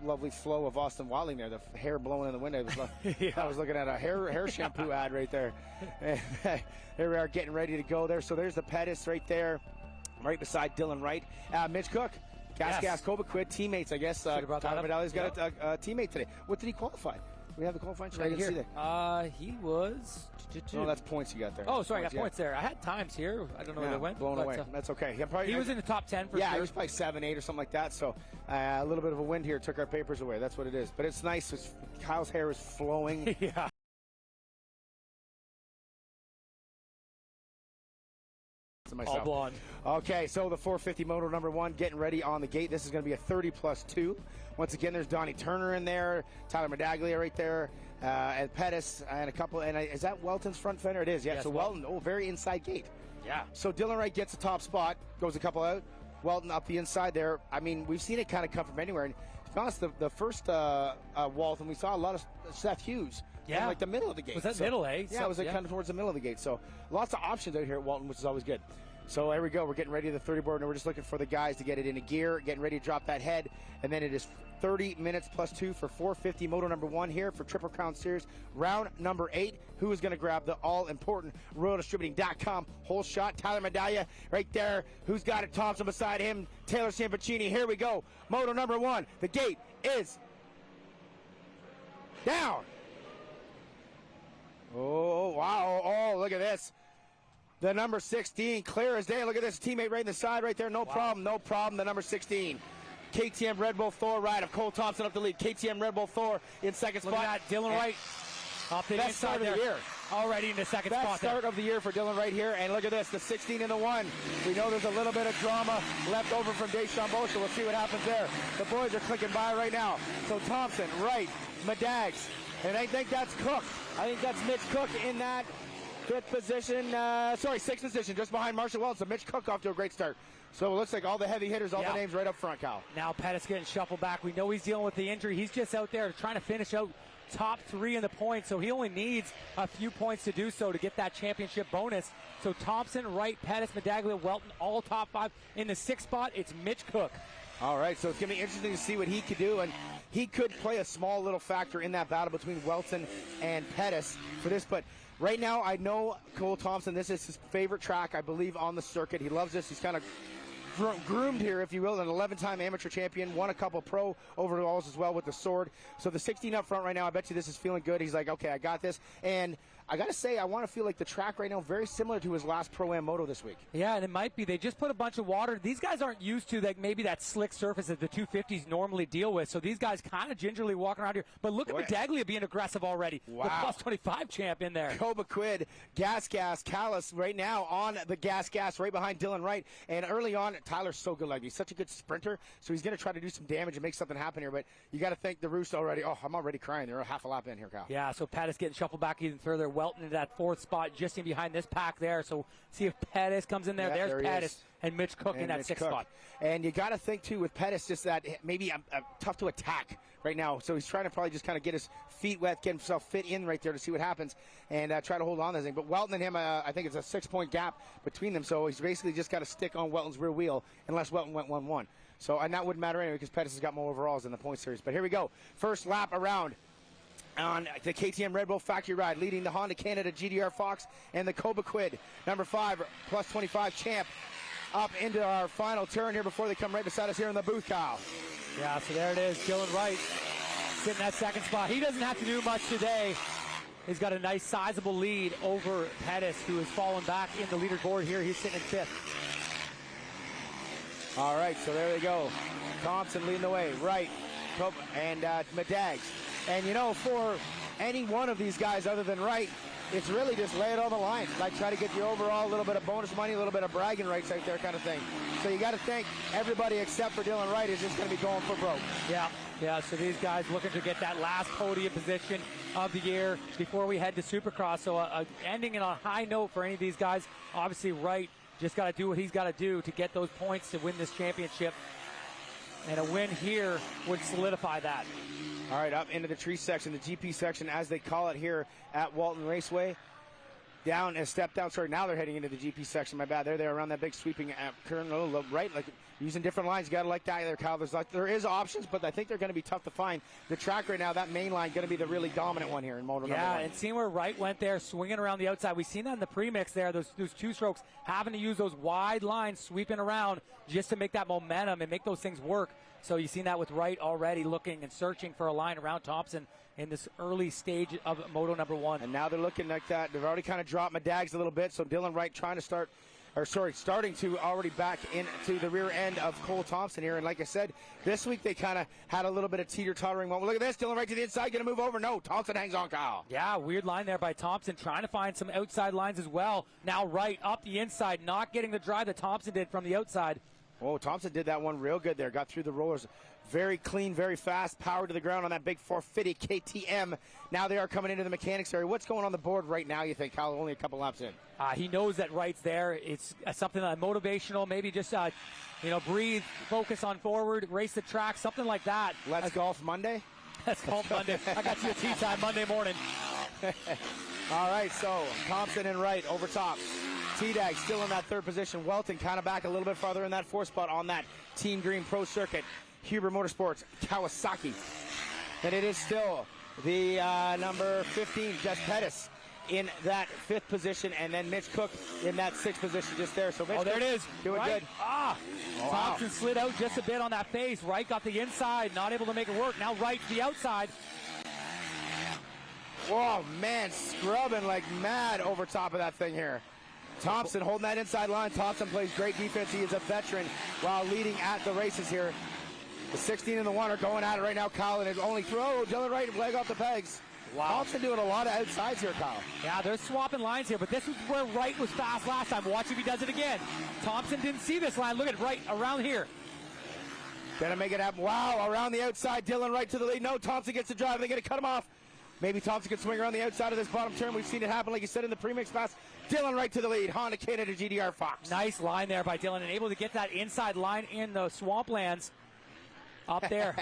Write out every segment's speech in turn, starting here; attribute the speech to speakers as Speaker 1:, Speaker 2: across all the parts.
Speaker 1: lovely flow of Austin Watling there. The hair blowing in the wind. I was looking at a hair shampoo ad right there. And here we are getting ready to go there. So there's the Pettis right there, right beside Dylan Wright. Mitch Cook, Gas Kobaquid, teammates, I guess. Tyler Medalia's got a teammate today. What did he qualify? We have the qualifying right here. See that.
Speaker 2: He was.
Speaker 1: Oh, that's points you got there.
Speaker 2: Oh, sorry, I got points there. I had times here. I don't know where they went.
Speaker 1: Blown away. That's okay.
Speaker 2: He was in the top 10 for sure.
Speaker 1: Yeah, he was probably 7, 8 or something like that. So a little bit of a wind here took our papers away. That's what it is. But it's nice. Kyle's hair is flowing.
Speaker 2: Yeah. All blonde.
Speaker 1: Okay, so the 450 moto number 1 getting ready on the gate. This is going to be a 30+2. Once again, there's Donnie Turner in there, Tyler Medaglia right there, and Pettis, and a couple. And is that Welton's front fender? It is. Yeah. Yes, so Welton, very inside gate.
Speaker 2: Yeah.
Speaker 1: So Dylan Wright gets the top spot, goes a couple out. Welton up the inside there. I mean, we've seen it kind of come from anywhere. And to be honest, the first Walton, we saw a lot of Seth Hughes.
Speaker 2: Yeah.
Speaker 1: In like the middle of the gate.
Speaker 2: Was that middle, eh?
Speaker 1: Yeah, it was kind of towards the middle of the gate. So lots of options out here at Walton, which is always good. So there we go. We're getting ready to the 30 board, and we're just looking for the guys to get it into gear, getting ready to drop that head. And then it is 30 minutes +2 for 450 moto number 1 here for Triple Crown Series. Round number 8. Who is going to grab the all-important RoyalDistributing.com whole shot? Tyler Medaglia right there. Who's got it? Thompson beside him. Taylor Sampaccini. Here we go. Moto number 1. The gate is down. Oh, wow. Oh, look at this. The number 16, clear as day. Look at this teammate right in the side right there. No problem, no problem. The number 16. KTM Red Bull Thor ride of Cole Thompson up the lead. KTM Red Bull Thor in second spot.
Speaker 2: Look at that, Dylan Wright.
Speaker 1: Best start of the year.
Speaker 2: Already in the second spot.
Speaker 1: Best start of the year for Dylan Wright here. And look at this, the 16 and the 1. We know there's a little bit of drama left over from Deschambault, so we'll see what happens there. The boys are clicking by right now. So Thompson, Wright, Medags, and I think that's Cook. I think that's Mitch Cook in that 6th position, just behind Marshall Wells. So Mitch Cook off to a great start. So it looks like all the heavy hitters, all the names right up front, Kyle.
Speaker 2: Now Pettis getting shuffled back. We know he's dealing with the injury. He's just out there trying to finish out top 3 in the points, so he only needs a few points to do so to get that championship bonus. So Thompson, Wright, Pettis, Medaglia, Welton, all top 5. In the 6th spot, it's Mitch Cook.
Speaker 1: All right, so it's going to be interesting to see what he could do, and he could play a small little factor in that battle between Welton and Pettis for this, but right now, I know Cole Thompson, this is his favorite track, I believe, on the circuit. He loves this. He's kind of groomed here, if you will, an 11-time amateur champion, won a couple pro overalls as well with the sword. So the 16 up front right now, I bet you this is feeling good. He's like, okay, I got this. And I got to say, I want to feel like the track right now very similar to his last Pro-Am Moto this week.
Speaker 2: Yeah, and it might be. They just put a bunch of water. These guys aren't used to maybe that slick surface that the 250s normally deal with. So these guys kind of gingerly walking around here. But look at Medaglia being aggressive already.
Speaker 1: Wow.
Speaker 2: The plus 25 champ in there.
Speaker 1: Kobaquid, Gas, Callis right now on the Gas right behind Dylan Wright. And early on, Tyler's so good. Like, he's such a good sprinter. So he's going to try to do some damage and make something happen here. But you got to thank the Roost already. Oh, I'm already crying. They're a half a lap in here, Kyle.
Speaker 2: Yeah, so Pettis getting shuffled back even further. Welton into that 4th spot just in behind this pack there. So see if Pettis comes in there.
Speaker 1: Yeah,
Speaker 2: there's Pettis and Mitch Cook in that 6th spot.
Speaker 1: And you got to think, too, with Pettis, just that maybe tough to attack right now. So he's trying to probably just kind of get his feet wet, get himself fit in right there to see what happens and try to hold on to this thing. But Welton and him, I think it's a 6-point gap between them. So he's basically just got to stick on Welton's rear wheel unless Welton went 1-1. So, and that wouldn't matter anyway because Pettis has got more overalls in the point series. But here we go. First lap around on the KTM Red Bull factory ride, leading the Honda Canada GDR Fox and the Kobaquid, number 5, plus 25 champ, up into our final turn here before they come right beside us here in the booth, Kyle.
Speaker 2: Yeah, so there it is, Dylan Wright sitting in that 2nd spot. He doesn't have to do much today. He's got a nice sizable lead over Pettis, who has fallen back in the leaderboard here. He's sitting in 5th.
Speaker 1: All right, so there we go. Thompson leading the way, Wright, and Medags. And, you know, for any one of these guys other than Wright, it's really just lay it on the line. Like, try to get the overall, a little bit of bonus money, a little bit of bragging rights out there kind of thing. So you got to think everybody except for Dylan Wright is just going to be going for broke.
Speaker 2: Yeah, so these guys looking to get that last podium position of the year before we head to Supercross. So ending it on a high note for any of these guys. Obviously, Wright just got to do what he's got to do to get those points to win this championship. And a win here would solidify that.
Speaker 1: All right, up into the tree section, the GP section, as they call it here at Walton Raceway. Down and step down. Sorry, now they're heading into the GP section. My bad. They're there around that big sweeping curve. Right, like using different lines. You got to like that there, Kyle. There is options, but I think they're going to be tough to find. The track right now, that main line, going to be the really dominant one here in moto number 1.
Speaker 2: Yeah, and seeing where Wright went there, swinging around the outside. We've seen that in the premix there, those two strokes, having to use those wide lines, sweeping around just to make that momentum and make those things work. So you've seen that with Wright already looking and searching for a line around Thompson in this early stage of moto number 1.
Speaker 1: And now they're looking like that. They've already kind of dropped Mcnabb a little bit, so Dylan Wright starting to already back into the rear end of Cole Thompson here. And like I said, this week they kind of had a little bit of teeter-tottering moment. Look at this, Dylan Wright to the inside, going to move over. No, Thompson hangs on, Kyle.
Speaker 2: Yeah, weird line there by Thompson, trying to find some outside lines as well. Now Wright up the inside, not getting the drive that Thompson did from the outside.
Speaker 1: Oh, Thompson did that one real good there. Got through the rollers. Very clean, very fast, power to the ground on that big 450 KTM. Now they are coming into the mechanics area. What's going on the board right now, you think, Kyle? Only a couple laps in.
Speaker 2: He knows that Wright's there. It's something motivational, maybe just, breathe, focus on forward, race the track, something like that.
Speaker 1: Let's golf Monday?
Speaker 2: Let's golf Monday. I got you a tea time Monday morning.
Speaker 1: All right, so Thompson and Wright over top. T-Dag still in that third position. Welton kind of back a little bit farther in that fourth spot on that Team Green Pro Circuit. Huber Motorsports, Kawasaki. And it is still the number 15, Jess Pettis, in that fifth position, and then Mitch Cook in that sixth position just there. So Mitch
Speaker 2: there it is.
Speaker 1: Doing
Speaker 2: Wright.
Speaker 1: good.
Speaker 2: Thompson slid out just a bit on that face. Wright got the inside, not able to make it work. Now Wright to the outside.
Speaker 1: Whoa, man, scrubbing like mad over top of that thing here. Thompson holding that inside line. Thompson plays great defense. He is a veteran while leading at the races here. The 16 and the 1 are going at it right now, Kyle, and only throw Dylan Wright leg off the pegs. Wow. Thompson doing a lot of outsides here, Kyle.
Speaker 2: Yeah, they're swapping lines here, but this is where Wright was fast last time. Watch if he does it again. Thompson didn't see this line. Look at Wright around here.
Speaker 1: Gonna make it happen. Wow, around the outside, Dylan Wright to the lead. No, Thompson gets the drive. They're gonna cut him off. Maybe Thompson can swing around the outside of this bottom turn. We've seen it happen, like you said, in the premix pass. Dylan Wright to the lead. Honda Canada GDR Fox.
Speaker 2: Nice line there by Dylan, and able to get that inside line in the swamplands up there.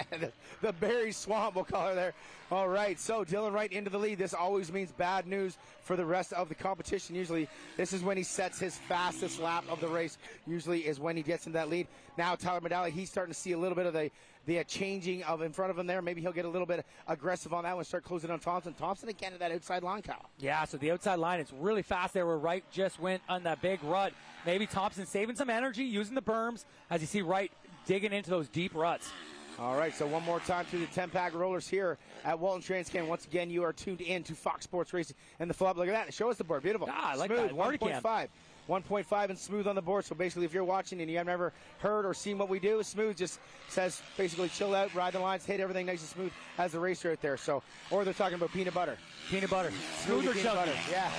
Speaker 1: the Berry Swamp, we'll call her there. All right, so Dylan Wright into the lead. This always means bad news for the rest of the competition. Usually, this is when he sets his fastest lap of the race. Usually is when he gets in that lead. Now, Tyler Medali, he's starting to see a little bit of the changing of in front of him there. Maybe he'll get a little bit aggressive on that one, start closing on Thompson. Thompson again to that outside line, Kyle.
Speaker 2: Yeah, so the outside line, it's really fast there where Wright just went on that big rut. Maybe Thompson saving some energy, using the berms, as you see Wright digging into those deep ruts.
Speaker 1: All right, so one more time through the 10-pack rollers here at Walton Transcan. Once again, you are tuned in to Fox Sports Racing and the Flop. Look at that. Show us the board. Beautiful.
Speaker 2: I like
Speaker 1: Smooth,
Speaker 2: that.
Speaker 1: 1.5. 1.5 and smooth on the board. So basically, if you're watching and you have never heard or seen what we do, smooth just says basically chill out, ride the lines, hit everything nice and smooth as the racer out there. So, or they're talking about peanut butter.
Speaker 2: Peanut butter.
Speaker 1: Smooth or peanut butter. Yeah.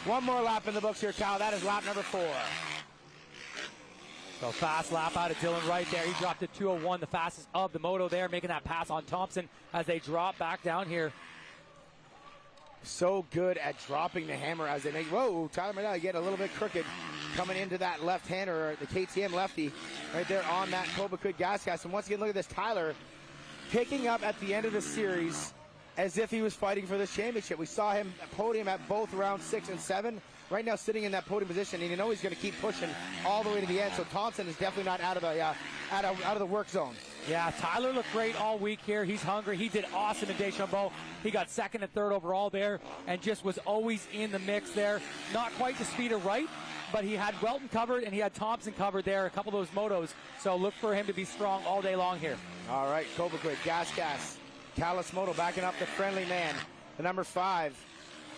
Speaker 1: One more lap in the books here, Kyle. That is lap number 4.
Speaker 2: So fast lap out of Dylan Wright there. He dropped at 2:01, the fastest of the moto there, making that pass on Thompson as they drop back down here.
Speaker 1: So good at dropping the hammer as they make. Whoa, Tyler Medali get a little bit crooked coming into that left-hander, or the KTM lefty right there on that Kobakud gas. And once again, look at this. Tyler picking up at the end of the series as if he was fighting for this championship. We saw him at Podium at both rounds 6 and 7. Right now sitting in that podium position, and you know he's going to keep pushing all the way to the end. So Thompson is definitely not out of the work zone.
Speaker 2: Yeah, Tyler looked great all week here. He's hungry. He did awesome in Deschambault. He got second and third overall there, and just was always in the mix there. Not quite the speed of Wright, but he had Welton covered and he had Thompson covered there. A couple of those motos. So look for him to be strong all day long here. All
Speaker 1: right, Kobakud, Gas, Callis Moto backing up the friendly man, the number 5.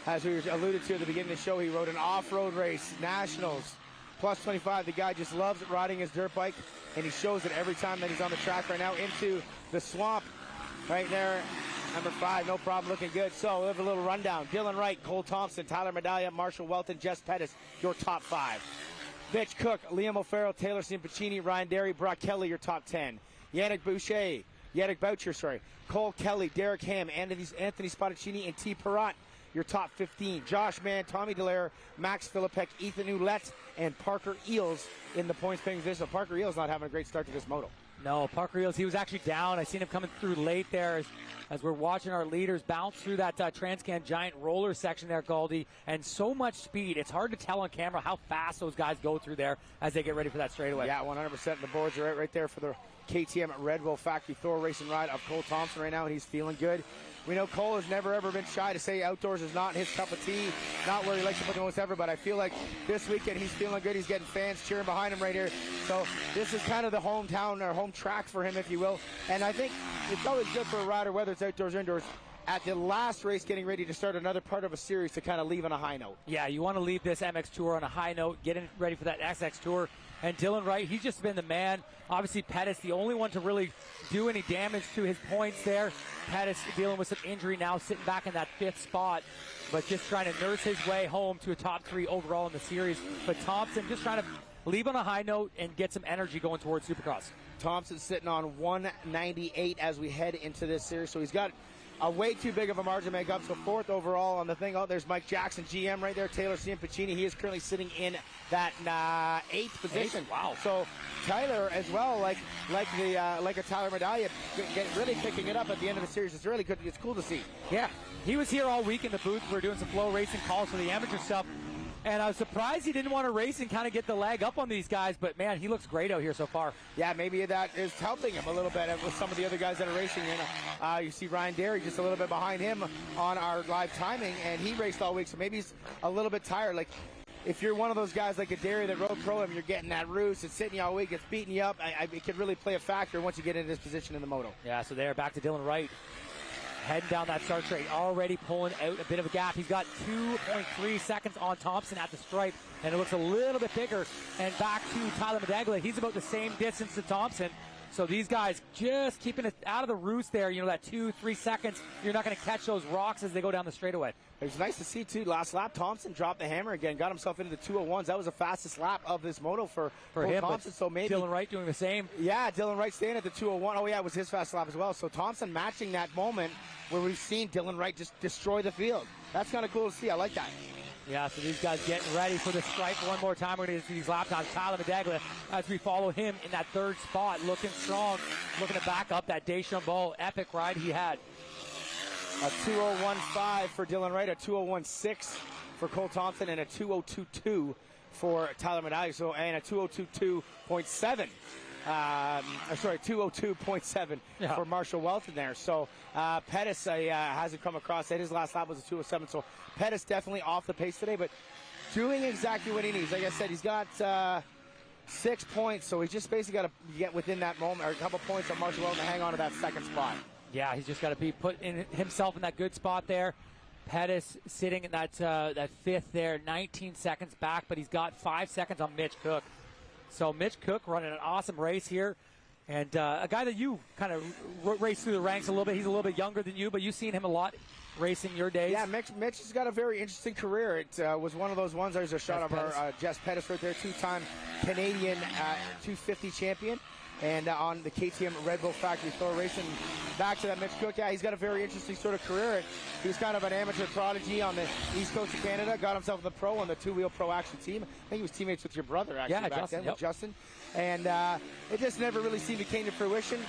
Speaker 1: As we alluded to at the beginning of the show, he rode an off-road race, Nationals, plus 25. The guy just loves riding his dirt bike, and he shows it every time that he's on the track right now into the swamp right there. Number 5, no problem, looking good. So we'll have a little rundown. Dylan Wright, Cole Thompson, Tyler Medali, Marshall Welton, Jess Pettis, your top 5. Mitch Cook, Liam O'Farrell, Taylor Simpacini, Ryan Derry, Brock Kelly, your top 10. Yannick Boucher, Cole Kelly, Derek Ham, Anthony Spadaccini, and T. Perrott, your top 15. Josh Mann, Tommy Dallaire, Max Philippek, Ethan Ouellette, and Parker Eels in the points paying position. So Parker Eels not having a great start to this moto.
Speaker 2: No, Parker Eels, he was actually down. I seen him coming through late there as we're watching our leaders bounce through that Transcan Giant roller section there, Galdi, and so much speed. It's hard to tell on camera how fast those guys go through there as they get ready for that straightaway.
Speaker 1: Yeah, 100%. The boards are right there for the KTM Red Bull Factory Thor Racing ride of Cole Thompson right now, and he's feeling good. We know Cole has never, ever been shy to say outdoors is not his cup of tea, not where he likes to put the most effort, but I feel like this weekend he's feeling good. He's getting fans cheering behind him right here. So this is kind of the hometown or home track for him, if you will. And I think it's always good for a rider, whether it's outdoors or indoors, at the last race getting ready to start another part of a series to kind of leave on a high note.
Speaker 2: Yeah, you want to leave this MX Tour on a high note, getting ready for that SX Tour. And Dylan Wright, he's just been the man. Obviously, Pettis, the only one to really do any damage to his points there. Pettis dealing with some injury now, sitting back in that 5th spot, but just trying to nurse his way home to a top 3 overall in the series. But Thompson just trying to leave on a high note and get some energy going towards Supercross.
Speaker 1: Thompson's sitting on 198 as we head into this series, so he's got a way too big of a margin to make up. So 4th overall on the thing. Oh, there's Mike Jackson, GM right there. Taylor Ciampicini. He is currently sitting in that 8th position.
Speaker 2: Wow.
Speaker 1: So Tyler as well, like a Tyler Medallia, really picking it up at the end of the series. It's really good. It's cool to see.
Speaker 2: Yeah, he was here all week in the booth. We were doing some flow racing calls for the amateur stuff. And I was surprised he didn't want to race and kind of get the leg up on these guys. But, man, he looks great out here so far.
Speaker 1: Yeah, maybe that is helping him a little bit with some of the other guys that are racing. You see Ryan Derry just a little bit behind him on our live timing, and he raced all week, so maybe he's a little bit tired. Like, if you're one of those guys like a Derry that rode pro him, you're getting that roost, it's sitting you all week, it's beating you up. It could really play a factor once you get into this position in the moto.
Speaker 2: Yeah, so there, back to Dylan Wright. Heading down that start straight, already pulling out a bit of a gap. He's got 2.3 seconds on Thompson at the stripe, and it looks a little bit bigger. And back to Tyler Medaglia. He's about the same distance to Thompson. So these guys just keeping it out of the roost there. You know, that 2-3 seconds, you're not going to catch those rocks as they go down the straightaway.
Speaker 1: It was nice to see, too. Last lap, Thompson dropped the hammer again, got himself into the 201s. That was the fastest lap of this moto for
Speaker 2: him,
Speaker 1: Thompson. So maybe
Speaker 2: Dylan Wright doing the same.
Speaker 1: Yeah, Dylan Wright staying at the 201. Oh, yeah, it was his fast lap as well. So Thompson matching that moment where we've seen Dylan Wright just destroy the field. That's kind of cool to see. I like that.
Speaker 2: Yeah, so these guys getting ready for the stripe one more time. We're going to see these lap times. Tyler Medaglia, as we follow him in that 3rd spot, looking strong, looking to back up that Deschambault epic ride he had.
Speaker 1: A 201.5 for Dylan Wright, a 201.6 for Cole Thompson, and a 202.2 for Tyler Medaglia. So, and a 202.7. 202.7 for Marshall Walton there. So Pettis hasn't come across that. His last lap was a 207. So Pettis definitely off the pace today, but doing exactly what he needs. Like I said, he's got 6 points, so he's just basically got to get within that moment, or a couple points on Marshall Walton to hang on to that 2nd spot.
Speaker 2: Yeah, he's just got to be put in himself in that good spot there. Pettis sitting in that 5th there, 19 seconds back, but he's got 5 seconds on Mitch Cook. So Mitch Cook running an awesome race here. And a guy that you kind of raced through the ranks a little bit. He's a little bit younger than you, but you've seen him a lot racing your days.
Speaker 1: Yeah, Mitch has got a very interesting career. It was one of those ones. There's a shot of our Jess Pettis right there, 2-time Canadian 250 champion. And on the KTM Red Bull Factory Thor Racing. Back to that Mitch Cook. Yeah, he's got a very interesting sort of career. He was kind of an amateur prodigy on the East Coast of Canada. Got himself the pro on the 2-wheel pro action team. I think he was teammates with your brother, actually, back then, with Justin. And it just never really seemed to came to fruition.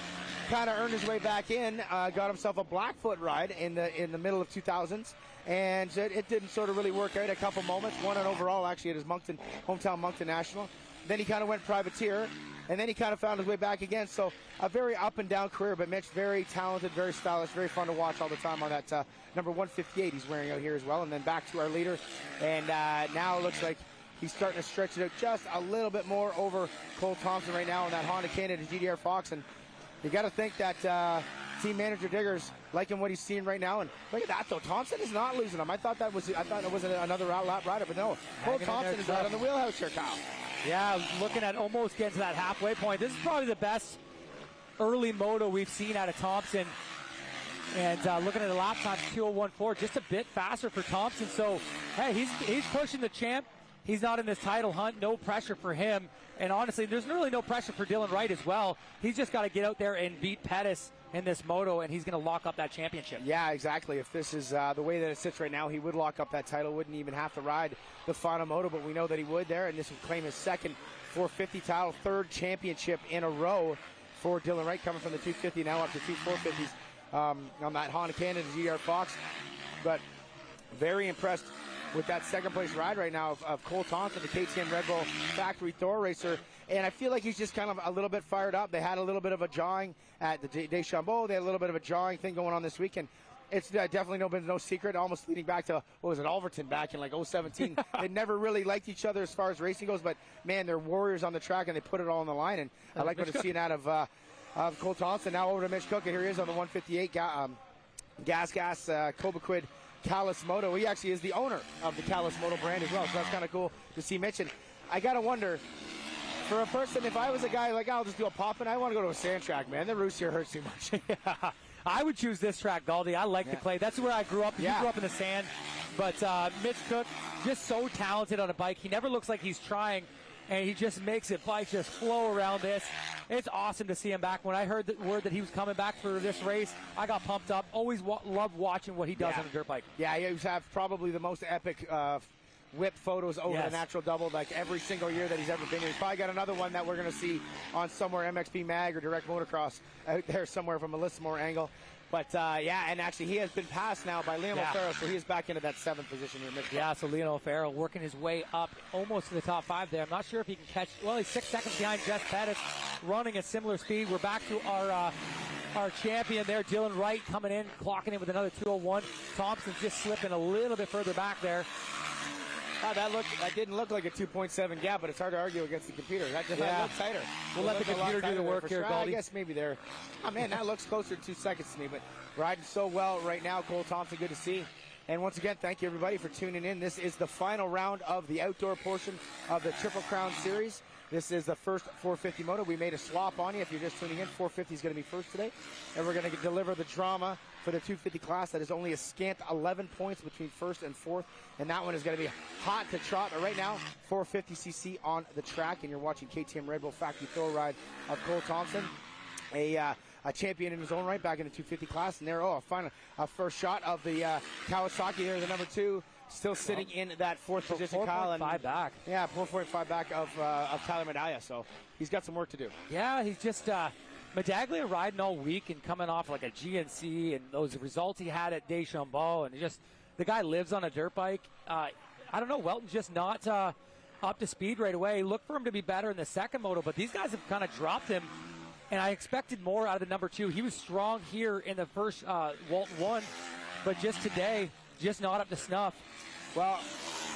Speaker 1: Kind of earned his way back in. Got himself a Blackfoot ride in the middle of 2000s. And it didn't sort of really work out a couple moments. Won an overall, actually, at his hometown Moncton National. Then he kind of went privateer. And then he kind of found his way back again. So a very up and down career, but Mitch, very talented, very stylish, very fun to watch all the time on that number 158 he's wearing out here as well. And then back to our leader. And now it looks like he's starting to stretch it out just a little bit more over Cole Thompson right now on that Honda Canada GDR Fox. And you got to think that team manager Diggers liking what he's seeing right now. And look at that, though. Thompson is not losing him. I thought it was another lap rider, but no. Cole Thompson is right on the wheelhouse here, Kyle.
Speaker 2: Yeah, looking at almost getting to that halfway point. This is probably the best early moto we've seen out of Thompson. And looking at the lap time, 2:01.4, just a bit faster for Thompson. So, hey, he's pushing the champ. He's not in this title hunt. No pressure for him. And honestly, there's really no pressure for Dylan Wright as well. He's just got to get out there and beat Pettis in this moto, and he's going to lock up that championship.
Speaker 1: Yeah, exactly. If this is the way that it sits right now, he would lock up that title, wouldn't even have to ride the final moto, but we know that he would there, and this would claim his 2nd 450 title, 3rd championship in a row for Dylan Wright, coming from the 250 now up to 2 450s on that Honda Canada GR Fox. But very impressed with that second place ride right now of Cole Thompson, the KTM Red Bull Factory Thor racer. And I feel like he's just kind of a little bit fired up. They had a little bit of a jawing at the Deschambault. They had a little bit of a jawing thing going on this weekend. It's definitely no secret, almost leading back to, what was it, Alverton back in like 2017. They never really liked each other as far as racing goes, but man, they're warriors on the track and they put it all on the line. And I like what I'm seeing out of Cole Thompson. Now over to Mitch Cook, and here he is on the 158 Gas Cobequid Callus Moto. He actually is the owner of the Callus Moto brand as well, so that's kind of cool to see Mitch. And I got to wonder, for a person, if I was a guy like, I'll just do a pop-in, I want to go to a sand track, man. The roost here hurts too much.
Speaker 2: Yeah. I would choose this track, Galdi. I like the clay. That's where I grew up. You grew up in the sand. But Mitch Cook, just so talented on a bike. He never looks like he's trying, and he just makes it bike just flow around this. It's awesome to see him back. When I heard the word that he was coming back for this race, I got pumped up. Always loved watching what he does on a dirt bike. Yeah, he has probably the most epic whip photos over the natural double, like every single year that he's ever been here. He's probably got another one that we're going to see on somewhere MXP Mag or Direct Motocross out there somewhere from a Lissamore angle. But and actually he has been passed now by Liam O'Farrell, so he is back into that 7th position here. Yeah, so Liam O'Farrell working his way up almost to the top 5 there. I'm not sure if he can catch, well, he's 6 seconds behind Jess Pettis, running a similar speed. We're back to our champion there, Dylan Wright, coming in, clocking in with another 201. Thompson's just slipping a little bit further back there. That didn't look like a 2.7 gap, but it's hard to argue against the computer. That just looked tighter. We'll let the computer do the work here, Galdi. I guess maybe there. Oh, man, that looks closer to 2 seconds to me, but riding so well right now. Cole Thompson, good to see. And once again, thank you, everybody, for tuning in. This is the final round of the outdoor portion of the Triple Crown Series. This is the first 450 moto. We made a swap on you. If you're just tuning in, 450 is going to be first today. And we're going to deliver the drama for the 250 class. That is only a scant 11 points between first and fourth. And that one is going to be hot to trot. But right now, 450cc on the track. And you're watching KTM Red Bull Factory Throw Ride of Cole Thompson. A champion in his own right back in the 250 class. And there, a first shot of the Kawasaki there, the number 2. Still sitting in that 4th position, Kyle. 4.5 back. Yeah, 4.5 back of Tyler Medaglia. So he's got some work to do. Yeah, he's just Medaglia riding all week and coming off like a GNC and those results he had at Deschambault. And just the guy lives on a dirt bike. I don't know, Welton's just not up to speed right away. Look for him to be better in the second moto, but these guys have kind of dropped him. And I expected more out of the number 2. He was strong here in the first Walton 1, but just today, just not up to snuff. Well,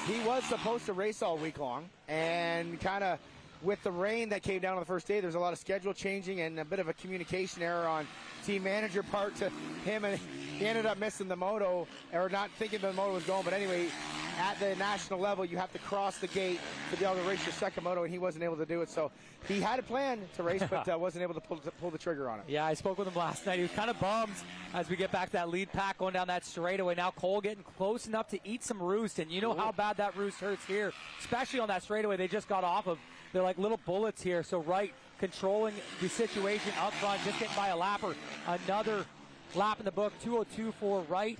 Speaker 2: he was supposed to race all week long, and kind of with the rain that came down on the first day, there's a lot of schedule changing and a bit of a communication error on team manager part to him, and he ended up missing the moto, or not thinking the moto was going. But anyway, at the national level, you have to cross the gate to be able to race your second moto, and he wasn't able to do it. So he had a plan to race, but wasn't able to pull the trigger on it. Yeah, I spoke with him last night. He was kind of bummed as we get back to that lead pack going down that straightaway. Now Cole getting close enough to eat some roost, and you know how bad that roost hurts here, especially on that straightaway they just got off of. They're like little bullets here. So Wright controlling the situation up front, just getting by a lapper. Another lap in the book, 2:02 for Wright.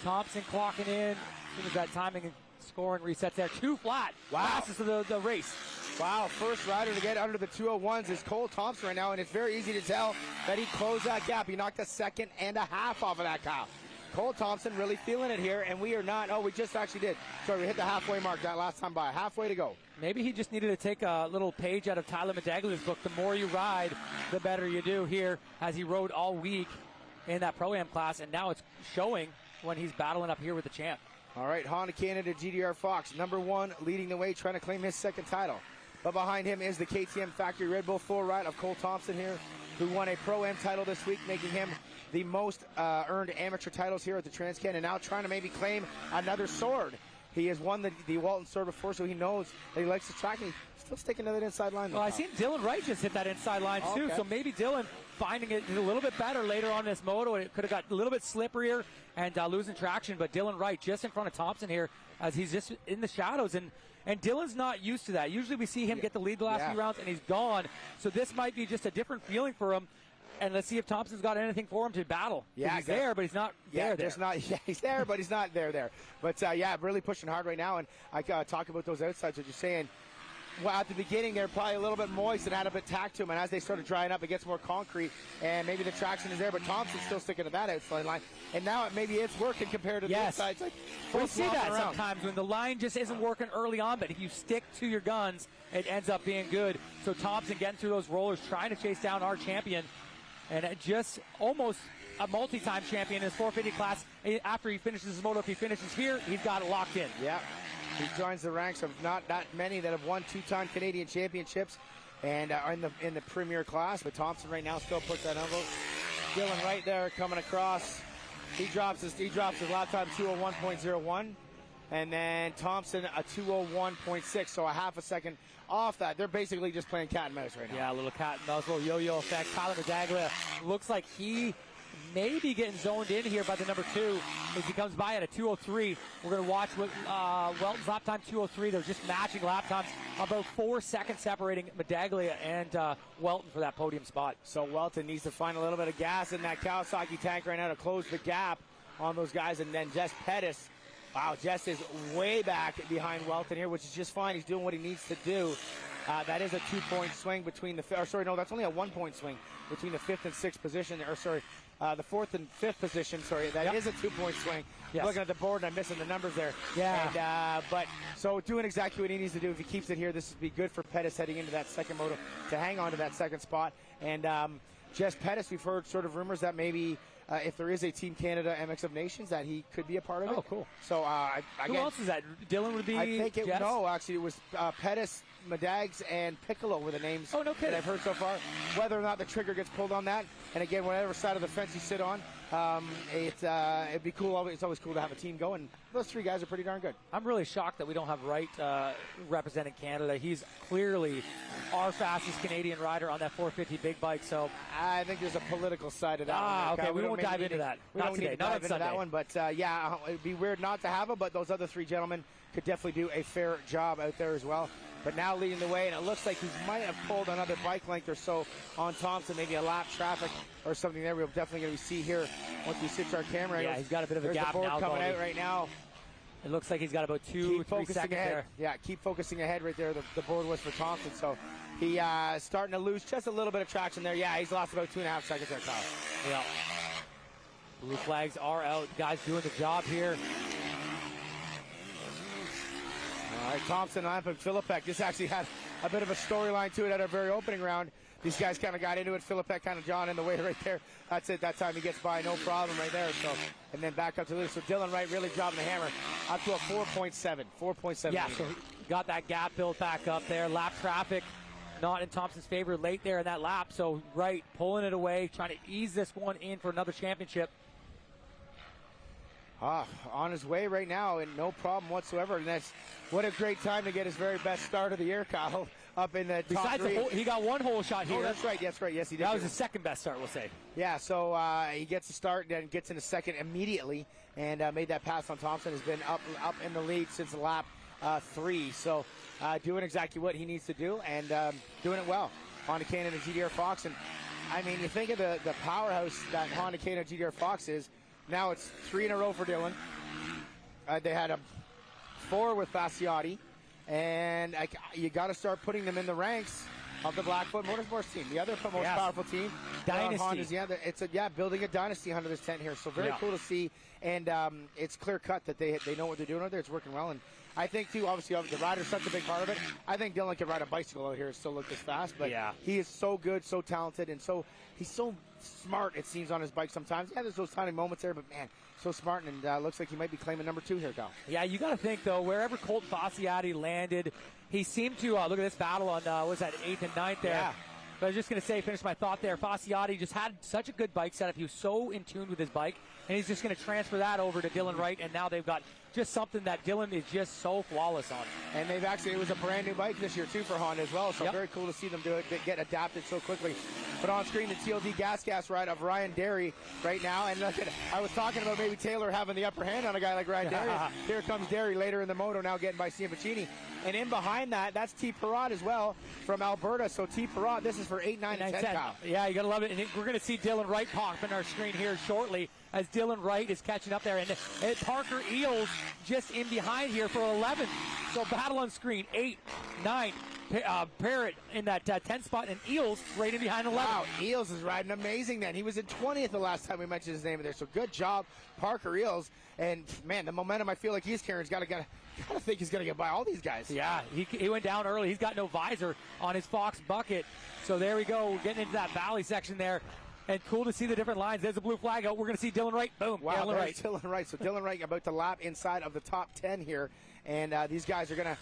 Speaker 2: Thompson clocking in. As soon as that timing and scoring resets there, 2 flat. Wow. Fastest of the race. Wow, first rider to get under the 201s is Cole Thompson right now, and it's very easy to tell that he closed that gap. He knocked a second and a half off of that cow. Cole Thompson really feeling it here, and we are not. Oh, we just actually did. Sorry, we hit the halfway mark that last time by. Halfway to go. Maybe he just needed to take a little page out of Tyler Medaglia's book. The more you ride, the better you do here, as he rode all week in that Pro-Am class, and now it's showing when he's battling up here with the champ. All right, Honda Canada GDR Fox, number 1, leading the way, trying to claim his second title. But behind him is the KTM Factory Red Bull full ride of Cole Thompson here, who won a Pro-Am title this week, making him the most earned amateur titles here at the Transcan, and now trying to maybe claim another sword. He has won the Walton sword before, so he knows that he likes the track, and he's still sticking to that inside line. Well, I seen Dylan Wright just hit that inside line too, okay. So maybe Dylan finding it a little bit better later on in this moto, and it could have got a little bit slipperier and losing traction, but Dylan Wright just in front of Thompson here as he's just in the shadows, and Dylan's not used to that. Usually we see him get the lead the last few rounds, and he's gone, so this might be just a different feeling for him. And let's see if Thompson's got anything for him to battle. Yeah, he's there, but he's not there. He's there, but he's not there. But really pushing hard right now. And I talk about those outsides. What you're saying,
Speaker 1: well, at the beginning, they're probably a little bit moist and had a bit tack to them. And as they started drying up, it gets more concrete, and maybe the traction is there. But Thompson's still sticking to that outside line, and now maybe it's working compared to the inside. It's like
Speaker 2: we see that sometimes when the line just isn't working early on, but if you stick to your guns, it ends up being good. So Thompson getting through those rollers, trying to chase down our champion, and it just almost a multi-time champion in his 450 class. After he finishes his moto, if he finishes here, he's got it locked in.
Speaker 1: Yeah. He joins the ranks of not that many that have won two-time Canadian championships and are in the premier class. But Thompson right now still puts that envelope. Dylan Wright there coming across. He drops his lap time 2:01.01, and then Thompson a 2:01.6, so a half a second off that. They're basically just playing cat and mouse right now.
Speaker 2: Yeah, a little cat and mouse, a little yo-yo effect. Tyler Medaglia looks like he may be getting zoned in here by the number 2 as he comes by at a 2:03. We're going to watch what Welton's lap time 2:03. They're just matching lap times, about 4 seconds separating Medaglia and Welton for that podium spot.
Speaker 1: So Welton needs to find a little bit of gas in that Kawasaki tank right now to close the gap on those guys. And then Jess Pettis, wow, Jess is way back behind Welton here, which is just fine. He's doing what he needs to do. That is a 2-point swing between the, that's only a 1-point swing between the 5th and 6th position, the 4th and 5th position. That is a 2-point swing.
Speaker 2: Yes.
Speaker 1: Looking at the board, and I'm missing the numbers there.
Speaker 2: Yeah.
Speaker 1: And, so doing exactly what he needs to do. If he keeps it here, this would be good for Pettis heading into that second moto to hang on to that second spot. And Jess Pettis, we've heard sort of rumors that maybe if there is a Team Canada MX of Nations, that he could be a part of it.
Speaker 2: Oh, cool.
Speaker 1: So
Speaker 2: who else is that? Dylan would be.
Speaker 1: I think
Speaker 2: Jess?
Speaker 1: No, actually, it was Pettis, Medags, and Piccolo were the names that I've heard so far. Whether or not the trigger gets pulled on that, and again, whatever side of the fence you sit on, it'd be cool. It's always cool to have a team going. Those 3 guys are pretty darn good.
Speaker 2: I'm really shocked that we don't have Wright representing Canada. He's clearly our fastest Canadian rider on that 450 big bike. So
Speaker 1: I think there's a political side of that one.
Speaker 2: Okay, we won't dive into that. Not today, not on Sunday.
Speaker 1: That one, but yeah, it'd be weird not to have him. But those other 3 gentlemen could definitely do a fair job out there as well. But now leading the way, and it looks like he might have pulled another bike length or so on Thompson, maybe a lap traffic or something there. We're definitely going to see here once we switch our camera.
Speaker 2: Yeah, he's got a bit of a gap
Speaker 1: the board
Speaker 2: now.
Speaker 1: Coming out right now.
Speaker 2: It looks like he's got about 2-3 seconds
Speaker 1: ahead.
Speaker 2: there.
Speaker 1: Yeah, keep focusing ahead right there. The board was for Thompson, so he starting to lose just a little bit of traction there. Yeah, he's lost about 2.5 seconds there, Kyle.
Speaker 2: Yeah. Blue flags are out. Guys doing the job here.
Speaker 1: All right, Thompson, Lamp, and Philippek. This actually had a bit of a storyline to it at our very opening round. These guys kind of got into it. Philippek kind of drawn in the way right there. That's it. That time he gets by, no problem right there. So, and then back up to Lewis. So Dylan Wright really dropping the hammer up to a 4.7. 4.7.
Speaker 2: Yeah, so got that gap built back up there. Lap traffic not in Thompson's favor late there in that lap. So Wright pulling it away, trying to ease this one in for another championship.
Speaker 1: On his way right now, and no problem whatsoever. And that's what a great time to get his very best start of the year, Kyle. Up in the top 3.
Speaker 2: He got 1 hole shot here.
Speaker 1: Oh, that's right. Yes, he did.
Speaker 2: That was his second best start, we'll say.
Speaker 1: Yeah, so he gets a start, then gets into second immediately, and made that pass on Thompson. Has been up in the lead since lap 3. So doing exactly what he needs to do, and doing it well. Honda Canada GDR Fox, and I mean, you think of the powerhouse that Honda Canada GDR Fox is. Now it's 3 in a row for Dylan. They had a 4 with Fasciotti. And you got to start putting them in the ranks of the Blackfoot Motorsports team, the other most powerful team.
Speaker 2: Dynasty.
Speaker 1: It's building a dynasty under this tent here. So very cool to see, and it's clear cut that they know what they're doing out there. It's working well, and I think too. Obviously, the rider's such a big part of it. I think Dylan can ride a bicycle out here and still look this fast, but he is so good, so talented, and he's so smart. It seems on his bike sometimes. Yeah, there's those tiny moments there, but man. So smart, and looks like he might be claiming number 2 here, Kyle.
Speaker 2: Yeah, you got to think, though, wherever Colton Fasciotti landed, he seemed to, look at this battle on, 8th and 9th there.
Speaker 1: Yeah.
Speaker 2: But I was just going to say, finish my thought there, Fasciotti just had such a good bike setup. He was so in tune with his bike, and he's just going to transfer that over to Dylan Wright, and now they've got just something that Dylan is just so flawless on.
Speaker 1: And they've actually, it was a brand new bike this year, too, for Honda as well, so very cool to see them do it, get adapted so quickly. But on screen, the TLD gas ride of Ryan Derry right now. And look at, I was talking about maybe Taylor having the upper hand on a guy like Ryan Derry. Here comes Derry later in the moto, now getting by Ciampacini. And in behind that, that's T. Perrott as well from Alberta. So T. Perrott, this is for 8, 9, and 10. Kyle.
Speaker 2: Yeah, you got to love it. And we're going to see Dylan Wright pop in our screen here shortly as Dylan Wright is catching up there. And Parker Eels just in behind here for 11th. So battle on screen, 8, 9, Parrott in that 10 spot, and Eels right in behind 11.
Speaker 1: Wow, Eels is riding amazing then. He was in 20th the last time we mentioned his name there, so good job, Parker Eels. And, man, the momentum I feel like he's carrying, got to think he's going to get by all these guys.
Speaker 2: Yeah, he went down early. He's got no visor on his Fox bucket. So there we go. We're getting into that valley section there. And cool to see the different lines. There's a blue flag out. We're going to see Dylan Wright. Boom.
Speaker 1: Wow,
Speaker 2: Dylan Wright.
Speaker 1: Dylan Wright. So Dylan Wright about to lap inside of the top 10 here. And these guys are going to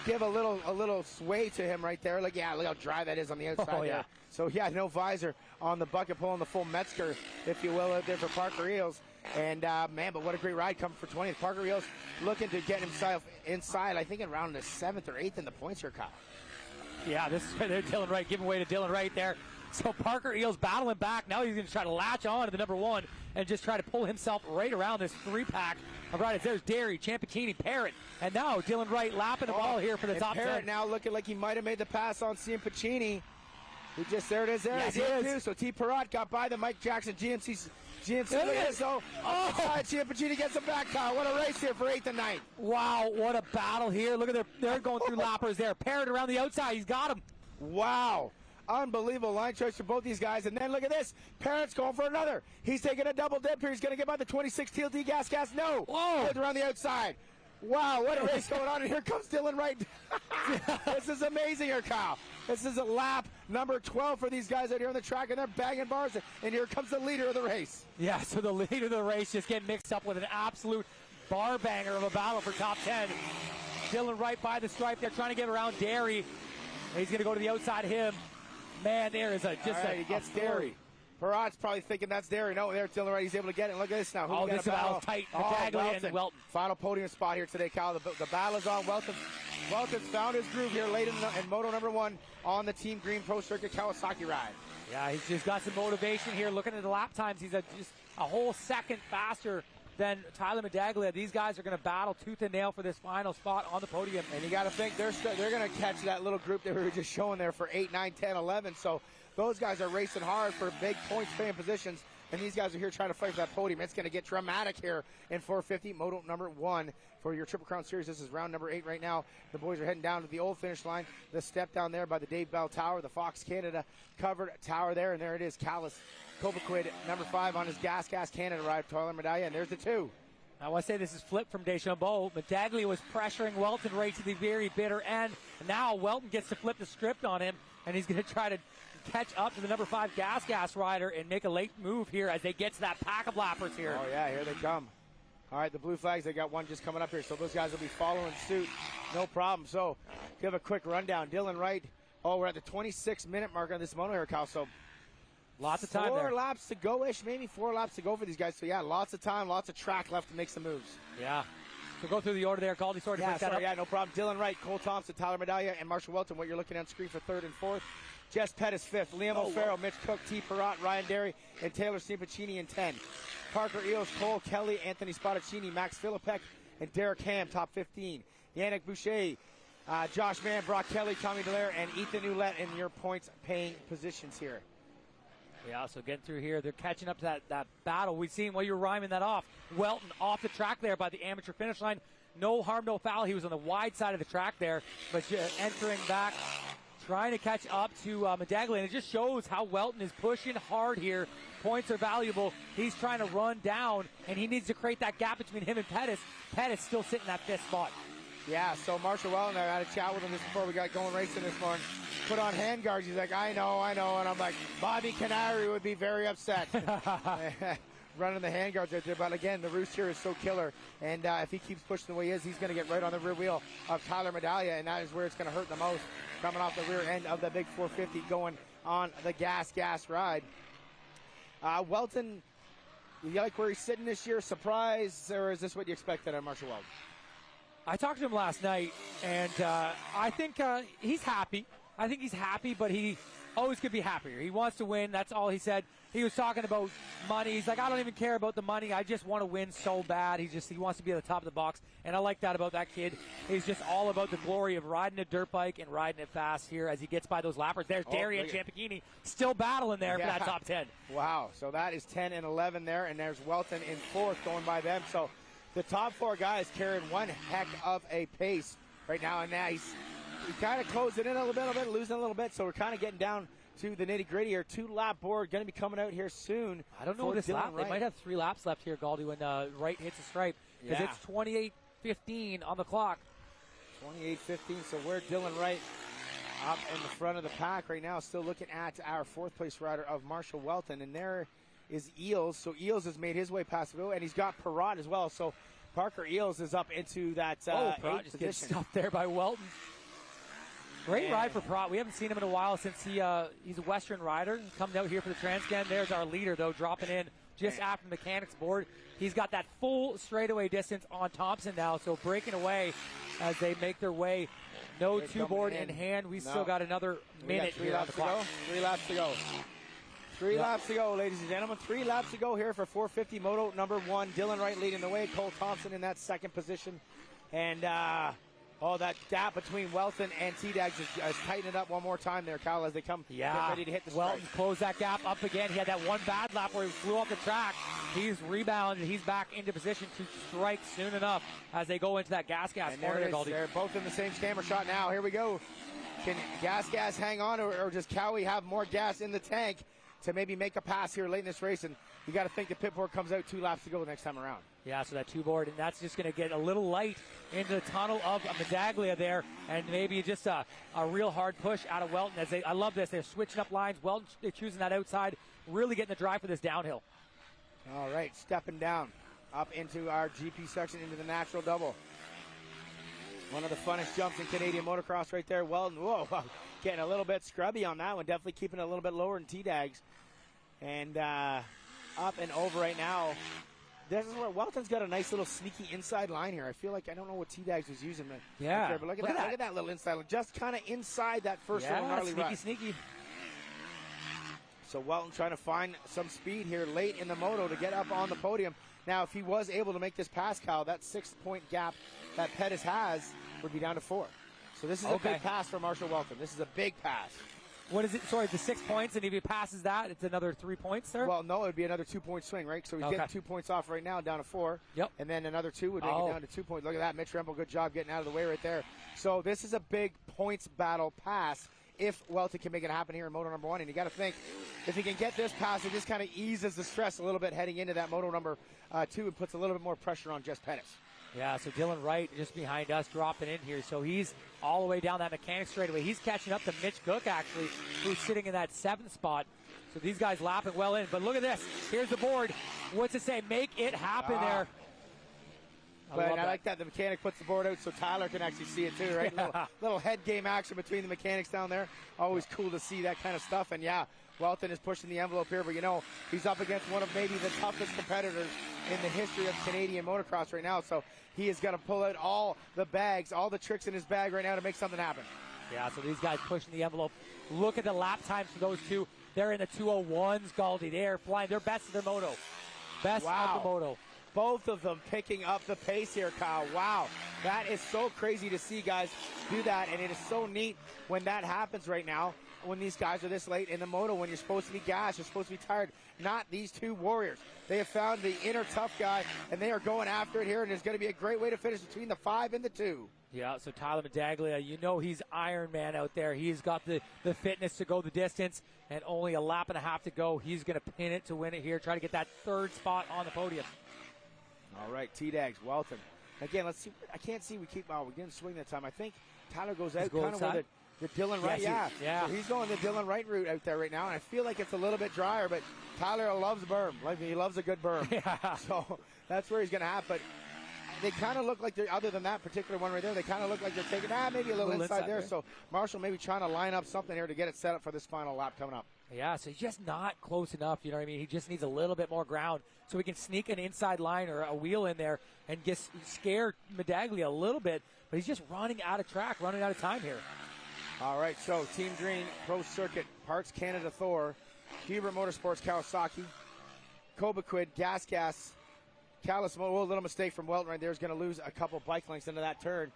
Speaker 1: give a little sway to him right there. Like, yeah, look how dry that is on the outside there.
Speaker 2: Yeah.
Speaker 1: So, yeah, no visor on the bucket, pulling the full Metzger, if you will, out there for Parker Eels. And, man, but what a great ride coming for 20th. Parker Eels looking to get himself inside, I think, in around the 7th or 8th in the points here, Kyle.
Speaker 2: Yeah, this is Dylan Wright, giving way to Dylan Wright there. So Parker Eels battling back. Now he's going to try to latch on to the number 1 and just try to pull himself right around this 3-pack of riders. There's Derry, Ciampicini, Parrott, and now Dylan Wright lapping the ball here for the top 10.
Speaker 1: Parrott now looking like he might have made the pass on Ciampicini. There it is there.
Speaker 2: Yes, it is.
Speaker 1: So T. Perrott got by the Mike Jackson GMC. Look at this. Ciampicini gets him back, Kyle. What a race here for 8th and 9th.
Speaker 2: Wow, what a battle here. Look at they're going through lappers there. Parrott around the outside. He's got him.
Speaker 1: Wow. Unbelievable line choice for both these guys. And then look at this. Parrott's going for another. He's taking a double dip here. He's going to get by the 26 TLD gas. No.
Speaker 2: Whoa.
Speaker 1: Goes around the outside. Wow, what a race going on. And here comes Dylan Wright. This is amazing here, Kyle. This is a lap number 12 for these guys out here on the track, and they're banging bars. And here comes the leader of the race.
Speaker 2: Yeah, so the leader of the race just getting mixed up with an absolute bar banger of a battle for top 10. Dylan Wright by the stripe. They're trying to get around Derry. He's going to go to the outside of him. Man, there is
Speaker 1: he gets Derry. Perrott's probably thinking that's Derry. No, there's Dylan Wright. He's able to get it. Look at this now.
Speaker 2: This battle tight. Mcnabb and Walton.
Speaker 1: Final podium spot here today, Kyle. The battle is on. Walton's found his groove here late in moto number 1 on the Team Green Pro Circuit Kawasaki ride.
Speaker 2: Yeah, he's just got some motivation here. Looking at the lap times, he's just a whole second faster than Tyler Medaglia. These guys are going to battle tooth and nail for this final spot on the podium.
Speaker 1: And you got to think they're going to catch that little group that we were just showing there for 8, 9, 10, 11. So those guys are racing hard for big points-paying positions, and these guys are here trying to fight for that podium. It's going to get dramatic here in 450, moto number 1 for your Triple Crown Series. This is round number 8 right now. The boys are heading down to the old finish line. The step down there by the Dave Bell Tower, the Fox Canada covered tower there, and there it is, Callis Kovaquid, number 5 on his Gas Canada ride, Tyler Medaglia, and there's the 2.
Speaker 2: I want to say this is flipped from Deschambault. Medaglia was pressuring Walton right to the very bitter end. Now Walton gets to flip the script on him, and he's going to try to catch up to the number 5 Gas rider and make a late move here as they get to that pack of lappers here.
Speaker 1: Oh, yeah, here they come. All right, the blue flags, they got one just coming up here, so those guys will be following suit. No problem. So give a quick rundown. Dylan Wright, we're at the 26-minute mark on this mono here, Kyle. So
Speaker 2: lots of time there.
Speaker 1: 4 laps to go-ish, maybe 4 laps to go for these guys. So, yeah, lots of time, lots of track left to make some moves.
Speaker 2: Yeah. So go through the order there. Caldy, sorry to break that up.
Speaker 1: Yeah, no problem. Dylan Wright, Cole Thompson, Tyler Medaglia, and Marshall Walton, what you're looking on screen for 3rd and 4th. Jess Pettis, 5th. Liam O'Farrell, Mitch Cook, T. Perrott, Ryan Derry, and Taylor Ciampicini in 10. Parker Eels, Cole Kelly, Anthony Spadaccini, Max Philippek, and Derek Ham, top 15. Yannick Boucher, Josh Mann, Brock Kelly, Tommy Delaire, and Ethan Ouellette in your points-paying positions here.
Speaker 2: Yeah, so getting through here, they're catching up to that battle. We've seen while you were rhyming that off. Welton off the track there by the amateur finish line. No harm, no foul. He was on the wide side of the track there, but entering back, trying to catch up to Medaglia. And it just shows how Welton is pushing hard here. Points are valuable. He's trying to run down, and he needs to create that gap between him and Pettis. Pettis still sitting in that 5th spot.
Speaker 1: Yeah, so Marshall Welton, I had a chat with him just before we got going racing this morning. Put on hand guards. He's like, I know. And I'm like, Bobby Canary would be very upset. Running the hand guards right there. But again, the roost here is so killer. And if he keeps pushing the way he is, he's going to get right on the rear wheel of Tyler Medaglia. And that is where it's going to hurt the most. Coming off the rear end of the big 450 going on the gas ride. Welton, you like where he's sitting this year? Surprise? Or is this what you expected of Marshall Welton?
Speaker 2: I talked to him last night, and I think he's happy. I think he's happy, but he always could be happier. He wants to win. That's all he said. He was talking about money. He's like, I don't even care about the money. I just want to win so bad. He wants to be at the top of the box, and I like that about that kid. He's just all about the glory of riding a dirt bike and riding it fast here as he gets by those lappers. There's Derry and Ciampicini still battling there for that top 10.
Speaker 1: Wow, so that is 10 and 11 there, and there's Welton in 4th going by them. So the top 4 guys carrying one heck of a pace right now, and now he's we kind of closed it in a little bit, losing a little bit, so we're kind of getting down to the nitty-gritty here. 2-lap board going to be coming out here soon.
Speaker 2: I don't know this lap. Wright. They might have 3 laps left here, Galdi, when Wright hits the stripe. Because it's 28:15 on the clock.
Speaker 1: 28:15, so we're Dylan Wright up in the front of the pack right now. Still looking at our 4th place rider of Marshall Walton, and there is Eels. So Eels has made his way past the wheel, and he's got Perrott as well. So Parker Eels is up into that
Speaker 2: Perrott just gets stuffed there by Walton. Great ride for Perrott. We haven't seen him in a while since he's a Western rider. He's coming out here for the Transcan. There's our leader, though, dropping in just after the mechanics board. He's got that full straightaway distance on Thompson now, so breaking away as they make their way. No 2-board in hand. We still got another minute here on the clock.
Speaker 1: 3 laps to go. 3 laps to go, ladies and gentlemen. 3 laps to go here for 450 Moto number 1. Dylan Wright leading the way. Cole Thompson in that 2nd position. And, that gap between Welton and T-Dags is tightening up one more time there, Kyle, as they come get ready to hit the strike.
Speaker 2: Welton closed that gap up again. He had that one bad lap where he flew off the track. He's rebounded. He's back into position to strike soon enough as they go into that gas corner.
Speaker 1: They're both in the same camera shot now. Here we go. Can gas hang on, or does Cowie have more gas in the tank to maybe make a pass here late in this race? And you got to think the pit board comes out 2 laps to go the next time around.
Speaker 2: Yeah, so that 2-board, and that's just going to get a little light into the tunnel of Medaglia there, and maybe just a real hard push out of Welton. I love this. They're switching up lines. Welton, they're choosing that outside, really getting the drive for this downhill.
Speaker 1: All right, stepping down up into our GP section, into the natural double. One of the funnest jumps in Canadian motocross right there. Welton, getting a little bit scrubby on that one. Definitely keeping it a little bit lower in T-Dags. And up and over right now. This is where Welton's got a nice little sneaky inside line here. I feel like I don't know what T-Dags was using.
Speaker 2: Yeah.
Speaker 1: But look at that little inside line. Just kind of inside that first little gnarly ride.
Speaker 2: Sneaky.
Speaker 1: So Welton trying to find some speed here late in the moto to get up on the podium. Now, if he was able to make this pass, Kyle, that 6-point gap that Pettis has would be down to 4. So this is a big pass for Marshall Welton. This is a big pass.
Speaker 2: What is it? Sorry, the 6 points, and if he passes that, it's another 3 points there?
Speaker 1: Well, no, it would be another 2-point swing, right? So he's getting 2 points off right now, down to 4.
Speaker 2: Yep.
Speaker 1: And then another 2 would make it down to 2 points. Look at that. Mitch Rempel, good job getting out of the way right there. So this is a big points battle pass if Welton can make it happen here in Moto number 1. And you got to think, if he can get this pass, it just kind of eases the stress a little bit heading into that Moto number 2 and puts a little bit more pressure on Jess Pettis.
Speaker 2: Yeah, so Dylan Wright just behind us dropping in here. So he's all the way down that mechanic straightaway. He's catching up to Mitch Cook, actually, who's sitting in that 7th spot. So these guys lapping well in. But look at this. Here's the board. What's it say? Make it happen there.
Speaker 1: But I like that the mechanic puts the board out so Tyler can actually see it too, right? Little head game action between the mechanics down there. Always cool to see that kind of stuff. And yeah, Walton is pushing the envelope here, but he's up against one of maybe the toughest competitors in the history of Canadian motocross right now. So he is going to pull out all the bags, all the tricks in his bag right now to make something happen.
Speaker 2: Yeah, so these guys pushing the envelope. Look at the lap times for those two. They're in the 201s, Galdi. They're flying. They're best of their moto. Best of the moto.
Speaker 1: Both of them picking up the pace here, Kyle. Wow. That is so crazy to see guys do that, and it is so neat when that happens right now, when these guys are this late in the moto, when you're supposed to be gassed, you're supposed to be tired. Not these two warriors. They have found the inner tough guy, and they are going after it here, and there's going to be a great way to finish between the 5 and the 2.
Speaker 2: Yeah, so Tyler Medaglia, he's Iron Man out there. He's got the fitness to go the distance, and only a lap and a half to go. He's going to pin it to win it here, try to get that 3rd spot on the podium.
Speaker 1: All right, T-Dags, Walton. Again, let's see. I can't see. We didn't swing that time. I think Tyler goes out kind of where the Dylan Wright. Yeah. So he's going the Dylan Wright route out there right now, and I feel like it's a little bit drier, but Tyler loves berm. He loves a good berm.
Speaker 2: Yeah.
Speaker 1: So that's where he's going to have. But they kind of look like they're, other than that particular one right there, they kind of look like they're taking maybe a little inside there. Right? So Marshall maybe trying to line up something here to get it set up for this final lap coming up.
Speaker 2: Yeah, so he's just not close enough, you know what I mean? He just needs a little bit more ground so we can sneak an inside line or a wheel in there and just scare Medaglia a little bit, but he's just running out of track, running out of time here.
Speaker 1: All right, so Team Green, Pro Circuit, Parts Canada Thor, Huber Motorsports Kawasaki, Cobequid, Gas, Callis, a little mistake from Welton right there, is going to lose a couple bike lengths into that turn.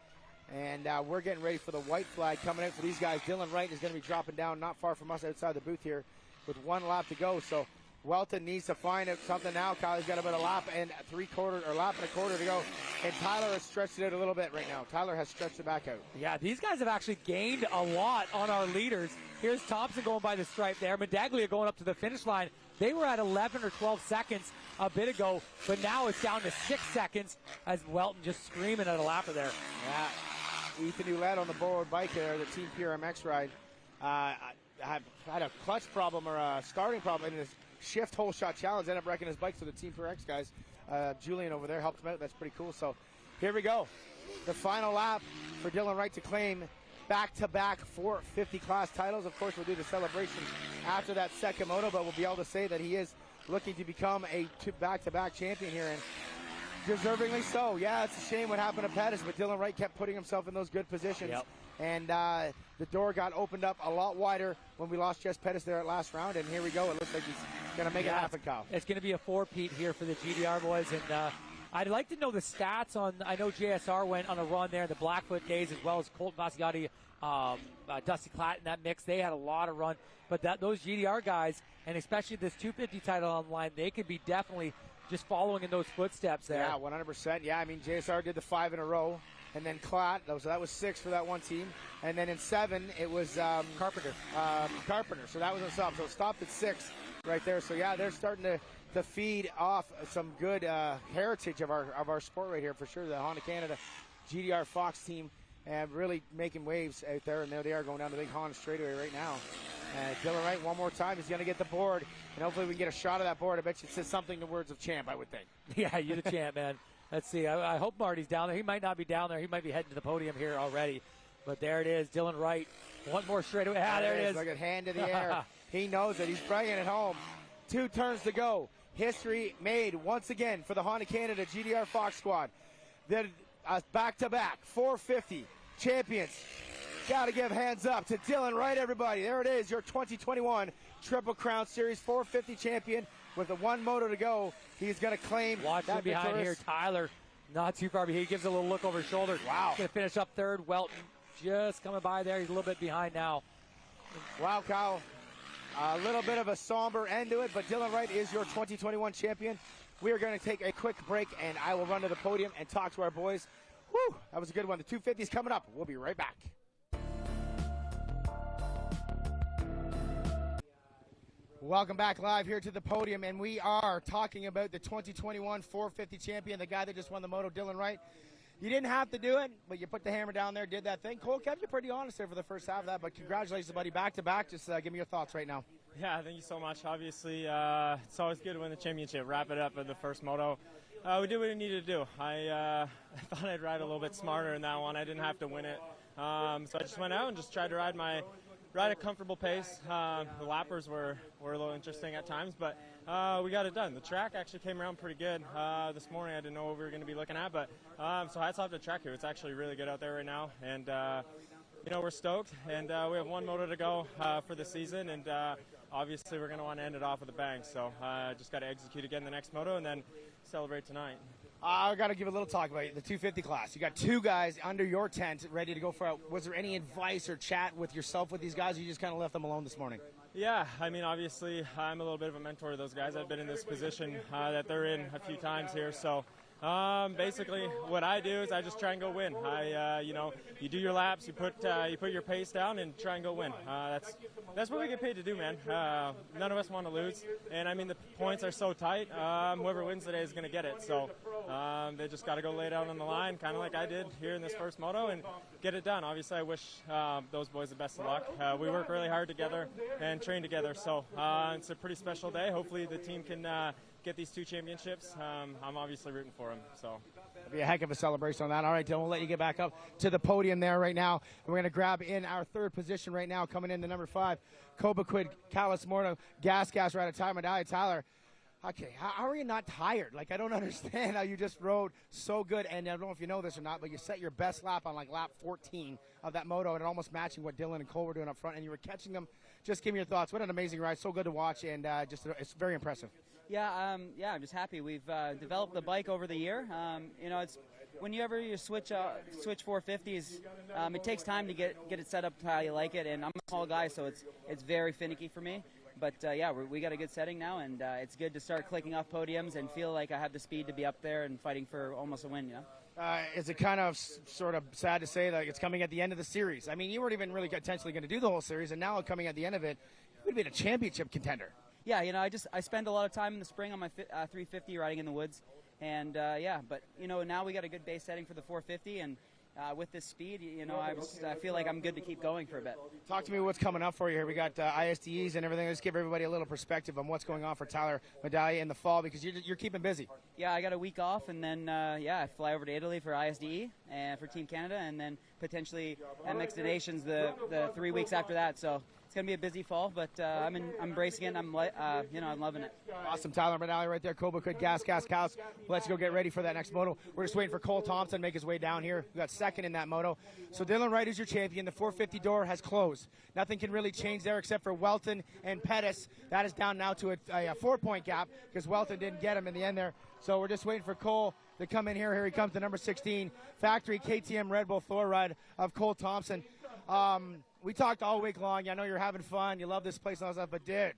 Speaker 1: And we're getting ready for the white flag coming out for these guys. Dylan Wright is going to be dropping down not far from us outside the booth here with 1 lap to go. So Walton needs to find something now. Kylie's got about a lap and a lap and a quarter to go. And Tyler has stretched it out a little bit right now. Tyler has stretched it back out.
Speaker 2: Yeah, these guys have actually gained a lot on our leaders. Here's Thompson going by the stripe there. Medaglia going up to the finish line. They were at 11 or 12 seconds a bit ago, but now it's down to 6 seconds as Walton just screaming at a lapper there.
Speaker 1: Yeah, Ethan Ouellette on the borrowed bike there, the Team PRMX ride. Had a clutch problem or a starting problem in his shift hole shot challenge. Ended up wrecking his bike, so the Team PRMX guys, Julian over there helped him out. That's pretty cool. So here we go. The final lap for Dylan Wright to claim back-to-back 450 class titles. Of course, we'll do the celebration after that second moto, but we'll be able to say that he is looking to become a back-to-back champion here, and deservingly so. Yeah, it's a shame what happened to Pettis, but Dylan Wright kept putting himself in those good positions.
Speaker 2: Yep.
Speaker 1: And the door got opened up a lot wider when we lost Jess Pettis there at last round, and here we go. It looks like he's going to make it happen, Kyle.
Speaker 2: It's going to be a four-peat here for the GDR boys, and I'd like to know the stats on. I know JSR went on a run there in the Blackfoot days, as well as Colton Vasigati, Dusty Klatt in that mix. They had a lot of run, but those GDR guys, and especially this 250 title on the line, they could be definitely just following in those footsteps there.
Speaker 1: Yeah, 100%. Yeah, I mean, JSR did the 5 in a row, and then Klatt, so that was 6 for that one team, and then in 7 it was
Speaker 2: Carpenter.
Speaker 1: So that was a stop. So it stopped at 6 right there. So yeah, they're starting to feed off some good heritage of our sport right here for sure. The Honda Canada GDR Fox team and really making waves out there, and there they are going down the big Honda straightaway right now. Dylan Wright one more time. He's going to get the board, and hopefully we can get a shot of that board. I bet you it says something in the words of champ, I would think.
Speaker 2: Yeah, you're the champ, man. Let's see. I hope Marty's down there. He might not be down there. He might be heading to the podium here already. But there it is, Dylan Wright. One more straightaway. There it is.
Speaker 1: Look at hand in the air. He knows it. He's bringing it home. 2 turns to go. History made once again for the Honda Canada GDR Fox squad. Then back-to-back 450 champions. Got to give hands up to Dylan Wright, everybody. There it is, your 2021 Triple Crown Series 450 champion with the 1 moto to go. He's going to claim
Speaker 2: Watch
Speaker 1: that
Speaker 2: him behind
Speaker 1: victorious.
Speaker 2: here. Tyler, not too far behind. He gives a little look over his shoulder.
Speaker 1: Wow.
Speaker 2: He's going to finish up third. Welton just coming by there. He's a little bit behind now.
Speaker 1: Wow, Kyle. A little bit of a somber end to it, but Dylan Wright is your 2021 champion. We are going to take a quick break, and I will run to the podium and talk to our boys. Whew, that was a good one. The 250's coming up. We'll be right back. Welcome back live here to the podium, and we are talking about the 2021 450 champion, the guy that just won the moto, Dylan Wright. You didn't have to do it, but you put the hammer down there, did that thing. Cole kept you pretty honest there for the first half of that, but congratulations, buddy. Back-to-back. Just give me your thoughts right now.
Speaker 3: Yeah, thank you so much. Obviously, it's always good to win the championship, wrap it up in the first moto. We did what we needed to do. I thought I'd ride a little bit smarter in that one. I didn't have to win it. So I just went out and just tried to ride a comfortable pace. The lappers were a little interesting at times, but we got it done. The track actually came around pretty good this morning. I didn't know what we were going to be looking at, but so hats off to the track here. It's actually really good out there right now, and we're stoked. And we have 1 moto to go for the season, and obviously we're going to want to end it off with a bang. So just got to execute again the next moto and then celebrate tonight.
Speaker 1: I got to give a little talk about the 250 class. You got 2 guys under your tent ready to go for it. Was there any advice or chat with yourself with these guys, or you just kind of left them alone this morning?
Speaker 3: Yeah, I mean, obviously, I'm a little bit of a mentor to those guys. I've been in this position that they're in a few times here, so basically what I do is I just try and go win. You do your laps, you put your pace down and try and go win. That's what we get paid to do, man. None of us want to lose, and I mean the points are so tight. Whoever wins today is going to get it. So they just got to go lay it out on the line, kind of like I did here in this first moto, and get it done. Obviously, I wish those boys the best of luck. We work really hard together and train together, so it's a pretty special day. Hopefully, the team can get these 2 championships. I'm obviously rooting for them. So
Speaker 1: it'll be a heck of a celebration on that. All right, Dylan, we'll let you get back up to the podium there right now. And we're going to grab in our 3rd position right now, coming in the number 5, Cobequid, Callis Morno, Gas right at time of die. Tyler, okay, how are you not tired? Like, I don't understand how you just rode so good. And I don't know if you know this or not, but you set your best lap on like lap 14 of that moto, and almost matching what Dylan and Cole were doing up front, and you were catching them. Just give me your thoughts. What an amazing ride. So good to watch, and it's very impressive.
Speaker 4: Yeah, I'm just happy. We've developed the bike over the year. It's whenever you switch 450s, it takes time to get it set up to how you like it. And I'm a small guy, so it's very finicky for me. But yeah, we got a good setting now, and it's good to start clicking off podiums and feel like I have the speed to be up there and fighting for almost a win, you know?
Speaker 1: Is it kind of sort of sad to say that it's coming at the end of the series? I mean, you weren't even really potentially going to do the whole series, and now coming at the end of it, you would be a championship contender.
Speaker 4: Yeah, you know, I spend a lot of time in the spring on my 350 riding in the woods, and yeah, but you know, now we got a good base setting for the 450, and with this speed, you know, I feel like I'm good to keep going for a bit.
Speaker 1: Talk to me what's coming up for you here. We got ISDEs and everything. Let's give everybody a little perspective on what's going on for Tyler Medaglia in the fall, because you're keeping busy.
Speaker 4: Yeah, I got a week off, and then yeah, I fly over to Italy for ISDE and for Team Canada, and then potentially MX Nations the 3 weeks after that. So it's gonna be a busy fall, but I'm embracing it. You know, I'm loving it.
Speaker 1: Awesome, Tyler Medaglia right there. Koba could gas, cows. Let's go get ready for that next moto. We're just waiting for Cole Thompson to make his way down here. We got second in that moto. So Dylan Wright is your champion. The 450 door has closed. Nothing can really change there except for Walton and Pettis. That is down now to a 4-point gap because Walton didn't get him in the end there. So we're just waiting for Cole to come in here. Here he comes, the number 16 factory KTM Red Bull Thor ride of Cole Thompson. We talked all week long. I know you're having fun. You love this place and all that stuff, but dude,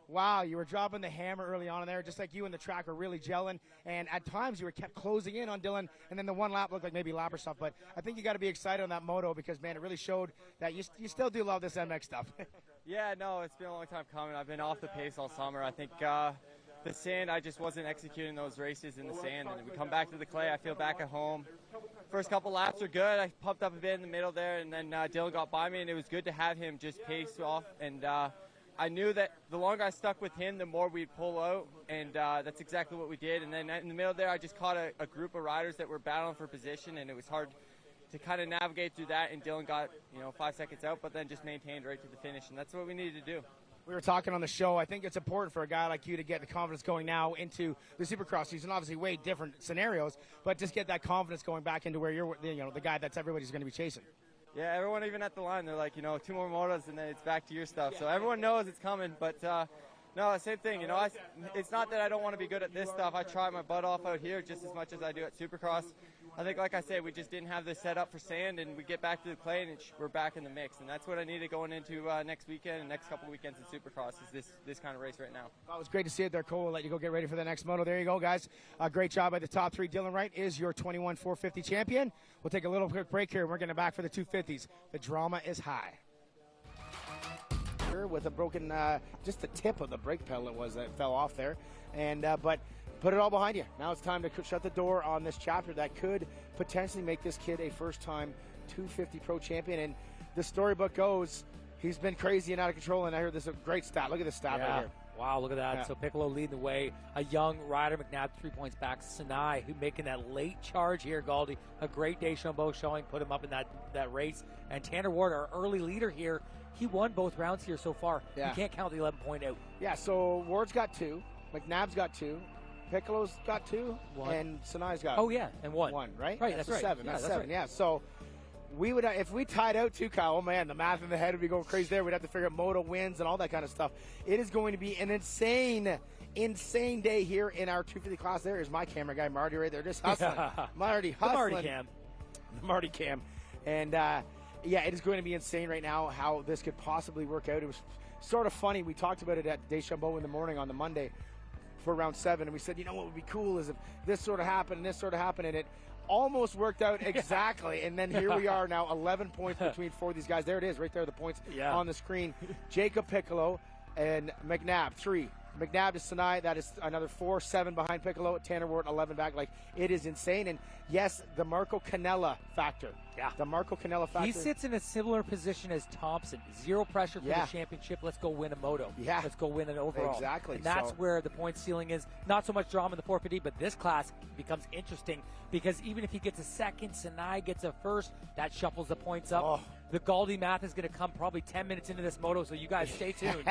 Speaker 1: wow, you were dropping the hammer early on in there, just like you and the track are really gelling. And at times you were kept closing in on Dylan, and then the one lap looked like maybe lap or stuff. But I think you got to be excited on that moto because, man, it really showed that you still do love this MX stuff.
Speaker 3: Yeah, no, it's been a long time coming. I've been off the pace all summer. I think the sand, I just wasn't executing those races in the sand. And we come back to the clay, I feel back at home. First couple laps are good. I pumped up a bit in the middle there, and then Dylan got by me, and it was good to have him just pace off. And I knew that the longer I stuck with him, the more we'd pull out, and that's exactly what we did. And then in the middle there, I just caught a group of riders that were battling for position, and it was hard to kind of navigate through that. And Dylan got 5 seconds out, but then just maintained right to the finish, and that's what we needed to do.
Speaker 1: We were talking on the show. I think it's important for a guy like you to get the confidence going now into the Supercross season. Obviously, way different scenarios, but just get that confidence going back into where you're, the guy that's everybody's going to be chasing.
Speaker 3: Yeah, everyone even at the line, they're like, 2 more motos and then it's back to your stuff. So everyone knows it's coming, but no, same thing. It's not that I don't want to be good at this stuff. I try my butt off out here just as much as I do at Supercross. I think, like I said, we just didn't have this set up for sand, and we get back to the clay, and we're back in the mix. And that's what I needed going into next weekend and next couple weekends in Supercross is this kind of race right now.
Speaker 1: Well, it was great to see it there, Cole. We'll let you go get ready for the next moto. There you go, guys. Great job by the top three. Dylan Wright is your 21 450 champion. We'll take a little quick break here, and we're getting back for the 250s. The drama is high. With a broken, just the tip of the brake pedal it was that fell off there. And but put it all behind you. Now it's time to shut the door on this chapter that could potentially make this kid a first-time 250 Pro champion. And the storybook goes, he's been crazy and out of control, and I heard this a great stat. Look at this stat right here.
Speaker 2: Wow, look at that.
Speaker 1: Yeah.
Speaker 2: So Piccolo leading the way. A young rider, Mcnabb 3 points back. Sinai, who making that late charge here, Galdi. A great Deschambault showing, put him up in that race. And Tanner Ward, our early leader here, he won both rounds here so far.
Speaker 1: Yeah.
Speaker 2: You can't count the 11-point out.
Speaker 1: Yeah, so Ward's got 2. McNabb's got 2. Piccolo's got 2.
Speaker 2: 1.
Speaker 1: And Sinai's got
Speaker 2: 1,
Speaker 1: right?
Speaker 2: Right, that's right.
Speaker 1: 7.
Speaker 2: Yeah,
Speaker 1: That's
Speaker 2: that's
Speaker 1: 7,
Speaker 2: right.
Speaker 1: yeah. So we would, if we tied out 2, Kyle, oh man, the math in the head would be going crazy there. We'd have to figure out moto wins and all that kind of stuff. It is going to be an insane day here in our 250 class. There is my camera guy, Marty, right there, just hustling. Marty hustling.
Speaker 2: The
Speaker 1: Marty cam. And, yeah, it is going to be insane right now how this could possibly work out. It was sort of funny. We talked about it at Deschambault in the morning on the Monday for round 7, and we said, what would be cool is if this sort of happened and this sort of happened, and it almost worked out exactly. And then here we are now, 11 points between 4 of these guys. There it is, right there, the points on the screen. Jacob Piccolo and McNabb, 3. McNabb to Sinai, that is another 4, 7 behind Piccolo. Tanner Ward, 11 back. Like, it is insane. And yes, the Marco Canella factor.
Speaker 2: Yeah.
Speaker 1: The Marco Canella factor.
Speaker 2: He sits in a similar position as Thompson. Zero pressure for the championship. Let's go win a moto.
Speaker 1: Yeah.
Speaker 2: Let's go win an overall.
Speaker 1: Exactly.
Speaker 2: And that's where the point ceiling is. Not so much drama in the 450, but this class becomes interesting because even if he gets a second, Sinai gets a first, that shuffles the points up.
Speaker 1: Oh.
Speaker 2: The Galdi math is going to come probably 10 minutes into this moto, so you guys stay tuned.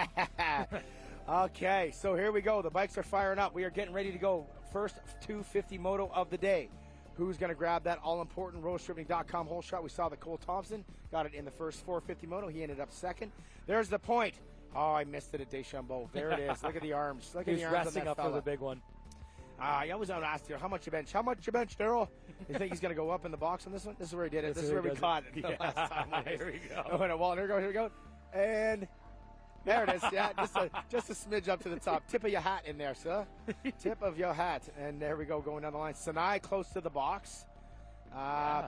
Speaker 1: Okay, so here we go. The bikes are firing up. We are getting ready to go. First 250 moto of the day. Who's going to grab that all-important roadstripping.com hole shot? We saw that Cole Thompson got it in the first 450 moto. He ended up second. There's the point. Oh, I missed it at Deschambault. There it is. Look at the arms. Look at the arms on
Speaker 2: resting
Speaker 1: that
Speaker 2: up
Speaker 1: fella.
Speaker 2: for the big one.
Speaker 1: I always want to ask you, how much you bench? How much you bench, Daryl? You think he's going to go up in the box on this one? This is where he did it. This is where we caught it the last time.
Speaker 2: Here we go.
Speaker 1: Walton, here we go. And There it is. Yeah, just a smidge up to the top. Tip of your hat in there, sir. Tip of your hat. And there we go, going down the line. Sinai close to the box.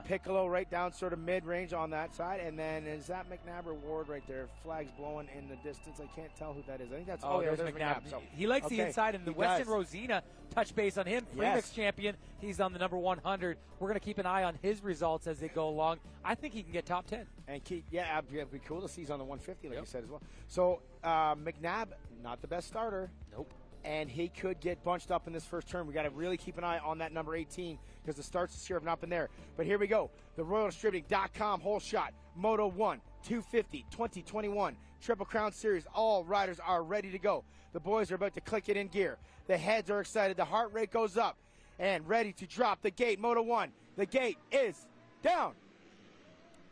Speaker 1: Piccolo right down sort of mid-range on that side. And then is that Mcnabb or Ward right there? Flags blowing in the distance. I can't tell who that is. I think that's
Speaker 2: there's Mcnabb. So, he likes the inside, and the Weston Rosina touch base on him. Premix champion. He's on the number 100. We're going to keep an eye on his results as they go along. I think he can get top 10.
Speaker 1: And it'd be cool to see he's on the 150, like you said as well. So Mcnabb, not the best starter.
Speaker 2: Nope.
Speaker 1: And he could get bunched up in this first turn. We got to really keep an eye on that number 18 because the starts this year have not been there. But here we go. The RoyalDistributing.com whole shot. Moto 1, 250, 2021, Triple Crown Series. All riders are ready to go. The boys are about to click it in gear. The heads are excited. The heart rate goes up. And ready to drop the gate. Moto 1, the gate is down.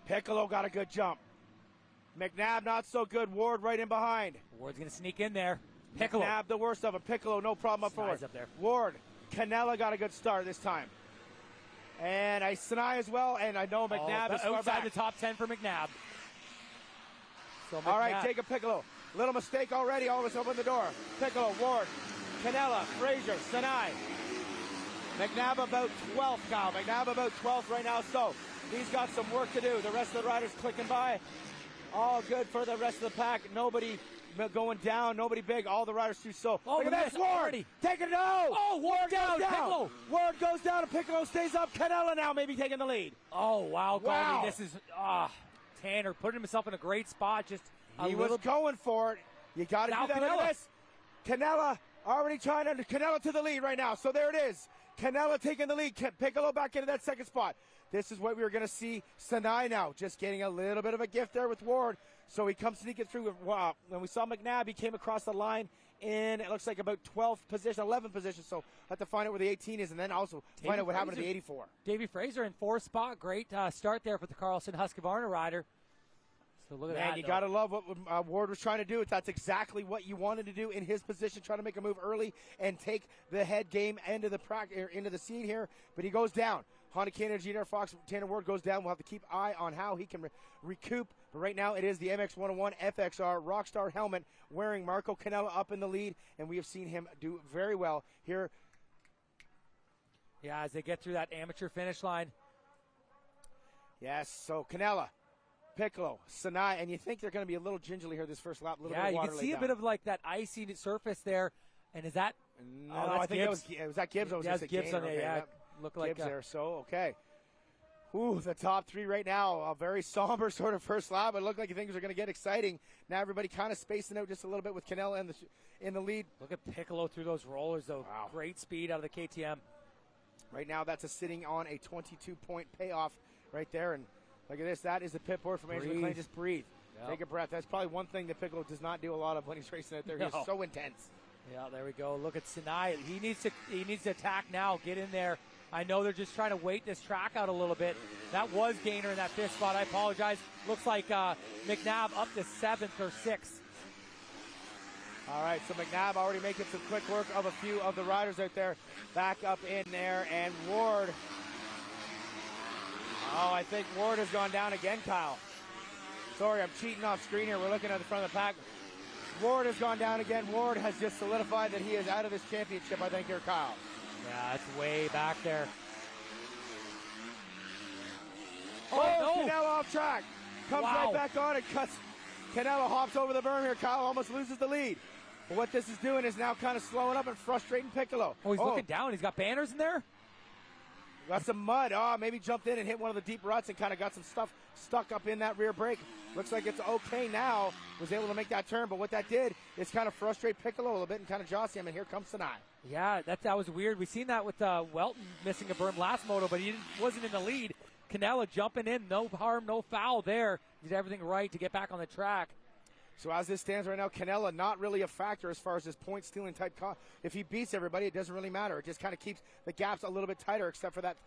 Speaker 1: Piccolo got a good jump. Mcnabb not so good. Ward right in behind.
Speaker 2: Ward's going to sneak in there. Piccolo.
Speaker 1: Mcnabb the worst of them. Piccolo, no problem up forward.
Speaker 2: Up there.
Speaker 1: Ward, Canella got a good start this time. And Sinai as well, and I know Mcnabb is
Speaker 2: outside the top 10 for Mcnabb. So
Speaker 1: all right, Jacob Piccolo. Little mistake already. Always open the door. Piccolo, Ward, Canella, Frazier, Sinai. Mcnabb about 12th, Kyle. Mcnabb about 12th right now, so he's got some work to do. The rest of the riders clicking by. All good for the rest of the pack. Nobody going down, nobody big. All the riders too slow.
Speaker 2: Oh,
Speaker 1: look at this, Ward! Taking it out!
Speaker 2: Oh, Ward down! Piccolo!
Speaker 1: Ward goes down, and Piccolo stays up. Canella now maybe taking the lead.
Speaker 2: Oh, wow, Goldie. This is, Tanner putting himself in a great spot.
Speaker 1: He was going for it. You got to do that. Look at this. Canella already trying to, Canella to the lead right now. So there it is. Canella taking the lead. Piccolo back into that second spot. This is what we were going to see. Sinai now just getting a little bit of a gift there with Ward. So he comes sneaking through. Wow. When we saw Mcnabb, he came across the line in, it looks like about 12th position, 11th position. So have to find out where the 18 is and then also find out what happened to the 84.
Speaker 2: Davey Fraser in fourth spot. Great start there for the Carlson Husqvarna rider. So look at that.
Speaker 1: You got to love what Ward was trying to do. That's exactly what you wanted to do in his position, trying to make a move early and take the head game into the scene here. But he goes down. Honda Canada Junior Fox Tanner Ward goes down. We'll have to keep eye on how he can recoup. But right now it is the MX-101 FXR Rockstar helmet wearing Marco Canella up in the lead, and we have seen him do very well here.
Speaker 2: Yeah, as they get through that amateur finish line.
Speaker 1: Yes, so Canella, Piccolo, Sinai, and you think they're going to be a little gingerly here this first lap. A little bit of water
Speaker 2: you can see a
Speaker 1: down.
Speaker 2: bit of like that icy surface there. And is that?
Speaker 1: No, I think was that Gibbs.
Speaker 2: Gibbs on there. Yeah. Look like
Speaker 1: Gibbs there. So okay. Ooh, the top three right now. A very somber sort of first lap. It looked like things are going to get exciting. Now everybody kind of spacing out just a little bit with Canella in the lead.
Speaker 2: Look at Piccolo through those rollers, though.
Speaker 1: Wow.
Speaker 2: Great speed out of the KTM.
Speaker 1: Right now, that's sitting on a 22-point payoff right there. And look at this. That is the pit board from Andrew McLean. Just breathe. Yep. Take a breath. That's probably one thing that Piccolo does not do a lot of when he's racing out there. He's so intense.
Speaker 2: Yeah, there we go. Look at Sinai. He needs to attack now. Get in there. I know they're just trying to wait this track out a little bit. That was Gainer in that fifth spot. I apologize. Looks like Mcnabb up to 7th or 6th.
Speaker 1: All right, so Mcnabb already making some quick work of a few of the riders out there. Back up in there, and Ward. Oh, I think Ward has gone down again, Kyle. Sorry, I'm cheating off screen here. We're looking at the front of the pack. Ward has gone down again. Ward has just solidified that he is out of this championship, I think, here, Kyle.
Speaker 2: Yeah, it's way back there.
Speaker 1: Oh, no. Canella off track. Comes right back on and cuts. Canella hops over the berm here. Kyle almost loses the lead. But what this is doing is now kind of slowing up and frustrating Piccolo.
Speaker 2: Oh, he's looking down. He's got banners in there?
Speaker 1: Got some mud. Oh, maybe jumped in and hit one of the deep ruts and kind of got some stuff stuck up in that rear brake. Looks like it's okay now. Was able to make that turn, but what that did is kind of frustrate Piccolo a little bit and kind of jostle him, and here comes Sinai.
Speaker 2: Yeah, that was weird. We seen that with Walton missing a berm last moto, but he wasn't in the lead. Canella jumping in, no harm, no foul there. He did everything right to get back on the track.
Speaker 1: So as this stands right now, Canella not really a factor as far as his point stealing type. If he beats everybody, it doesn't really matter. It just kind of keeps the gaps a little bit tighter, except for that.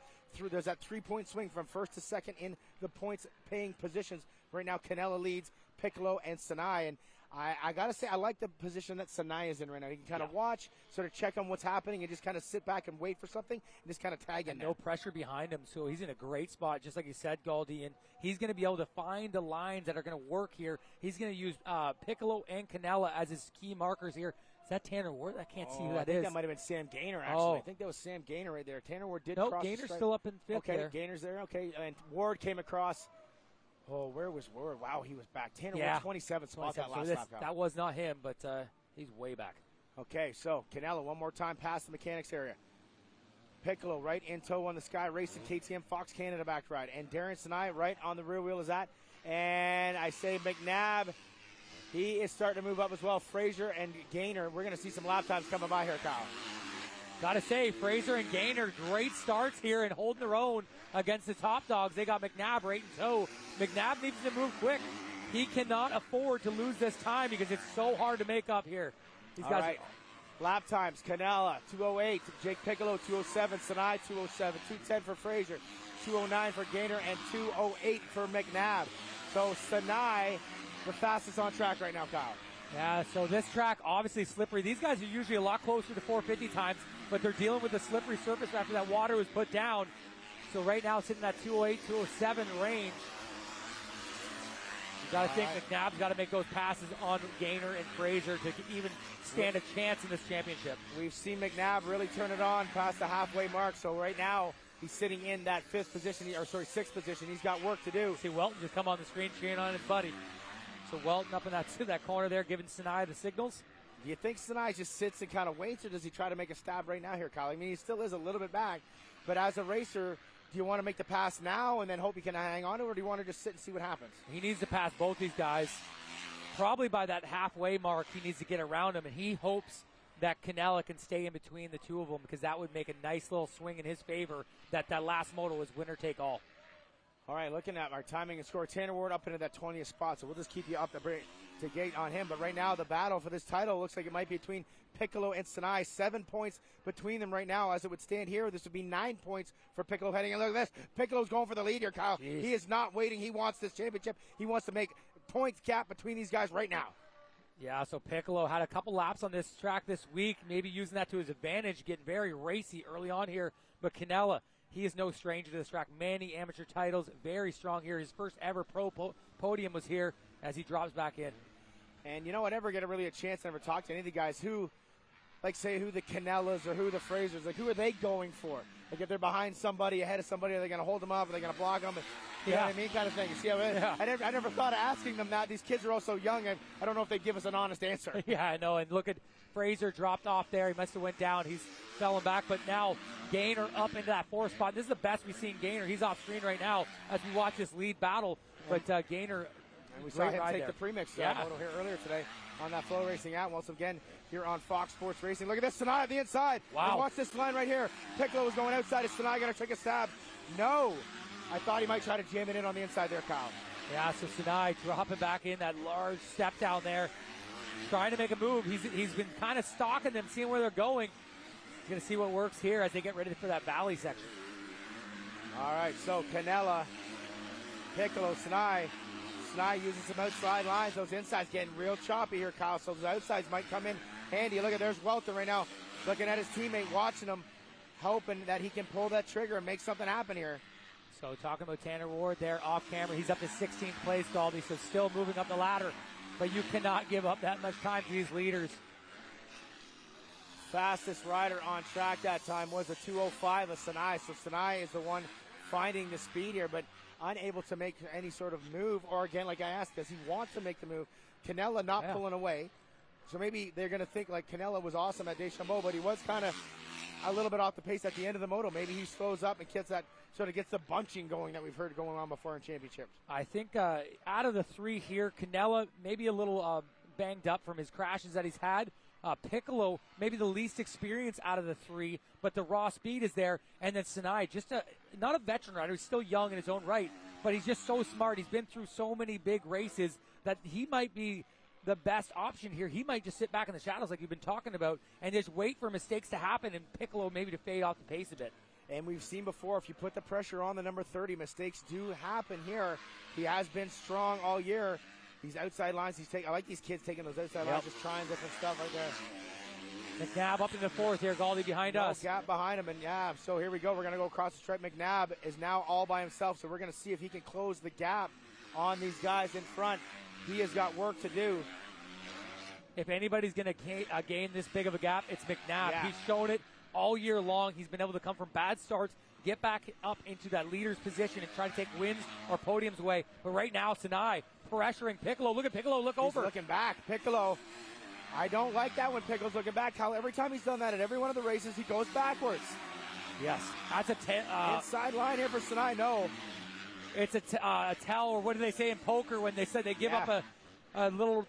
Speaker 1: There's that 3-point swing from first to second in the points paying positions. Right now, Canella leads Piccolo and Sinai, and I got to say, I like the position that Sanai is in right now. He can kind of watch, sort of check on what's happening, and just kind of sit back and wait for something and just kind of tag in.
Speaker 2: No pressure behind him, so he's in a great spot, just like you said, Galdi, and he's going to be able to find the lines that are going to work here. He's going to use Piccolo and Canella as his key markers here. Is that Tanner Ward? I can't see who that is.
Speaker 1: I think that might have been Sam Gaynor, actually. I think that was Sam Gaynor right there. Tanner Ward did cross
Speaker 2: Gaynor's still up in fifth
Speaker 1: there.
Speaker 2: there.
Speaker 1: Gaynor's there. Okay, and Ward came across. Oh, where was Ward? Wow, he was back. Tanner Ward, 27th spot that last lap.
Speaker 2: That was not him, but he's way back.
Speaker 1: Okay, so Canella one more time past the mechanics area. Piccolo right in tow on the Sky Racing KTM Fox Canada back ride. And Darren Sinai right on the rear wheel is that. And I say Mcnabb, he is starting to move up as well. Fraser and Gaynor, we're going to see some lap times coming by here, Kyle.
Speaker 2: Got to say, Fraser and Gaynor, great starts here and holding their own against the top dogs. They got Mcnabb right in tow. Mcnabb needs to move quick. He cannot afford to lose this time because it's so hard to make up here. These guys.
Speaker 1: Right. Lap times, Canella, 2:08. Jake Piccolo, 2:07. Sinai, 2:07. 2:10 for Fraser. 2:09 for Gaynor, and 2:08 for Mcnabb. So Sinai, the fastest on track right now, Kyle.
Speaker 2: Yeah, so this track, obviously slippery. These guys are usually a lot closer to 450 times, but they're dealing with the slippery surface after that water was put down. So right now, sitting at 2:08, 2:07 range. You got to think McNabb's got to make those passes on Gaynor and Fraser to even stand a chance in this championship.
Speaker 1: We've seen McNabb really turn it on past the halfway mark. So right now, he's sitting in that sixth position. He's got work to do.
Speaker 2: See Walton just come on the screen cheering on his buddy. So Walton up in that corner there, giving Sinai the signals.
Speaker 1: Do you think Sinai just sits and kind of waits, or does he try to make a stab right now here, Kyle? I mean, he still is a little bit back, but as a racer, do you want to make the pass now and then hope he can hang on to it, or do you want to just sit and see what happens?
Speaker 2: He needs to pass both these guys. Probably by that halfway mark, he needs to get around him, and he hopes that Canella can stay in between the two of them, because that would make a nice little swing in his favor, that last moto is winner take all.
Speaker 1: All right, looking at our timing and score, Tanner Ward up into that 20th spot, so we'll just keep you up to gate on him. But right now, the battle for this title looks like it might be between Piccolo and Sinai. 7 points between them right now. As it would stand here, this would be 9 points for Piccolo heading. And look at this. Piccolo's going for the lead here, Kyle.
Speaker 2: Jeez.
Speaker 1: He is not waiting. He wants this championship. He wants to make points gap between these guys right now.
Speaker 2: Yeah, so Piccolo had a couple laps on this track this week, maybe using that to his advantage, getting very racy early on here. But Canella, he is no stranger to this track. Many amateur titles, very strong here. His first ever pro podium was here as he drops back in.
Speaker 1: And you know, I never get a chance to ever talk to any of the guys who, like, say who the Canellas or who the Frasers, like, who are they going for? Like, if they're behind somebody, ahead of somebody, are they going to hold them up? Are they going to block them? You know what I mean? Kind of thing. You see how I never thought of asking them that. These kids are all so young. I don't know if they give us an honest answer.
Speaker 2: Yeah, I know. And look at Fraser dropped off there. He must have went down. He's falling back. But now Gaynor up into that fourth spot. This is the best we've seen Gaynor. He's off screen right now as we watch this lead battle. But Gaynor,
Speaker 1: and we saw him take the premix moto here earlier today on that Flow Racing app. Once again, here on Fox Sports Racing. Look at this, Sinai at the inside.
Speaker 2: Wow.
Speaker 1: And watch this line right here. Piccolo is going outside. Is Sinai going to take a stab? No. I thought he might try to jam it in on the inside there, Kyle.
Speaker 2: Yeah, so Sinai dropping back in that large step down there, trying to make a move. He's been kind of stalking them, seeing where they're going. He's going to see what works here as they get ready for that valley section.
Speaker 1: All right, so Canella, Piccolo, Sinai. Sinai using some outside lines. Those insides getting real choppy here, Kyle. So those outsides might come in handy. Look at, there's Walton right now, looking at his teammate, watching him, hoping that he can pull that trigger and make something happen here.
Speaker 2: So talking about Tanner Ward there off camera, he's up to 16th place, Galdi, so still moving up the ladder. But you cannot give up that much time to these leaders.
Speaker 1: Fastest rider on track that time was a 2:05 of Sinai. So Sinai is the one finding the speed here, but unable to make any sort of move. Or again, like I asked, does he want to make the move? Canella not pulling away. So maybe they're going to think like Canella was awesome at Deschambault, but he was kind of a little bit off the pace at the end of the moto. Maybe he slows up and gets the bunching going that we've heard going on before in championships.
Speaker 2: I think out of the three here, Canella maybe a little banged up from his crashes that he's had. Piccolo, maybe the least experienced out of the three, but the raw speed is there. And then Sinai, just not a veteran rider, he's still young in his own right, but he's just so smart. He's been through so many big races that he might be the best option here. He might just sit back in the shadows like you've been talking about and just wait for mistakes to happen and Piccolo maybe to fade off the pace a bit.
Speaker 1: And we've seen before, if you put the pressure on the number 30, mistakes do happen here. He has been strong all year. these outside lines. I like these kids taking those outside lines, just trying different stuff right there.
Speaker 2: Mcnabb up in the fourth here, Galdi behind us.
Speaker 1: Gap behind him, and so here we go. We're going to go across the stripe. Mcnabb is now all by himself, so we're going to see if he can close the gap on these guys in front. He has got work to do.
Speaker 2: If anybody's going to gain this big of a gap, it's Mcnabb.
Speaker 1: Yeah.
Speaker 2: He's shown it all year long. He's been able to come from bad starts, get back up into that leader's position and try to take wins or podiums away. But right now, Sinai pressuring Piccolo. Look at Piccolo, look over.
Speaker 1: He's looking back. Piccolo. I don't like that when Piccolo's looking back, Kyle. Every time he's done that at every one of the races, he goes backwards.
Speaker 2: Yes. That's a
Speaker 1: inside line here for Sinai. No.
Speaker 2: It's a tell, or what do they say in poker when they said they give up a little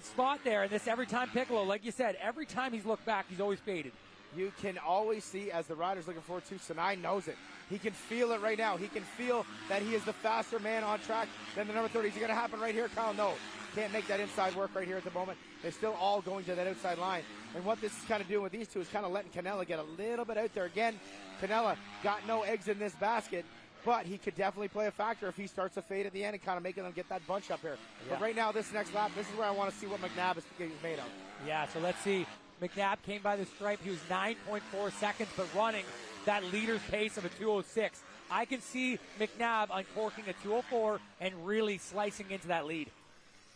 Speaker 2: spot there. And this every time Piccolo, like you said, every time he's looked back, he's always faded.
Speaker 1: You can always see, as the rider's looking forward to, Sinai knows it. He can feel it right now. He can feel that he is the faster man on track than the number 30. Is it going to happen right here, Kyle? No. Can't make that inside work right here at the moment. They're still all going to that outside line. And what this is kind of doing with these two is kind of letting Canella get a little bit out there. Again, Canella got no eggs in this basket, but he could definitely play a factor if he starts to fade at the end and kind of making them get that bunch up here. Yeah. But right now, this next lap, this is where I want to see what Mcnabb is made of.
Speaker 2: Yeah, so let's see. Mcnabb came by the stripe. He was 9.4 seconds, but running that leader's pace of a 2:06. I can see Mcnabb uncorking a 2:04 and really slicing into that lead.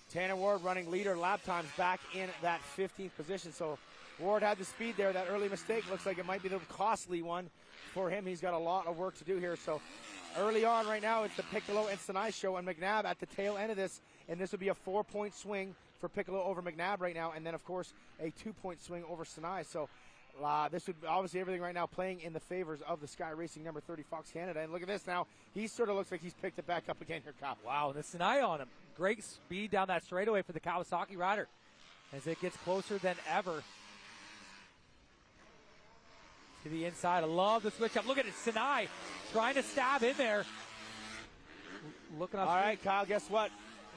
Speaker 1: Tanner Ward running leader lap times back in that 15th position. So Ward had the speed there. That early mistake looks like it might be the costly one for him. He's got a lot of work to do here. So early on right now, it's the Piccolo and Sinai show, and Mcnabb at the tail end of this, and this would be a 4-point swing for Piccolo over Mcnabb right now, and then, of course, a 2-point swing over Sinai. So this would obviously everything right now playing in the favors of the Sky Racing number 30 Fox Canada. And look at this now. He sort of looks like he's picked it back up again here, Kyle.
Speaker 2: Wow, the Sinai on him. Great speed down that straightaway for the Kawasaki rider as it gets closer than ever to the inside. I love the switch up. Look at it, Sinai trying to stab in there. Looking up.
Speaker 1: All right, Kyle, guess what?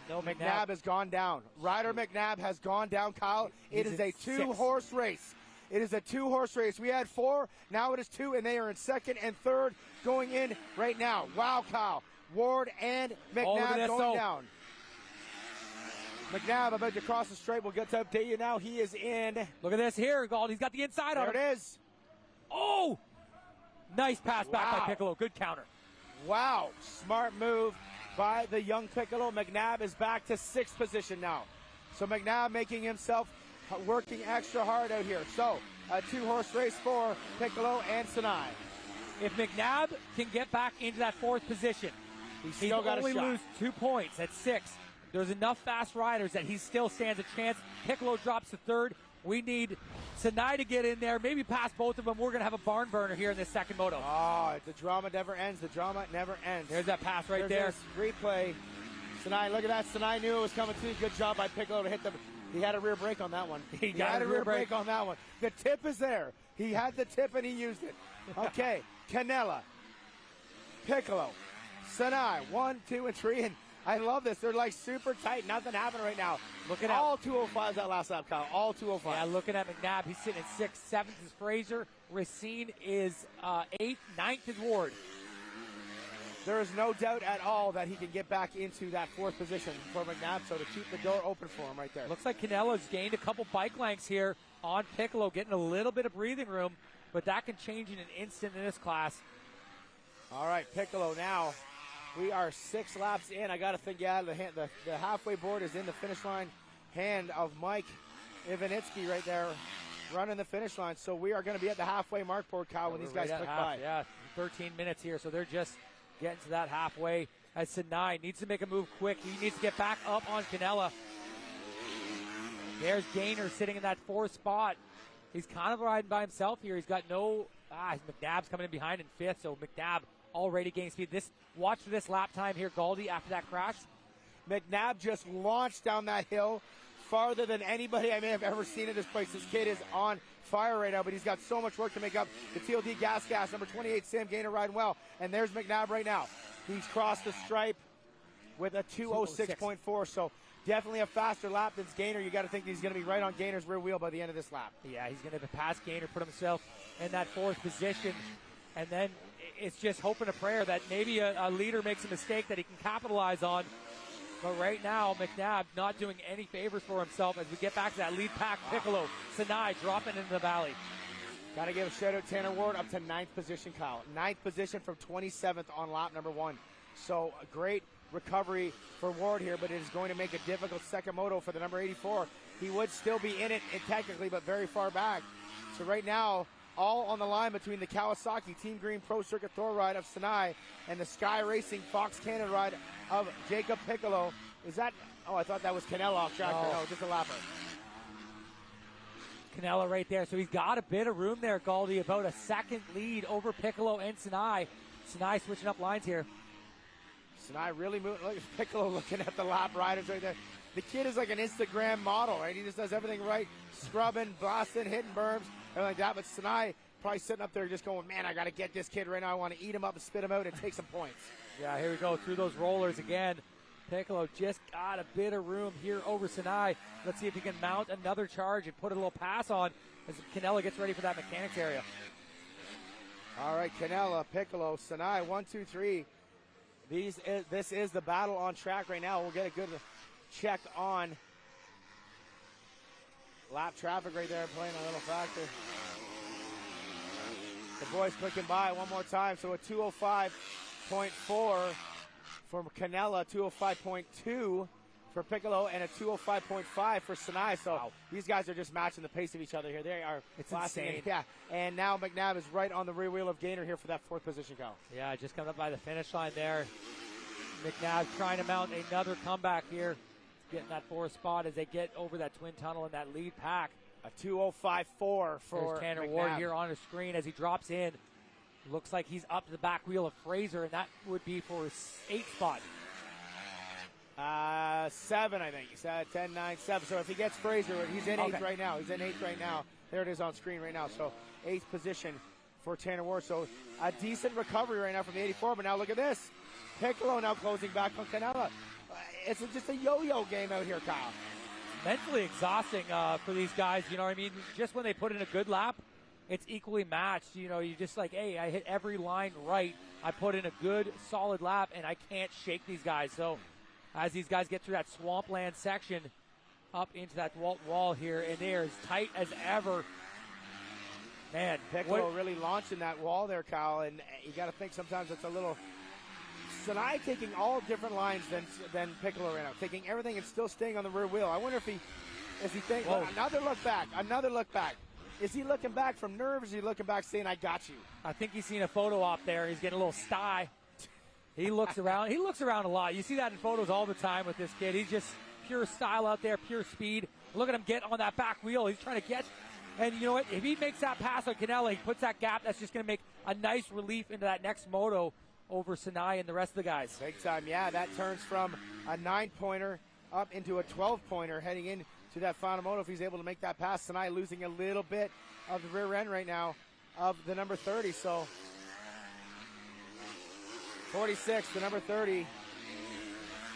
Speaker 1: No, Mcnabb has gone down. Ryder Mcnabb has gone down, Kyle. It is a two-horse race. It is a two-horse race. We had 4, now it is 2, and they are in second and third going in right now. Wow, Kyle. Ward and Mcnabb going down. Mcnabb about to cross the stripe. We'll get to update you now. He is in.
Speaker 2: Look at this here, Gald. He's got the inside on him.
Speaker 1: There it is.
Speaker 2: Oh! Nice pass back by Piccolo. Good counter.
Speaker 1: Wow. Smart move by the young Piccolo. Mcnabb is back to 6th position now. So Mcnabb making himself working extra hard out here. So a two-horse race for Piccolo and Sinai.
Speaker 2: If Mcnabb can get back into that 4th position,
Speaker 1: he's only
Speaker 2: lose 2 points at 6. There's enough fast riders that he still stands a chance. Piccolo drops to 3rd. We need Sinai to get in there, maybe pass both of them. We're going to have a barn burner here in this second moto.
Speaker 1: Oh, the drama never ends. The drama never ends.
Speaker 2: There's that pass right there.
Speaker 1: Replay. Sinai, look at that. Sinai knew it was coming too. Good job by Piccolo to hit them. He had a rear brake on that one.
Speaker 2: He had a rear brake
Speaker 1: on that one. The tip is there. He had the tip and he used it. Okay, Canella, Piccolo, Sinai, 1, 2, and 3. And I love this. They're like super tight. Nothing happening right now. Looking at all 205s that last lap, Kyle. All 205s.
Speaker 2: Yeah, looking at Mcnabb. He's sitting in 6th. 7th is Fraser. Racine is 8th. 9th is Ward.
Speaker 1: There is no doubt at all that he can get back into that 4th position for Mcnabb, so to keep the door open for him right there.
Speaker 2: Looks like Canella's gained a couple bike lengths here on Piccolo, getting a little bit of breathing room, but that can change in an instant in this class.
Speaker 1: All right, Piccolo now. We are 6 laps in. I got to think, the halfway board is in the finish line hand of Mike Ivanitsky right there running the finish line. So we are going to be at the halfway mark board, Kyle, when these guys click by.
Speaker 2: Yeah, 13 minutes here, so they're just getting to that halfway. As Sinai needs to make a move quick. He needs to get back up on Canella. There's Gaynor sitting in that 4th spot. He's kind of riding by himself here. He's got no... Mcnabb's coming in behind in 5th, so Mcnabb already gaining speed. Watch this lap time here, Galdi, after that crash.
Speaker 1: Mcnabb just launched down that hill farther than anybody I may have ever seen at this place. This kid is on fire right now, but he's got so much work to make up. The TLD gas, number 28, Sam Gaynor riding well. And there's Mcnabb right now. He's crossed the stripe with a 2:06.4, so definitely a faster lap than Gaynor. You got to think he's going to be right on Gaynor's rear wheel by the end of this lap.
Speaker 2: Yeah, he's going to pass Gaynor, put himself in that 4th position, and then it's just hope and a prayer that maybe a leader makes a mistake that he can capitalize on. But right now, Mcnabb not doing any favors for himself as we get back to that lead pack. Piccolo, Sinai dropping into the valley.
Speaker 1: Got to give a shout out Tanner Ward up to 9th position, Kyle. 9th position from 27th on lap number 1. So a great recovery for Ward here, but it is going to make a difficult second moto for the number 84. He would still be in it technically, but very far back. So right now, all on the line between the Kawasaki Team Green Pro Circuit Thor ride of Sinai and the Sky Racing Fox Cannon ride of Jacob Piccolo. Is that, oh, I thought that was Canella off track.
Speaker 2: Oh.
Speaker 1: No, just a lapper.
Speaker 2: Canella right there. So he's got a bit of room there, Galdi, about a second lead over Piccolo and Sinai. Sinai switching up lines here.
Speaker 1: Sinai really moving. Look at Piccolo looking at the lap riders right there. The kid is like an Instagram model, right? He just does everything right. Scrubbing, blasting, hitting berms, everything like that. But Sinai probably sitting up there just going, man, I got to get this kid right now. I want to eat him up and spit him out and take some points.
Speaker 2: Yeah, here we go through those rollers again. Piccolo just got a bit of room here over Sinai. Let's see if he can mount another charge and put a little pass on as Canella gets ready for that mechanics area.
Speaker 1: All right, Canella, Piccolo, Sinai, 1, 2, 3. This is the battle on track right now. We'll get a good check on lap traffic right there, playing a little factor. The boys clicking by one more time. So a 205.4 for Canella, 205.2 for Piccolo, and a 205.5 for Sinai. So
Speaker 2: wow.
Speaker 1: These guys are just matching the pace of each other here. They are
Speaker 2: it's
Speaker 1: blasting
Speaker 2: insane.
Speaker 1: Yeah, and now Mcnabb is right on the rear wheel of Gaynor here for that 4th position, Cal.
Speaker 2: Yeah, just coming up by the finish line there. Mcnabb trying to mount another comeback here. Getting that 4th spot as they get over that twin tunnel in that lead pack.
Speaker 1: A 205.4 for
Speaker 2: There's Tanner
Speaker 1: Mcnabb.
Speaker 2: Ward here on the screen as he drops in. Looks like he's up to the back wheel of Fraser, and that would be for his 8th spot.
Speaker 1: 7, I think. 10, 9, 7. So if he gets Fraser, he's in 8th right now. He's in 8th right now. There it is on screen right now. So 8th position for Tanner Ward. So a decent recovery right now from the 84. But now look at this. Piccolo now closing back on Canella. It's just a yo-yo game out here, Kyle.
Speaker 2: Mentally exhausting for these guys, you know what I mean? Just when they put in a good lap, it's equally matched. You know, you just like, hey, I hit every line right. I put in a good, solid lap, and I can't shake these guys. So as these guys get through that swampland section up into that Walton wall here, and they are as tight as ever. Man,
Speaker 1: Piccolo really launching that wall there, Kyle, and you got to think sometimes it's a little. Sinai taking all different lines than Piccolo right now, taking everything and still staying on the rear wheel. I wonder if he thinks another look back. Is he looking back from nerves? Or is he looking back saying, "I got you"?
Speaker 2: I think he's seen a photo op there. He's getting a little sty. He looks around. He looks around a lot. You see that in photos all the time with this kid. He's just pure style out there, pure speed. Look at him get on that back wheel. He's trying to get. And you know what? If he makes that pass on Canella, he puts that gap. That's just going to make a nice relief into that next moto over Sinai and the rest of the guys.
Speaker 1: Big time, yeah. That turns from a 9-pointer up into a 12-pointer heading into that final moto. If he's able to make that pass, Sinai losing a little bit of the rear end right now of the number 30. So 46, the number 30.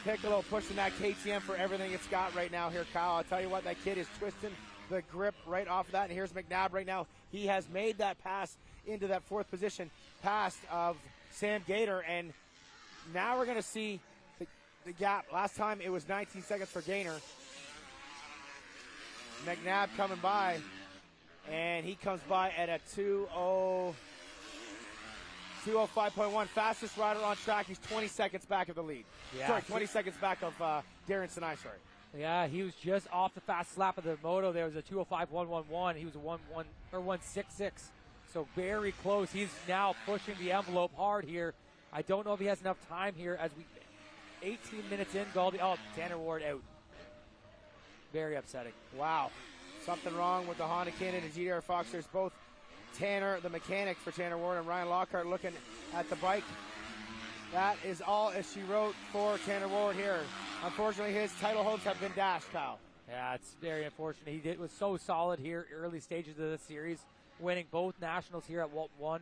Speaker 1: Piccolo pushing that KTM for everything it's got right now here, Kyle. I'll tell you what, that kid is twisting the grip right off of that. And here's Mcnabb right now. He has made that pass into that 4th position past of Sam Gator, and now we're going to see the gap. Last time it was 19 seconds for Gaynor. Mcnabb coming by, and he comes by at a 2:05.1. Fastest rider on track. He's 20 seconds back of the lead.
Speaker 2: Yeah.
Speaker 1: Sorry, 20 seconds back of Darren Sinai, sorry.
Speaker 2: Yeah, he was just off the fastest lap of the moto. There was a 2:05.111. He was a 1:66. So very close. He's now pushing the envelope hard here. I don't know if he has enough time here as we 18 minutes in, Galdi. Oh, Tanner Ward out. Very upsetting.
Speaker 1: Wow. Something wrong with the Honda Cannon and GDR Fox. There's both Tanner, the mechanic for Tanner Ward, and Ryan Lockhart looking at the bike. That is all as she wrote for Tanner Ward here. Unfortunately, his title hopes have been dashed, Kyle.
Speaker 2: Yeah, it's very unfortunate. He was so solid here, early stages of the series, winning both nationals here at Walton 1,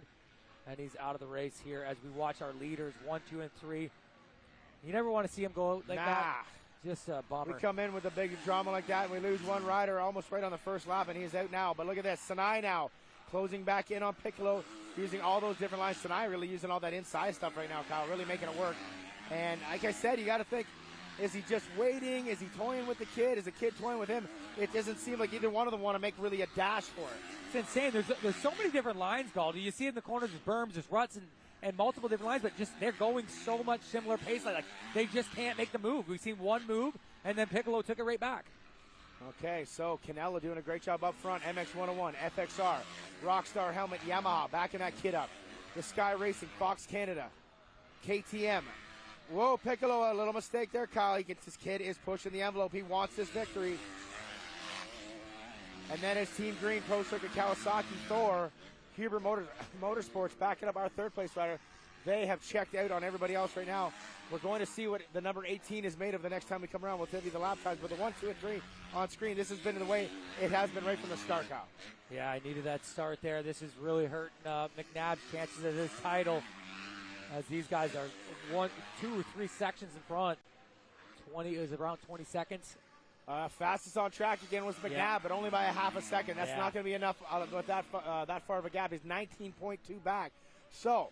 Speaker 2: and he's out of the race here as we watch our leaders 1, 2, and 3. You never want to see him go like that. Just a bummer.
Speaker 1: We come in with a big drama like that, and we lose one rider almost right on the first lap, and he's out now. But look at this, Sinai now closing back in on Piccolo, using all those different lines. Sinai really using all that inside stuff right now, Kyle, really making it work. And like I said, you got to think Is he just waiting? Is he toying with the kid? Is the kid toying with him? It doesn't seem like either one of them want to make really a dash for it.
Speaker 2: It's insane. There's so many different lines, Galdi. You see it in the corners, there's berms, there's ruts, and multiple different lines, but just they're going so much similar pace. Like they just can't make the move. We've seen one move, and then Piccolo took it right back.
Speaker 1: Okay, so Canella doing a great job up front. MX101, FXR, Rockstar helmet, Yamaha, backing that kid up. The Sky Racing, Fox Canada, KTM. Whoa, Piccolo, a little mistake there, Kyle. His kid is pushing the envelope. He wants this victory. And then his Team Green, Pro Circuit Kawasaki, Thor, Huber Motorsports backing up our third place rider. They have checked out on everybody else right now. We're going to see what the number 18 is made of the next time we come around. We'll tell you the lap times, but the 1, 2, and 3 on screen, this has been the way it has been right from the start, Kyle.
Speaker 2: Yeah, I needed that start there. This is really hurting Mcnabb's chances of his title, as these guys are 1, 2, or 3 sections in front. 20 is around 20 seconds.
Speaker 1: Fastest on track again was Mcnabb, but only by a half a second. That's not going to be enough with that far of a gap. He's 19.2 back. So,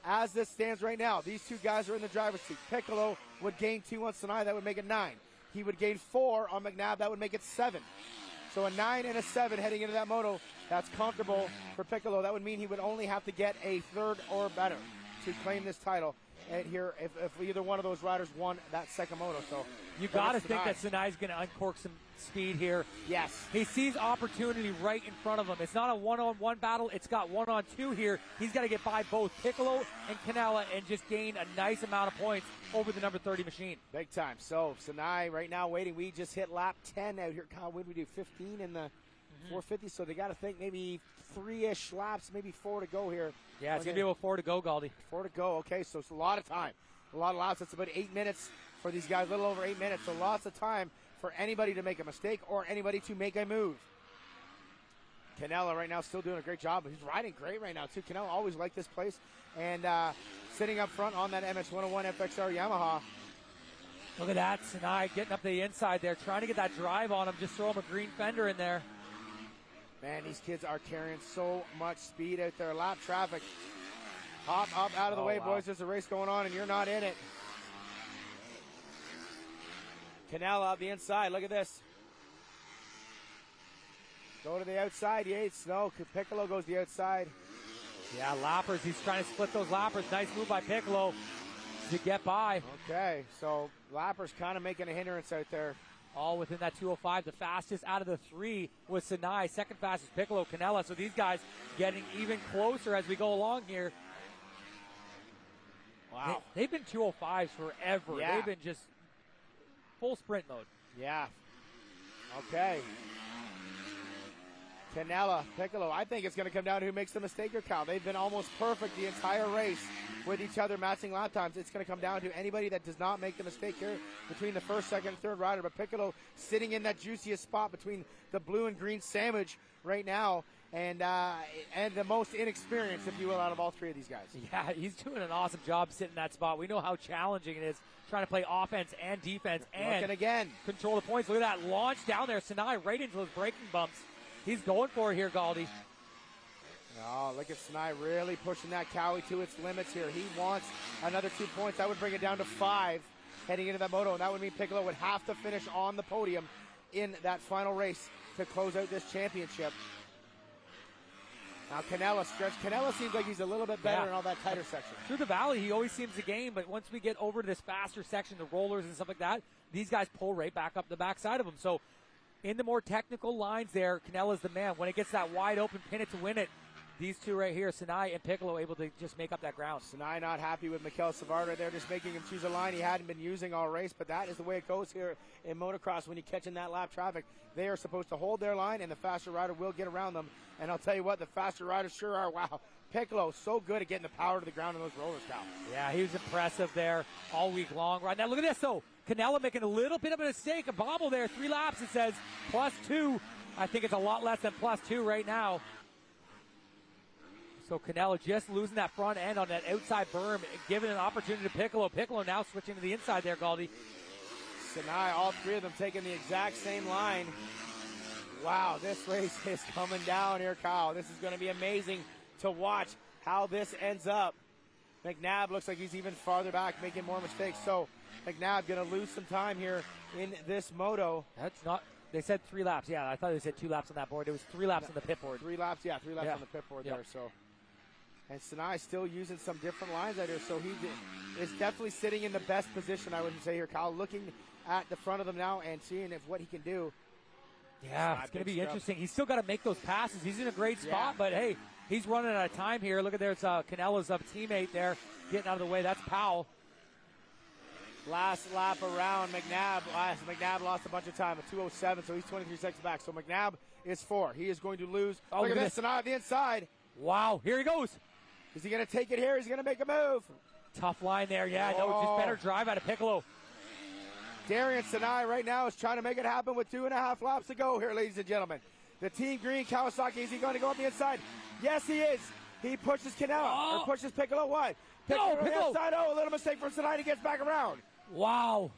Speaker 1: as this stands right now, these two guys are in the driver's seat. Piccolo would gain 2 on Sinai. That would make it 9. He would gain 4 on Mcnabb. That would make it 7. So a 9 and a 7 heading into that moto. That's comfortable for Piccolo. That would mean he would only have to get a 3rd or better to claim this title. And here, if either one of those riders won that second moto. So
Speaker 2: you got to think that Sinai's going to uncork some speed here.
Speaker 1: Yes.
Speaker 2: He sees opportunity right in front of him. It's not a one-on-one battle. It's got one-on-two here. He's got to get by both Piccolo and Canella and just gain a nice amount of points over the number 30 machine.
Speaker 1: Big time. So Sinai right now waiting. We just hit lap 10 out here. Kyle, what did we do? 15 in the 450. So they got to think maybe 3-ish laps, maybe 4 to go here.
Speaker 2: Yeah, it's going to be about 4 to go, Galdi.
Speaker 1: 4 to go. Okay, so it's a lot of time. A lot of laps. It's about 8 minutes for these guys, a little over 8 minutes. So lots of time for anybody to make a mistake or anybody to make a move. Canella right now still doing a great job. He's riding great right now, too. Canella always liked this place. And sitting up front on that MX101 FXR Yamaha.
Speaker 2: Look at that. Sinai getting up the inside there, trying to get that drive on him. Just throw him a green fender in there.
Speaker 1: Man, these kids are carrying so much speed out there. Lap traffic. Hop up out of the way, boys. There's a race going on, and you're not in it. Canella out the inside. Look at this. Go to the outside, Yates. No, Piccolo goes the outside.
Speaker 2: Yeah, lappers. He's trying to split those lappers. Nice move by Piccolo to get by.
Speaker 1: Okay, so lappers kind of making a hindrance out there.
Speaker 2: All within that 205. The fastest out of the 3 was Sinai. Second fastest, Piccolo, Canella. So these guys getting even closer as we go along here.
Speaker 1: Wow.
Speaker 2: They've been 205s forever.
Speaker 1: Yeah.
Speaker 2: They've been just full sprint mode.
Speaker 1: Yeah. Okay. Canella, Piccolo. I think it's going to come down to who makes the mistake or Cal. They've been almost perfect the entire race with each other matching lap times. It's going to come down to anybody that does not make the mistake here between the first, second, and third rider. But Piccolo sitting in that juiciest spot between the blue and green sandwich right now and the most inexperienced, if you will, out of all 3 of these guys.
Speaker 2: Yeah, he's doing an awesome job sitting in that spot. We know how challenging it is trying to play offense and defense and
Speaker 1: again
Speaker 2: control the points. Look at that launch down there. Sinai right into those braking bumps. He's going for it here, Galdi.
Speaker 1: Oh, look at Sinai really pushing that Cowie to its limits here. He wants another 2 points. That would bring it down to 5 heading into that moto, and that would mean Piccolo would have to finish on the podium in that final race to close out this championship. Now Canella stretch. Canella seems like he's a little bit better in all that tighter section.
Speaker 2: Through the valley, he always seems to gain, but once we get over to this faster section, the rollers and stuff like that, these guys pull right back up the backside of him. So in the more technical lines there, Canella's the man. When it gets that wide open, pin it to win it, these two right here, Sinai and Piccolo, able to just make up that ground.
Speaker 1: Sinai not happy with Mikel Savard. They're just making him choose a line he hadn't been using all race, but that is the way it goes here in motocross when you catch in that lap traffic. They are supposed to hold their line, and the faster rider will get around them. And I'll tell you what, the faster riders sure are. Wow, Piccolo so good at getting the power to the ground in those rollers, Cal.
Speaker 2: Yeah, he was impressive there all week long. Right now, look at this, though. Canella making a little bit of a mistake, a bobble there. 3 laps, it says +2. I think it's a lot less than +2 right now. So Canella just losing that front end on that outside berm, giving an opportunity to Piccolo. Piccolo now switching to the inside there, Galdi.
Speaker 1: Sinai, all 3 of them taking the exact same line. Wow, this race is coming down here, Kyle. This is going to be amazing to watch how this ends up. Mcnabb looks like he's even farther back, making more mistakes. So Mcnabb going to lose some time here in this moto.
Speaker 2: That's not. They said 3 laps. Yeah, I thought they said 2 laps on that board. It was 3 laps on the pit board.
Speaker 1: 3 laps, yeah, 3 laps on the pit board there. So, and Sinai still using some different lines out here. So he is definitely sitting in the best position, I would say here, Kyle. Looking at the front of them now and seeing if what he can do.
Speaker 2: Yeah, it's going to be interesting. He's still got to make those passes. He's in a great spot, but hey, he's running out of time here. Look at there's Canella's teammate there getting out of the way. That's Powell.
Speaker 1: Last lap around Mcnabb. Mcnabb lost a bunch of time at 2:07, so he's 23 seconds back. So Mcnabb is 4. He is going to lose.
Speaker 2: Oh,
Speaker 1: look at this. Sinai on the inside.
Speaker 2: Wow, here he goes.
Speaker 1: Is he going to take it here? He's going to make a move.
Speaker 2: Tough line there. Yeah, no, just better drive out of Piccolo.
Speaker 1: Darian Sinai right now is trying to make it happen with 2.5 laps to go here, ladies and gentlemen. The Team Green Kawasaki, is he going to go up the inside? Yes, he is. He pushes Canella, or pushes Piccolo wide. Piccolo on the inside. Oh, a little mistake from Sinai. He gets back around.
Speaker 2: Wow.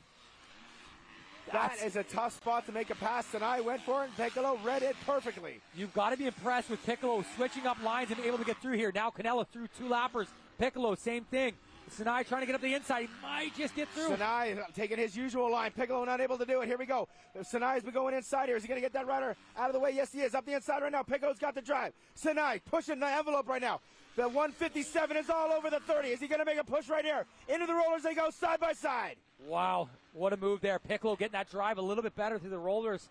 Speaker 1: That is a tough spot to make a pass. Sinai went for it, and Piccolo read it perfectly.
Speaker 2: You've got to be impressed with Piccolo switching up lines and able to get through here. Now Canella through 2 lappers. Piccolo, same thing. Sinai trying to get up the inside. He might just get through.
Speaker 1: Sinai taking his usual line. Piccolo not able to do it. Here we go. Sinai's been going inside here. Is he going to get that rider out of the way? Yes, he is. Up the inside right now. Piccolo's got the drive. Sinai pushing the envelope right now. The 157 is all over the 30. Is he going to make a push right here? Into the rollers they go side by side.
Speaker 2: Wow, what a move there. Piccolo getting that drive a little bit better through the rollers.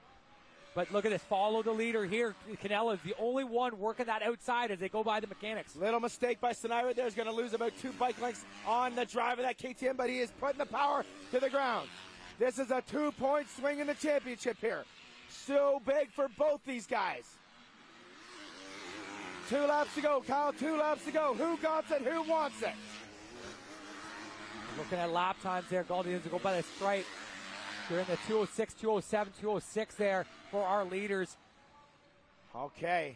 Speaker 2: But look at this, follow the leader here. Canella is the only one working that outside as they go by the mechanics.
Speaker 1: Little mistake by Sinai right there. He's going to lose about 2 bike lengths on the drive of that KTM, but he is putting the power to the ground. This is a 2-point swing in the championship here. So big for both these guys. 2 laps to go, Kyle, 2 laps to go. Who got it? Who wants it?
Speaker 2: Looking at lap times there, Galdi needs to go by the stripe. They're in the 206, 207, 206 there for our leaders.
Speaker 1: Okay.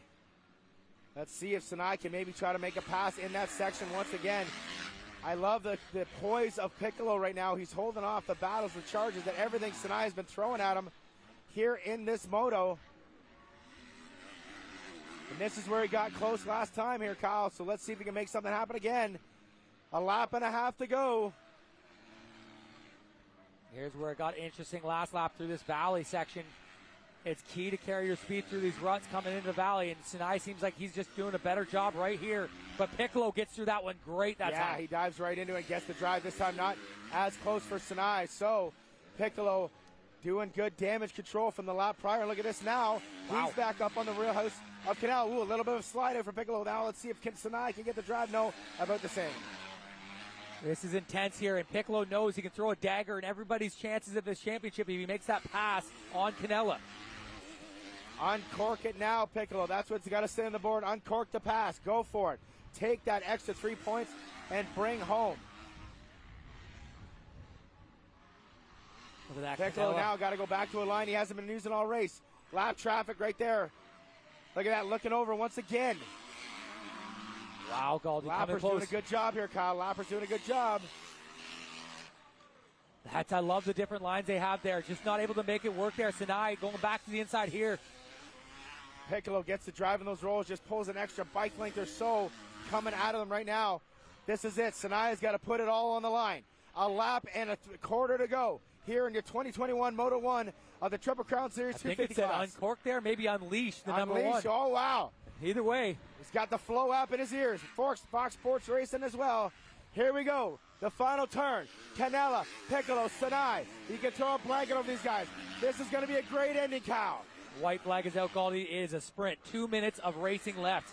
Speaker 1: Let's see if Sinai can maybe try to make a pass in that section once again. I love the poise of Piccolo right now. He's holding off the battles, the charges, that everything Sinai has been throwing at him here in this moto. And this is where he got close last time here, Kyle. So let's see if he can make something happen again. 1.5 laps to go.
Speaker 2: Here's where it got interesting last lap through this valley section. It's key to carry your speed through these ruts coming into the valley, and Sinai seems like he's just doing a better job right here. But Piccolo gets through that one great that time.
Speaker 1: Yeah, he dives right into it, gets the drive this time, not as close for Sinai. So Piccolo doing good damage control from the lap prior. Look at this now. Wow. He's back up on the real house of Canal. Ooh, a little bit of slide out for Piccolo. Now let's see if Sinai can get the drive. No, about the same.
Speaker 2: This is intense here, and Piccolo knows he can throw a dagger in everybody's chances of this championship if he makes that pass on Canella.
Speaker 1: Uncork it now, Piccolo. That's what's got to stay on the board. Uncork the pass. Go for it. Take that extra 3 points and bring home.
Speaker 2: Look at that,
Speaker 1: Piccolo now got to go back to a line he hasn't been using all race. Lap traffic right there. Look at that, looking over once again.
Speaker 2: Wow, Galdi
Speaker 1: Lapper's doing a good job here, Kyle. Lapper's doing a good job.
Speaker 2: I love the different lines they have there. Just not able to make it work there. Sinai going back to the inside here.
Speaker 1: Piccolo gets to drive in those rolls, just pulls an extra bike length or so coming out of them right now. This is it. Sinai's got to put it all on the line. A lap and a quarter to go here in your 2021 Moto 1 of the Triple Crown Series 250
Speaker 2: I think it said
Speaker 1: class.
Speaker 2: uncork there, maybe unleash the number 1.
Speaker 1: Oh, wow.
Speaker 2: Either way.
Speaker 1: He's got the flow up in his ears. Fox Sports Racing as well. Here we go. The final turn. Canella, Piccolo, Sinai. You can throw a blanket over these guys. This is going to be a great ending, Kyle.
Speaker 2: White flag is out, Galdi. It is a sprint. 2 minutes of racing left.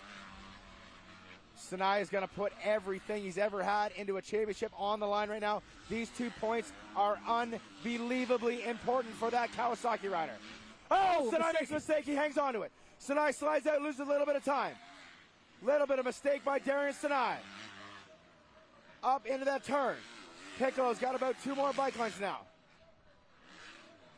Speaker 1: Sinai is going to put everything he's ever had into a championship on the line right now. These 2 points are unbelievably important for that Kawasaki rider. Oh, Sinai makes a mistake. He hangs on to it. Sinai slides out, loses a little bit of time. Little bit of mistake by Darian Sinai. Up into that turn. Piccolo's got about 2 more bike lengths now.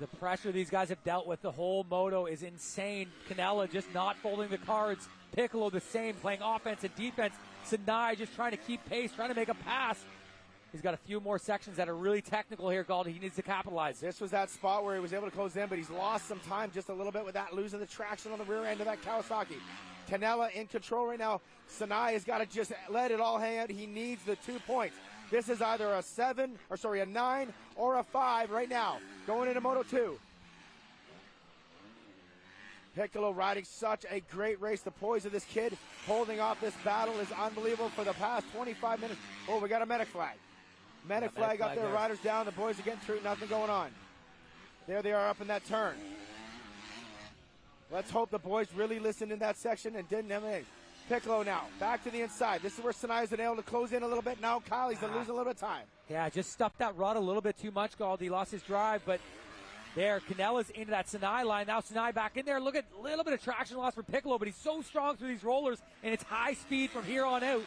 Speaker 2: The pressure these guys have dealt with the whole moto is insane. Canella just not folding the cards. Piccolo the same, playing offense and defense. Sinai just trying to keep pace, trying to make a pass. He's got a few more sections that are really technical here, Galdi. He needs to capitalize.
Speaker 1: This was that spot where he was able to close in, but he's lost some time just a little bit with that, losing the traction on the rear end of that Kawasaki. Canella in control right now. Sinai has got to just let it all hang out. He needs the 2 points. This is either a 9 or a 5 right now. Going into Moto 2. Piccolo riding such a great race. The poise of this kid holding off this battle is unbelievable for the past 25 minutes. Oh, we got a medic flag. Medic flag up there, riders down. The boys are getting through, nothing going on. There they are up in that turn. Let's hope the boys really listened in that section and didn't have anything. Piccolo now, back to the inside. This is where Sinai's been able to close in a little bit. Now Kylie's been losing a little bit of time.
Speaker 2: Yeah, just stuffed that rod a little bit too much, Gold. He lost his drive, but there, Canella's into that Sinai line. Now Sinai back in there. Look at a little bit of traction loss for Piccolo, but he's so strong through these rollers, and it's high speed from here on out.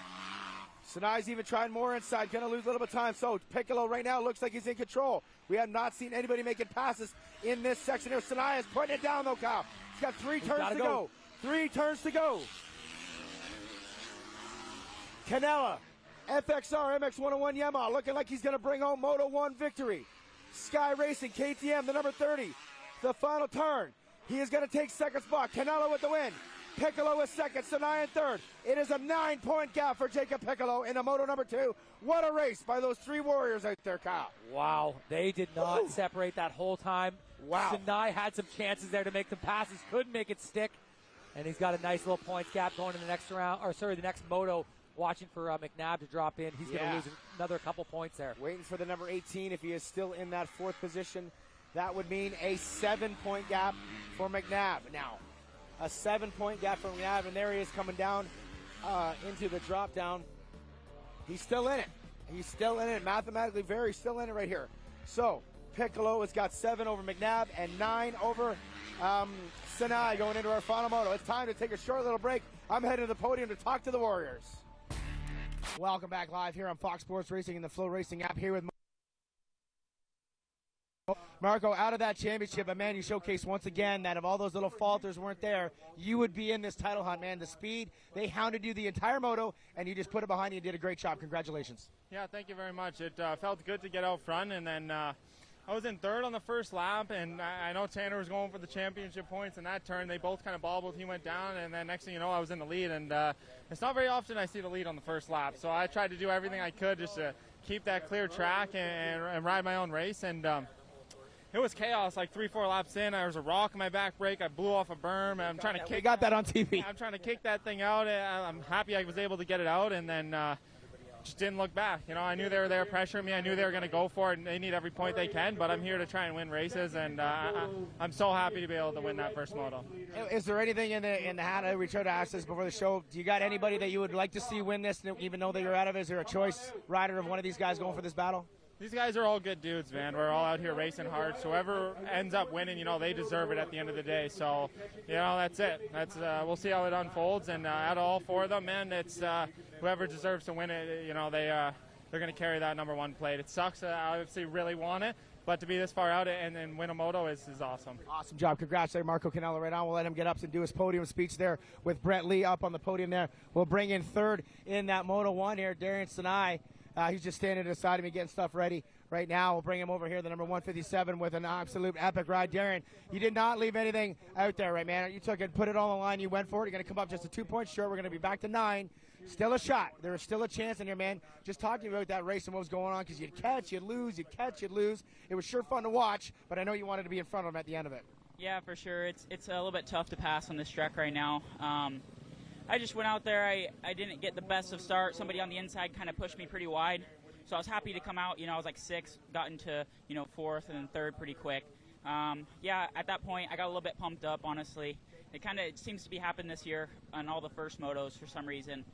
Speaker 1: Sinai's even trying more inside. Going to lose a little bit of time. So Piccolo right now looks like he's in control. We have not seen anybody making passes in this section here. Sinai is putting it down, though, Kyle. He's got 3 turns to go. 3 turns to go. Canella, FXR MX-101 Yamaha, looking like he's going to bring home Moto 1 victory. Sky Racing, KTM, the number 30. The final turn. He is going to take second spot. Canella with the win. Piccolo is second, Sinai in third. It is a 9-point gap for Jacob Piccolo in the Moto number 2. What a race by those 3 warriors out there, Kyle.
Speaker 2: Wow, they did not separate that whole time.
Speaker 1: Wow.
Speaker 2: Sinai had some chances there to make some passes, couldn't make it stick. And he's got a nice little points gap going in the next round, the next Moto, watching for Mcnabb to drop in. He's going to lose another couple points there.
Speaker 1: Waiting for the number 18 if he is still in that 4th position. That would mean a 7-point gap for Mcnabb. Now, a 7-point gap for Mcnabb, and there he is coming down into the drop down. He's still in it. He's still in it. Mathematically, still in it right here. So, Piccolo has got 7 over Mcnabb and 9 over Sinai going into our final moto. It's time to take a short little break. I'm heading to the podium to talk to the Warriors. Welcome back live here on Fox Sports Racing and the Flow Racing app here with Marco. Out of that championship, but man, you showcased once again that if all those little falters weren't there, you would be in this title hunt, man. The speed, they hounded you the entire moto, and you just put it behind you and did a great job. Congratulations.
Speaker 3: Yeah, thank you very much. It felt good to get out front, and then I was in third on the first lap, and I know Tanner was going for the championship points in that turn. They both kind of bobbled. He went down, and then next thing you know, I was in the lead, and it's not very often I see the lead on the first lap, so I tried to do everything I could just to keep that clear track and ride my own race, and it was chaos. Like 3-4 laps in, there was a rock in my back brake. I blew off a berm, and I'm trying to kick.
Speaker 1: We got that on TV.
Speaker 3: I'm trying to kick that thing out. I'm happy I was able to get it out, and then just didn't look back. You know, I knew they were there pressuring me. I knew they were going to go for it, and they need every point they can. But I'm here to try and win races, and I'm so happy to be able to win that first moto.
Speaker 1: Is there anything in the hat? We tried to ask this before the show. Do you got anybody that you would like to see win this, even though that you're out of it? Is there a choice rider of one of these guys going for this battle?
Speaker 3: These guys are all good dudes, man. We're all out here racing hard. So whoever ends up winning, you know, they deserve it at the end of the day. So, you know, that's it. We'll see how it unfolds. And out of all 4 of them, man, it's whoever deserves to win it. You know, they're going to carry that number 1 plate. It sucks. I obviously really want it, but to be this far out and win a moto is awesome.
Speaker 1: Awesome job. Congrats there, Marco Canella. Right now, we'll let him get up and do his podium speech there with Brett Lee up on the podium there. We'll bring in third in that Moto 1 here, Darian Sinai. He's just standing to the side of me getting stuff ready right now. We'll bring him over here, the number 157, with an absolute epic ride. Darren, you did not leave anything out there, right, man? You took it, put it on the line, you went for it. You're going to come up just a 2 points short. We're going to be back to 9. Still a shot. There is still a chance in here, man. Just talking about that race and what was going on, because you'd catch, you'd lose, you'd catch, you'd lose. It was sure fun to watch, but I know you wanted to be in front of him at the end of it.
Speaker 4: Yeah, for sure. It's a little bit tough to pass on this track right now. I just went out there. I didn't get the best of start. Somebody on the inside kind of pushed me pretty wide. So I was happy to come out. You know, I was like 6th, got into, 4th and then 3rd pretty quick. Yeah, at that point, I got a little bit pumped up, honestly. It seems to be happening this year on all the first motos for some reason.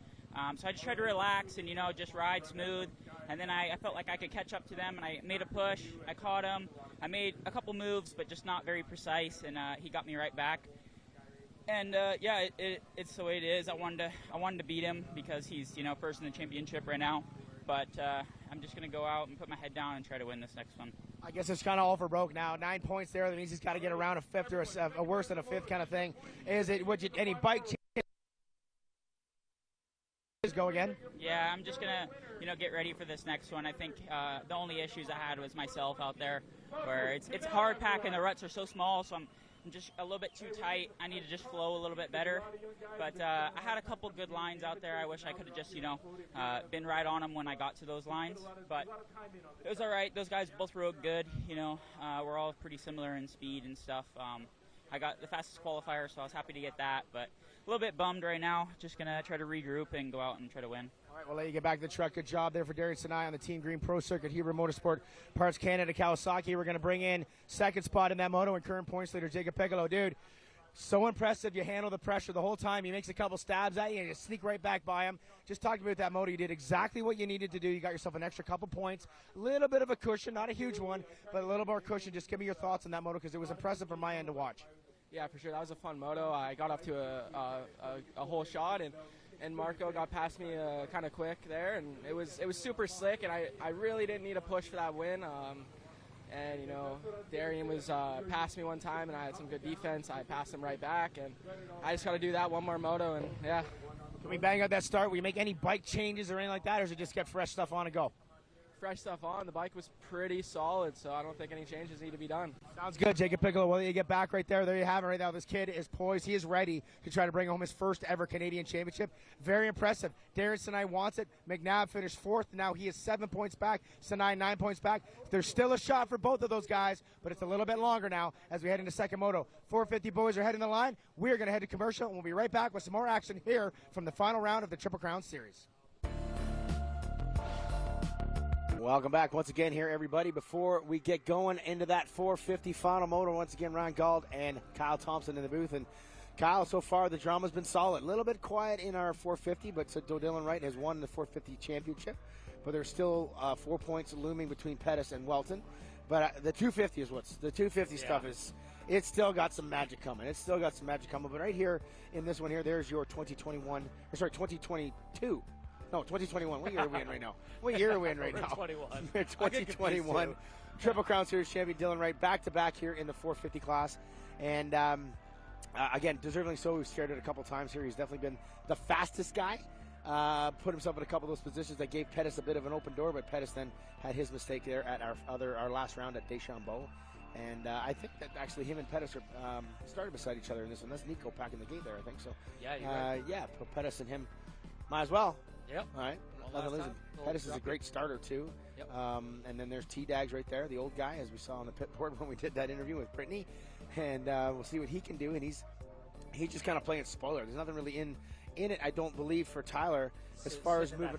Speaker 4: So I just tried to relax and, just ride smooth. And then I felt like I could catch up to them, and I made a push. I caught him. I made a couple moves, but just not very precise, and he got me right back. And, yeah, it's the way it is. I wanted to beat him because he's, first in the championship right now. But I'm just going to go out and put my head down and try to win this next one.
Speaker 1: I guess it's kind of all for broke now. 9 points there. That means he's got to get around a 5th or a worse than a 5th kind of thing. Any bike changes go again?
Speaker 4: Yeah, I'm just going to, get ready for this next one. I think the only issues I had was myself out there, where it's hard packing. The ruts are so small, so I'm
Speaker 5: I'm just a little bit too tight. I need to just flow a little bit better. But I had a couple good lines out there. I wish I could have just, been right on them when I got to those lines. But it was all right. Those guys both rode good. We're all pretty similar in speed and stuff. I got the fastest qualifier, so I was happy to get that. But a little bit bummed right now. Just going to try to regroup and go out and try to win.
Speaker 1: All right, we'll let you get back to the truck. Good job there for Darius Sinai on the Team Green Pro Circuit. Hebrew Motorsport Parts Canada Kawasaki. We're going to bring in second spot in that moto and current points leader Jacob Piccolo. Dude, so impressive. You handle the pressure the whole time. He makes a couple stabs at you and you sneak right back by him. Just talking about that moto, you did exactly what you needed to do. You got yourself an extra couple points. A little bit of a cushion, not a huge one, but a little more cushion. Just give me your thoughts on that moto because it was impressive from my end to watch.
Speaker 6: Yeah, for sure. That was a fun moto. I got off to a whole shot, and Marco got past me kind of quick there, and it was super slick, and I really didn't need a push for that win. Darian was past me one time, and I had some good defense. I passed him right back, and I just got to do that one more moto, and yeah.
Speaker 1: Can we bang out that start? Will you make any bike changes or anything like that, or does it just get fresh stuff on and go?
Speaker 6: Fresh stuff on. The bike was pretty solid, so I don't think any changes need to be done.
Speaker 1: Sounds good, Jacob Piccolo. Well, you get back right there. There you have it right now. This kid is poised. He is ready to try to bring home his first ever Canadian championship. Very impressive. Darius Sinai wants it. Mcnabb finished fourth. Now he is 7 points back. Sinai 9 points back. There's still a shot for both of those guys, but it's a little bit longer now as we head into second moto. 450 boys are heading the line. We're going to head to commercial, and we'll be right back with some more action here from the final round of the Triple Crown Series. Welcome back once again here, everybody. Before we get going into that 450 final motor, once again, Ryan Gauld and Kyle Thompson in the booth. And Kyle, so far the drama's been solid. A little bit quiet in our 450, but so Dylan Wright has won the 450 championship. But there's still 4 points looming between Pettis and Walton. But the 250 is the 250 stuff is. It's still got some magic coming. But right here in this one here, there's your 2022. No, 2021. What year are we in right now? 2021. Triple Crown Series champion Dylan Wright, back-to-back here in the 450 class. And, again, deservedly so. We've shared it a couple times here. He's definitely been the fastest guy. Put himself in a couple of those positions that gave Pettis a bit of an open door, but Pettis then had his mistake there at our last round at Deschambault. And I think that actually him and Pettis are started beside each other in this one. That's Nico packing the gate there, I think. So,
Speaker 2: yeah, you're right.
Speaker 1: Yeah, put Pettis and him. Might as well.
Speaker 2: Yep.
Speaker 1: All right. Pettis is a great starter, too.
Speaker 2: Yep.
Speaker 1: And then there's T-Dags right there, the old guy, as we saw on the pit board when we did that interview with Brittany. And we'll see what he can do. And he's just kind of playing spoiler. There's nothing really in it, I don't believe, for Tyler as far as moving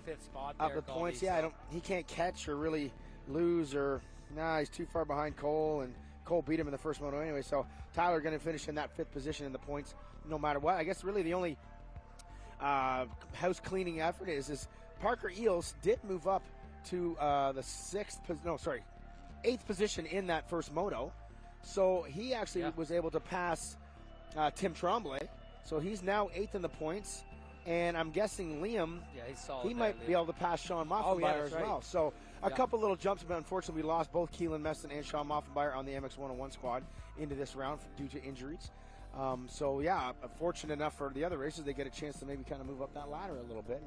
Speaker 1: up the points. Yeah, he can't catch or really lose or he's too far behind Cole, and Cole beat him in the first moto anyway. So Tyler going to finish in that fifth position in the points no matter what. I guess really the only house cleaning effort is Parker Eels did move up to the eighth position in that first moto. So he actually was able to pass Tim Tremblay. So he's now eighth in the points. And I'm guessing Liam,
Speaker 2: he's solid.
Speaker 1: He might be able to pass Sean Moffenbauer as well. So a couple little jumps, but unfortunately we lost both Keelan Meston and Sean Moffenbauer on the MX101 squad into this round due to injuries. Fortunate enough for the other races, they get a chance to maybe kind of move up that ladder a little bit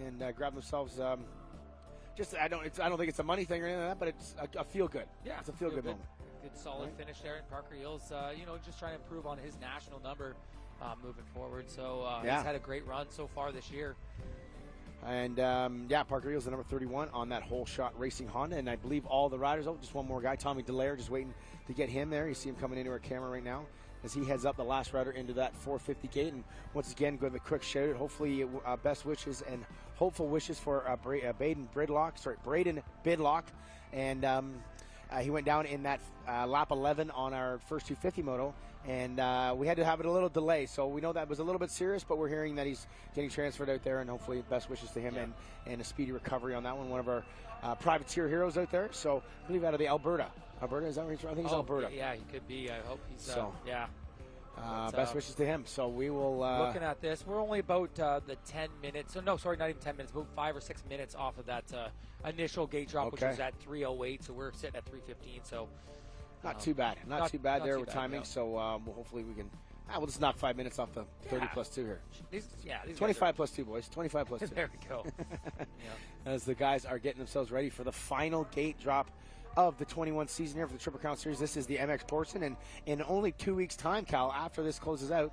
Speaker 1: and grab themselves. I don't think it's a money thing or anything like that, but it's a feel good.
Speaker 2: Yeah,
Speaker 1: it's a feel good moment.
Speaker 2: Good solid finish there, and Parker Eels, just trying to improve on his national number moving forward. So he's had a great run so far this year.
Speaker 1: And Parker Eels, the number 31 on that whole shot racing Honda, and I believe all the riders. Oh, just one more guy, Tommy Dallaire, just waiting to get him there. You see him coming into our camera right now as he heads up the last rider into that 450 gate. And once again, give a quick shout out. Hopefully, best wishes and hopeful wishes for Braden Bidlock. And he went down in that lap 11 on our first 250 moto. And we had to have it a little delay. So we know that was a little bit serious, but we're hearing that he's getting transferred out there. And hopefully, best wishes to him and a speedy recovery on that one. One of our privateer heroes out there. So I believe out of the Alberta, is that where he's from? I think he's Alberta.
Speaker 2: Yeah, he could be. I hope he's.
Speaker 1: Best wishes to him. So we will.
Speaker 2: Looking at this, we're only about the 10 minutes. Not even 10 minutes. About 5 or 6 minutes off of that initial gate drop, which was at 3:08. So we're sitting at 3:15. So
Speaker 1: not too bad. Not too bad there with timing. No. So hopefully we can. We'll just knock 5 minutes off the 30 plus 2 here.
Speaker 2: These
Speaker 1: 25 plus 2, boys. 25 plus 2.
Speaker 2: There we go.
Speaker 1: As the guys are getting themselves ready for the final gate drop of the 21 season here for the Triple Crown Series. This is the MX portion, and in only 2 weeks' time, Cal, after this closes out,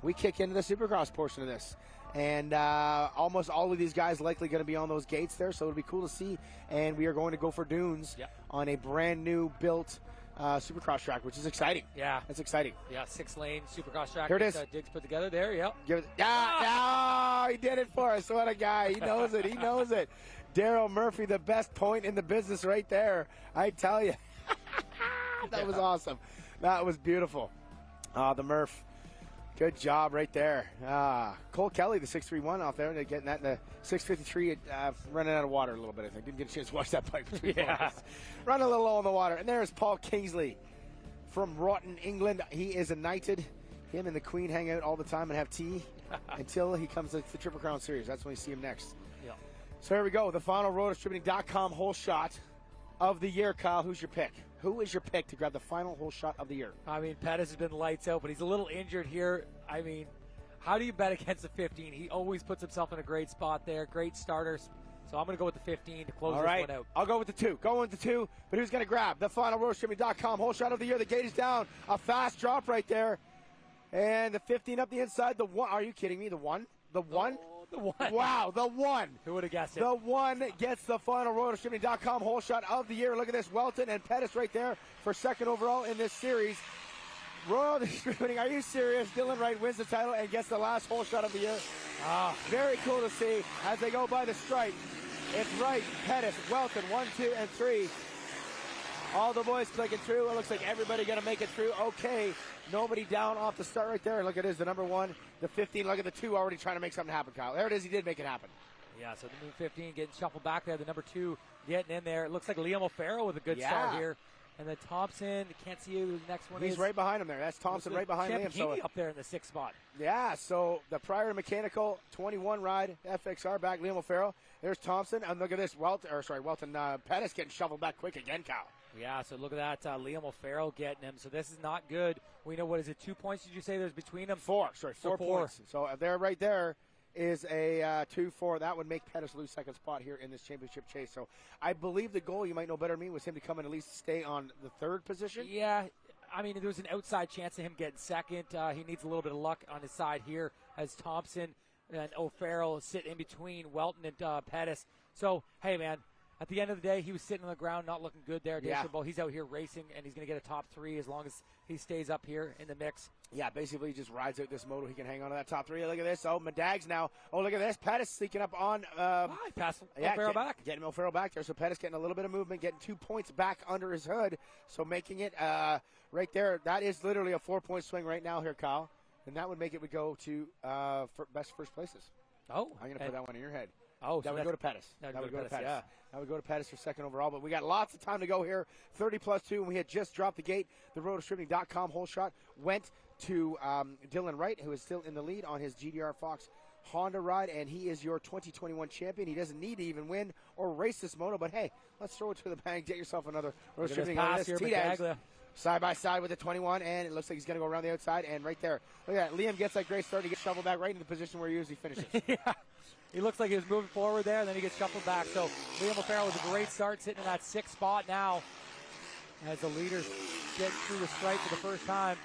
Speaker 1: we kick into the Supercross portion of this. And almost all of these guys likely going to be on those gates there, so it'll be cool to see. And we are going to go for dunes on a brand new built Supercross track, which is exciting.
Speaker 2: Yeah.
Speaker 1: That's exciting.
Speaker 2: Yeah, 6-lane Supercross track.
Speaker 1: Here it is.
Speaker 2: Diggs put together there, yep.
Speaker 1: Give it. Oh, he did it for us. What a guy. He knows it. He knows it. Daryl Murphy, the best point in the business right there. I tell you. That was awesome. That was beautiful. The Murph. Good job right there. Cole Kelly, the 631 off there. They're getting that in the 653, running out of water a little bit, I think. Didn't get a chance to watch that bike. Running a little low on the water. And there's Paul Kingsley from Walton, England. He is a knighted. Him and the Queen hang out all the time and have tea until he comes to the Triple Crown Series. That's when we see him next.
Speaker 2: Yeah.
Speaker 1: So here we go. The final RotoDistributing.com whole shot of the year. Kyle, who's your pick? Who is your pick to grab the final whole shot of the year?
Speaker 2: I mean, Pettis has been lights out, but he's a little injured here. I mean, how do you bet against the 15? He always puts himself in a great spot there. Great starters. So I'm going to go with the 15 to close this one out.
Speaker 1: I'll go with the 2. Go with the 2. But who's going to grab the final RotoDistributing.com whole shot of the year? The gate is down. A fast drop right there. And the 15 up the inside. The 1. Are you kidding me? The 1? The 1?
Speaker 2: The 1.
Speaker 1: Wow, the 1.
Speaker 2: Who would have guessed it?
Speaker 1: The 1 gets the final RotoDistributing.com whole shot of the year. Look at this. Walton and Pettis right there for second overall in this series. Royal Distributing, are you serious? Dylan Wright wins the title and gets the last whole shot of the year. Very cool to see as they go by the stripe. It's Wright, Pettis, Walton, 1, 2, and 3. All the boys clicking through. It looks like everybody going to make it through. Okay, nobody down off the start right there. And look at this, the number 1, the 15. Look at the 2 already trying to make something happen, Kyle. There it is. He did make it happen.
Speaker 2: Yeah, so the new 15 getting shuffled back there. The number 2 getting in there. It looks like Liam O'Farrell with a good start here. And then Thompson, can't see who the next one is.
Speaker 1: He's right behind him there. That's Thompson right behind Liam.
Speaker 2: So up there in the 6th spot.
Speaker 1: Yeah, so the Prior Mechanical 21 ride, FXR back, Liam O'Farrell. There's Thompson. And look at this, Walton Pettis getting shuffled back quick again, Kyle.
Speaker 2: Yeah, so look at that, Liam O'Farrell getting him. So this is not good. We know, what is it, 2 points did you say there's between them?
Speaker 1: 4 points. So there, right there is a 2-4. That would make Pettis lose second spot here in this championship chase. So I believe the goal, you might know better than me, was him to come and at least stay on the 3rd position.
Speaker 2: Yeah, I mean, there was an outside chance of him getting second. He needs a little bit of luck on his side here as Thompson and O'Farrell sit in between Walton and Pettis. So, hey, man, at the end of the day, he was sitting on the ground, not looking good there.
Speaker 1: Yeah.
Speaker 2: He's out here racing, and he's going to get a top 3 as long as he stays up here in the mix.
Speaker 1: Yeah, basically he just rides out this moto. He can hang on to that top 3. Look at this. Oh, Mcnabb's now. Oh, look at this. Pettis sneaking up on.
Speaker 2: Pass O'Farrell back.
Speaker 1: Getting O'Farrell back there. So Pettis getting a little bit of movement, getting 2 points back under his hood. So making it right there. That is literally a 4-point swing right now here, Kyle. And that would make it would go to for best first places.
Speaker 2: Oh.
Speaker 1: I'm going to put that one in your head.
Speaker 2: Oh,
Speaker 1: that would go to Pettis.
Speaker 2: That would go to Pettis. Yeah.
Speaker 1: That would go to Pettis for second overall. But we got lots of time to go here. 30+2, and we had just dropped the gate. The RotoDistributing.com whole shot went to Dylan Wright, who is still in the lead on his GDR Fox Honda ride, and he is your 2021 champion. He doesn't need to even win or race this moto, but hey, let's throw it to the bank. Get yourself another RotoDistributing. Side by side with the 21, and it looks like he's going to go around the outside, and right there. Look at that. Liam gets that great start. He gets shoveled back right into the position where he usually finishes.
Speaker 2: Yeah. He looks like he was moving forward there, and then he gets shuffled back. So Liam O'Farrell with a great start, sitting in that 6th spot now as the leaders get through the stripe for the first time.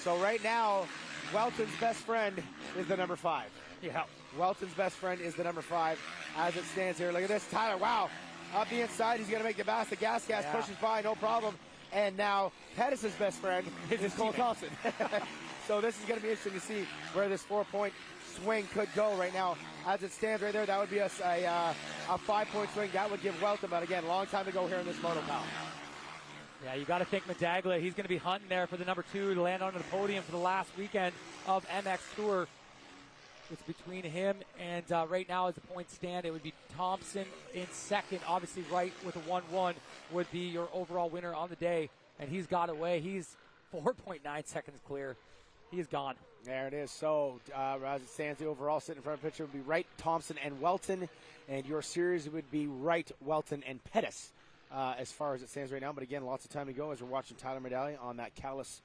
Speaker 1: So right now, Walton's best friend is the number 5.
Speaker 2: Yeah.
Speaker 1: Walton's best friend is the number 5 as it stands here. Look at this. Tyler, wow. Up the inside, he's going to make the pass. The gas pushes by, no problem. And now Pettis' best friend is Cole Thompson. So this is going to be interesting to see where this 4-point swing could go right now. As it stands right there, that would be a 5-point swing. That would give Walton, but again, long time to go here in this moto, pal.
Speaker 2: Yeah, you got to think Medaglia. He's going to be hunting there for the number 2 to land onto the podium for the last weekend of MX Tour. It's between him and right now as the point stand, it would be Thompson in second. Obviously, Wright with a 1-1 would be your overall winner on the day, and he's got away. He's 4.9 seconds clear. He is gone.
Speaker 1: There it is. So as it stands, the overall sitting in front of the picture would be Wright, Thompson, and Walton, and your series would be Wright, Walton, and Pettis as far as it stands right now. But again, lots of time to go as we're watching Tyler Medaglia on that Callus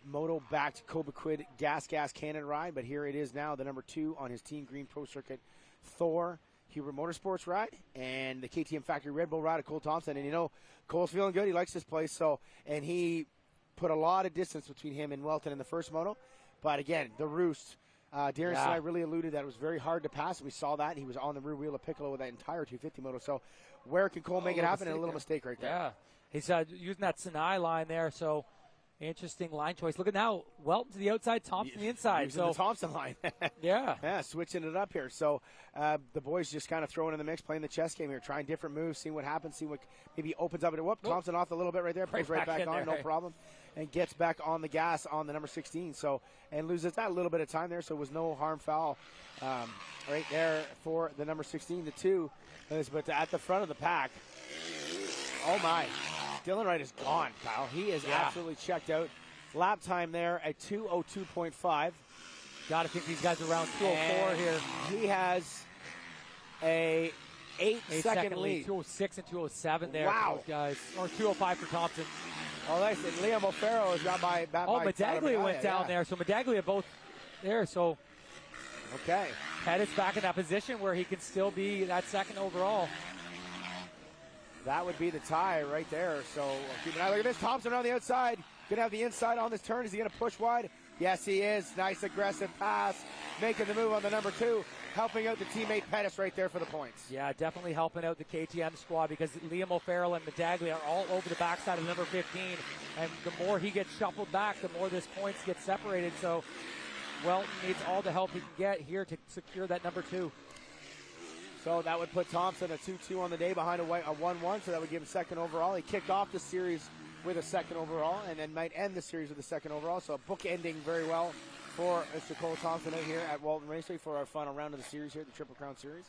Speaker 1: moto-backed Cobra Quid gas cannon ride. But here it is now, the number 2 on his Team Green Pro Circuit, Thor. Hubert Motorsports ride and the KTM Factory Red Bull ride of Cole Thompson. And, Cole's feeling good. He likes this place. And he put a lot of distance between him and Walton in the first moto. But, again, the roost. Darius and I really alluded that it was very hard to pass. We saw that. He was on the rear wheel of Piccolo with that entire 250 moto. So where can Cole make it happen? And a little mistake right there.
Speaker 2: Yeah. He's using that Sinai line there. So interesting line choice. Look at now. Welton to the outside, Thompson the inside.
Speaker 1: Using the Thompson line.
Speaker 2: Yeah,
Speaker 1: switching it up here. So the boys just kind of throwing in the mix, playing the chess game here, trying different moves, seeing what happens, see what maybe opens up. Thompson off a little bit right there, pulls right back on, no problem, and gets back on the gas on the number 16. So and loses that little bit of time there. So it was no harm foul right there for the number 16 to 2. But at the front of the pack, oh my. Dylan Wright is gone, Kyle. He is absolutely checked out. Lap time there at 2:02.5.
Speaker 2: Got to think these guys are around 2:04 here.
Speaker 1: He has a 8-second lead.
Speaker 2: 2:06 and 2:07 there.
Speaker 1: Wow.
Speaker 2: Guys. Or 2:05 for Thompson.
Speaker 1: Oh, that's it. Liam O'Farrell has got by
Speaker 2: Medaglia went down there. So Medaglia both there. So
Speaker 1: okay.
Speaker 2: Pettis back in that position where he can still be that second overall.
Speaker 1: That would be the tie right there. So keep an eye. Look at this. Thompson on the outside. Going to have the inside on this turn. Is he going to push wide? Yes, he is. Nice aggressive pass. Making the move on the number 2. Helping out the teammate Pettis right there for the points.
Speaker 2: Yeah, definitely helping out the KTM squad because Liam O'Farrell and Medaglia are all over the backside of number 15. And the more he gets shuffled back, the more this points get separated. So Welton needs all the help he can get here to secure that number 2.
Speaker 1: So that would put Thompson a 2-2 on the day behind a 1-1, so that would give him second overall. He kicked off the series with a second overall and then might end the series with a second overall. So book ending very well for Mr. Cole Thompson out here at Walton Raceway for our final round of the series here, the Triple Crown Series.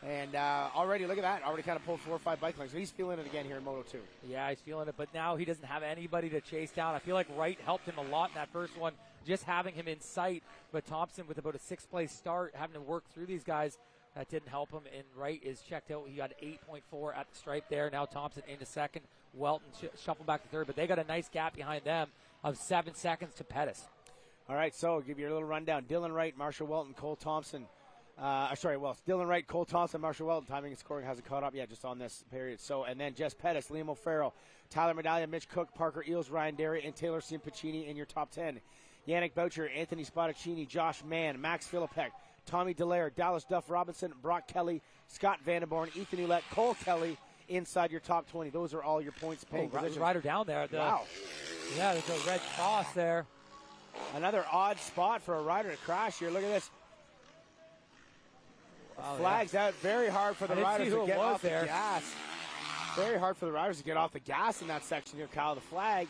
Speaker 1: And already, look at that, already kind of pulled 4 or 5 bike lanes. So he's feeling it again here in Moto 2.
Speaker 2: Yeah, he's feeling it, but now he doesn't have anybody to chase down. I feel like Wright helped him a lot in that first one, just having him in sight. But Thompson with about a 6th-place start, having to work through these guys, that didn't help him, and Wright is checked out. He got 8.4 at the stripe there. Now Thompson into second. Welton shuffled back to third, but they got a nice gap behind them of 7 seconds to Pettis.
Speaker 1: All right, so I'll give you a little rundown. Dylan Wright, Marshall Welton, Cole Thompson. Dylan Wright, Cole Thompson, Marshall Welton. Timing and scoring hasn't caught up yet just on this period. So, and then Jess Pettis, Liam O'Farrell, Tyler Medaglia, Mitch Cook, Parker Eels, Ryan Derry, and Taylor Ciampicini in your top 10. Yannick Boucher, Anthony Spadaccini, Josh Mann, Max Philippek, Tommy Dallaire, Dallas Duff Robinson, Brock Kelly, Scott Vandenborn, Ethan Ouellette, Cole Kelly inside your top 20. Those are all your points paying positions.
Speaker 2: Rider down there.
Speaker 1: Wow.
Speaker 2: Yeah, there's a red cross there.
Speaker 1: Another odd spot for a rider to crash here. Look at this. Flags out. Very hard for the riders to get off the gas. Very hard for the riders to get off the gas in that section here, Kyle. The flag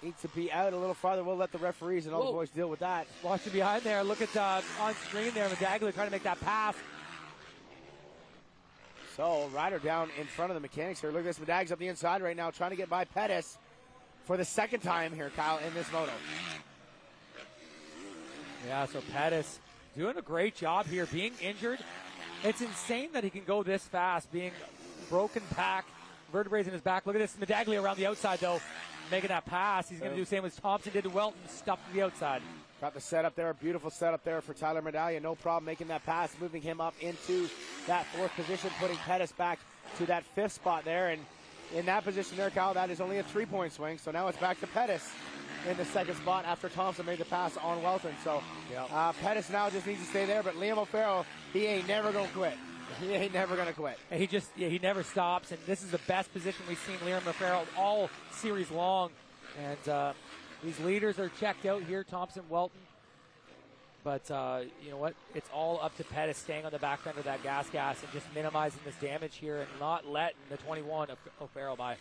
Speaker 1: needs to be out a little farther. We'll let the referees and all the boys deal with that.
Speaker 2: Watching behind there. Look at on screen there. Medaglia trying to make that pass.
Speaker 1: So, rider down in front of the mechanics here. Look at this. Medag's up the inside right now trying to get by Pettis for the second time here, Kyle, in this moto.
Speaker 2: Yeah, so Pettis doing a great job here, being injured. It's insane that he can go this fast, being broken back, vertebrae in his back. Look at this. Medaglia around the outside, though, making that pass. He's going to do the same as Thompson did to Welton, stuffed to the outside.
Speaker 1: Got the setup there, beautiful setup there for Tyler Medaglia. No problem making that pass, moving him up into that 4th position, putting Pettis back to that 5th spot there. And in that position there, Kyle, that is only a 3-point swing. So now it's back to Pettis in the 2nd spot after Thompson made the pass on Walton. So Pettis now just needs to stay there. But Liam O'Farrell, he ain't never going to quit. He ain't never going to quit.
Speaker 2: And he never stops. And this is the best position we've seen Liam O'Farrell all series long. And these leaders are checked out here, Thompson, Welton. But you know what? It's all up to Pettis staying on the back end of that gas and just minimizing this damage here and not letting the 21 O'Farrell by.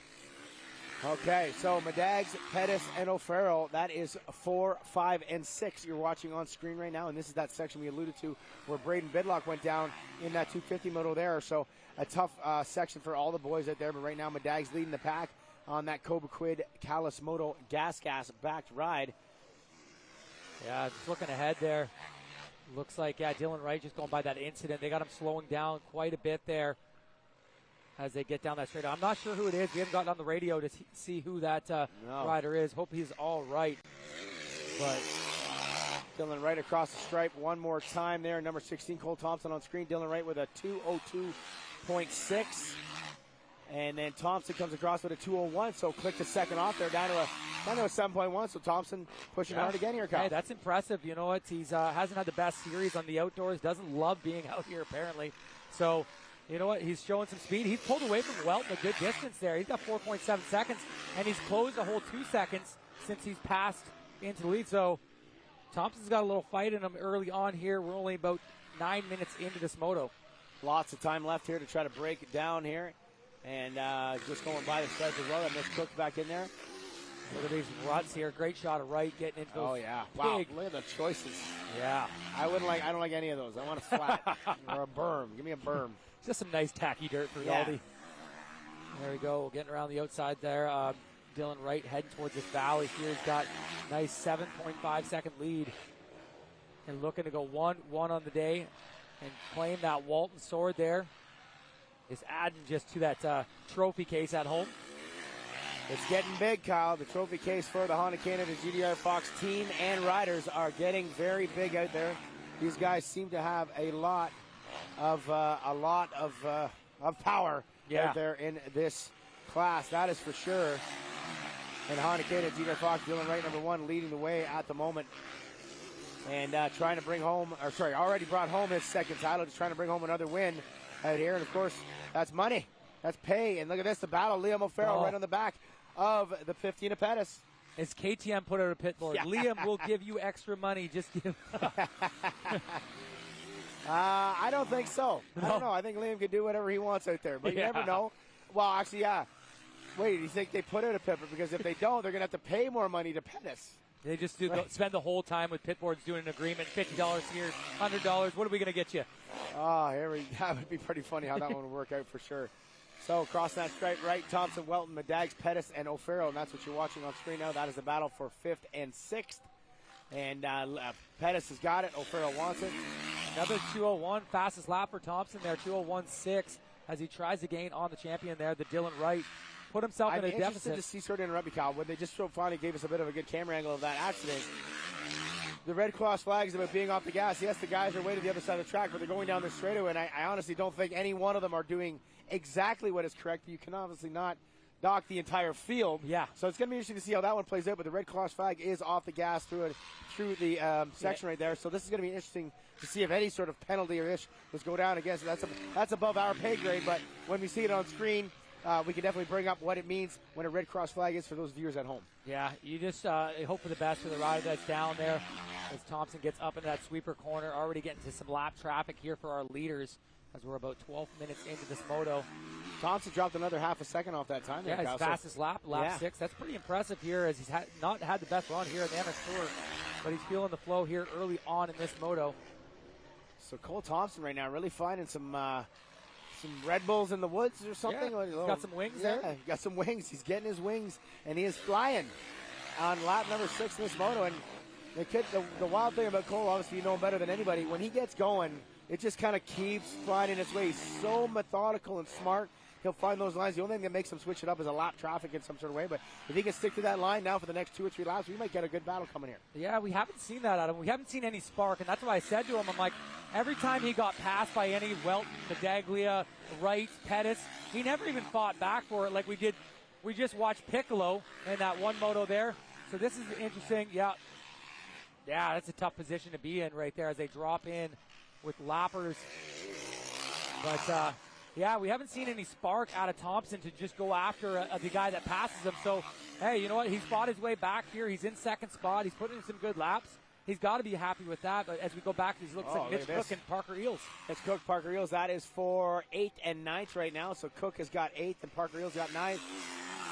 Speaker 1: Okay, so Medags, Pettis, and O'Farrell, that is 4, 5, and 6 you're watching on screen right now. And this is that section we alluded to where Braden Bidlock went down in that 250 moto there. So a tough section for all the boys out there. But right now, Medags leading the pack on that Cobra Quid Callis Moto gas-backed ride.
Speaker 2: Yeah, just looking ahead there. Looks like, Dylan Wright just going by that incident. They got him slowing down quite a bit there as they get down that straight. I'm not sure who it is. We haven't gotten on the radio to see who that rider is. Hope he's all right. But
Speaker 1: Dylan Wright across the stripe one more time there. Number 16, Cole Thompson on screen. Dylan Wright with a 2:02.6. And then Thompson comes across with a 2:01. So click the second off there down to a 7.1. So Thompson pushing hard again here, Kyle.
Speaker 2: Hey, that's impressive. You know what? He's hasn't had the best series on the outdoors. Doesn't love being out here apparently. So, you know what? He's showing some speed. He's pulled away from Walton a good distance there. He's got 4.7 seconds, and he's closed a whole 2 seconds since he's passed into the lead. So Thompson's got a little fight in him early on here. We're only about 9 minutes into this moto.
Speaker 1: Lots of time left here to try to break it down here. And just going by the stripe as well. That Mitch Cook back in there.
Speaker 2: Look at these ruts here. Great shot of Wright getting into those.
Speaker 1: Oh, yeah. Wow.
Speaker 2: Big.
Speaker 1: Look at the choices.
Speaker 2: Yeah.
Speaker 1: I don't like any of those. I want a flat or a berm. Give me a berm.
Speaker 2: Just some nice tacky dirt for
Speaker 1: Yeah.
Speaker 2: Aldi. There we go. Getting around the outside there. Dylan Wright heading towards this valley here. He's got a nice 7.5 second lead. And looking to go 1-1 on the day. And claim that Walton sword there. Is adding just to that trophy case at home.
Speaker 1: It's getting big, Kyle. The trophy case for the Honda Canada GDR Fox team and riders are getting very big out there. These guys seem to have a lot of power out there in this class. That is for sure. And Honda Canada GDR Fox, Dylan Wright, number 1, leading the way at the moment. And trying to bring home, already brought home his second title, just trying to bring home another win out here. And of course, that's money. That's pay. And look at this, the battle. Liam O'Farrell right on the back of the 15 of Pettis.
Speaker 2: As KTM put out a pit board, Liam will give you extra money. Just give.
Speaker 1: I don't think so.
Speaker 2: No.
Speaker 1: I don't know. I think Liam could do whatever he wants out there. But you never know. Well, actually, yeah. Wait, do you think they put out a pit board? Because if they don't, they're going to have to pay more money to Pettis.
Speaker 2: They just spend the whole time with pit boards doing an agreement. $50 here, $100. What are we going to get you?
Speaker 1: Oh, that would be pretty funny how that one would work out for sure. So across that stripe, Wright, Thompson, Welton, Medaggs, Pettis, and O'Farrell, and that's what you're watching on screen now. That is the battle for 5th and 6th. And Pettis has got it. O'Farrell wants it.
Speaker 2: Another 2:01, fastest lap for Thompson there, 2:01.6, as he tries to gain on the champion there, the Dylan Wright. Put himself in a deficit.
Speaker 1: I'm interested to see, sort of interrupt you, Kyle, when they just finally gave us a bit of a good camera angle of that accident. The Red Cross flags about being off the gas. Yes, the guys are way to the other side of the track, but they're going down the straightaway, and I honestly don't think any one of them are doing exactly what is correct. You can obviously not dock the entire field.
Speaker 2: Yeah.
Speaker 1: So it's going to be interesting to see how that one plays out, but the Red Cross flag is off the gas through the section right there. So this is going to be interesting to see if any sort of penalty or ish was go down against it. That's above our pay grade, but when we see it on screen, we can definitely bring up what it means when a Red Cross flag is for those viewers at home.
Speaker 2: Yeah, you just hope for the best for the rider that's down there as Thompson gets up into that sweeper corner, already getting to some lap traffic here for our leaders as we're about 12 minutes into this moto.
Speaker 1: Thompson dropped another half a second off that time.
Speaker 2: Yeah, his fastest lap 6. That's pretty impressive here as he's not had the best run here at the MS Tour, but he's feeling the flow here early on in this moto.
Speaker 1: So Cole Thompson right now really finding some Red Bulls in the woods or something.
Speaker 2: Yeah, he's got some wings there.
Speaker 1: Yeah, got some wings. He's getting his wings, and he is flying on lap number 6 in this moto. And the wild thing about Cole, obviously you know him better than anybody, when he gets going, it just kind of keeps flying in its way. He's so methodical and smart. He'll find those lines. The only thing that makes him switch it up is a lap traffic in some sort of way. But if he can stick to that line now for the next 2 or 3 laps, we might get a good battle coming here.
Speaker 2: Yeah, we haven't seen that out of him. We haven't seen any spark, and that's why I said to him, I'm like, every time he got passed by any Welton, Medaglia, Wright, Pettis, he never even fought back for it like we did. We just watched Piccolo in that one moto there. So this is interesting. Yeah, that's a tough position to be in right there as they drop in with lappers. But, we haven't seen any spark out of Thompson to just go after the guy that passes him. So, hey, you know what? He's fought his way back here. He's in second spot. He's putting in some good laps. He's got to be happy with that. But as we go back, these looks like Mitch Cook and Parker Eels.
Speaker 1: It's Cook, Parker Eels. That is for 8th and 9th right now. So Cook has got 8th and Parker Eels got 9th.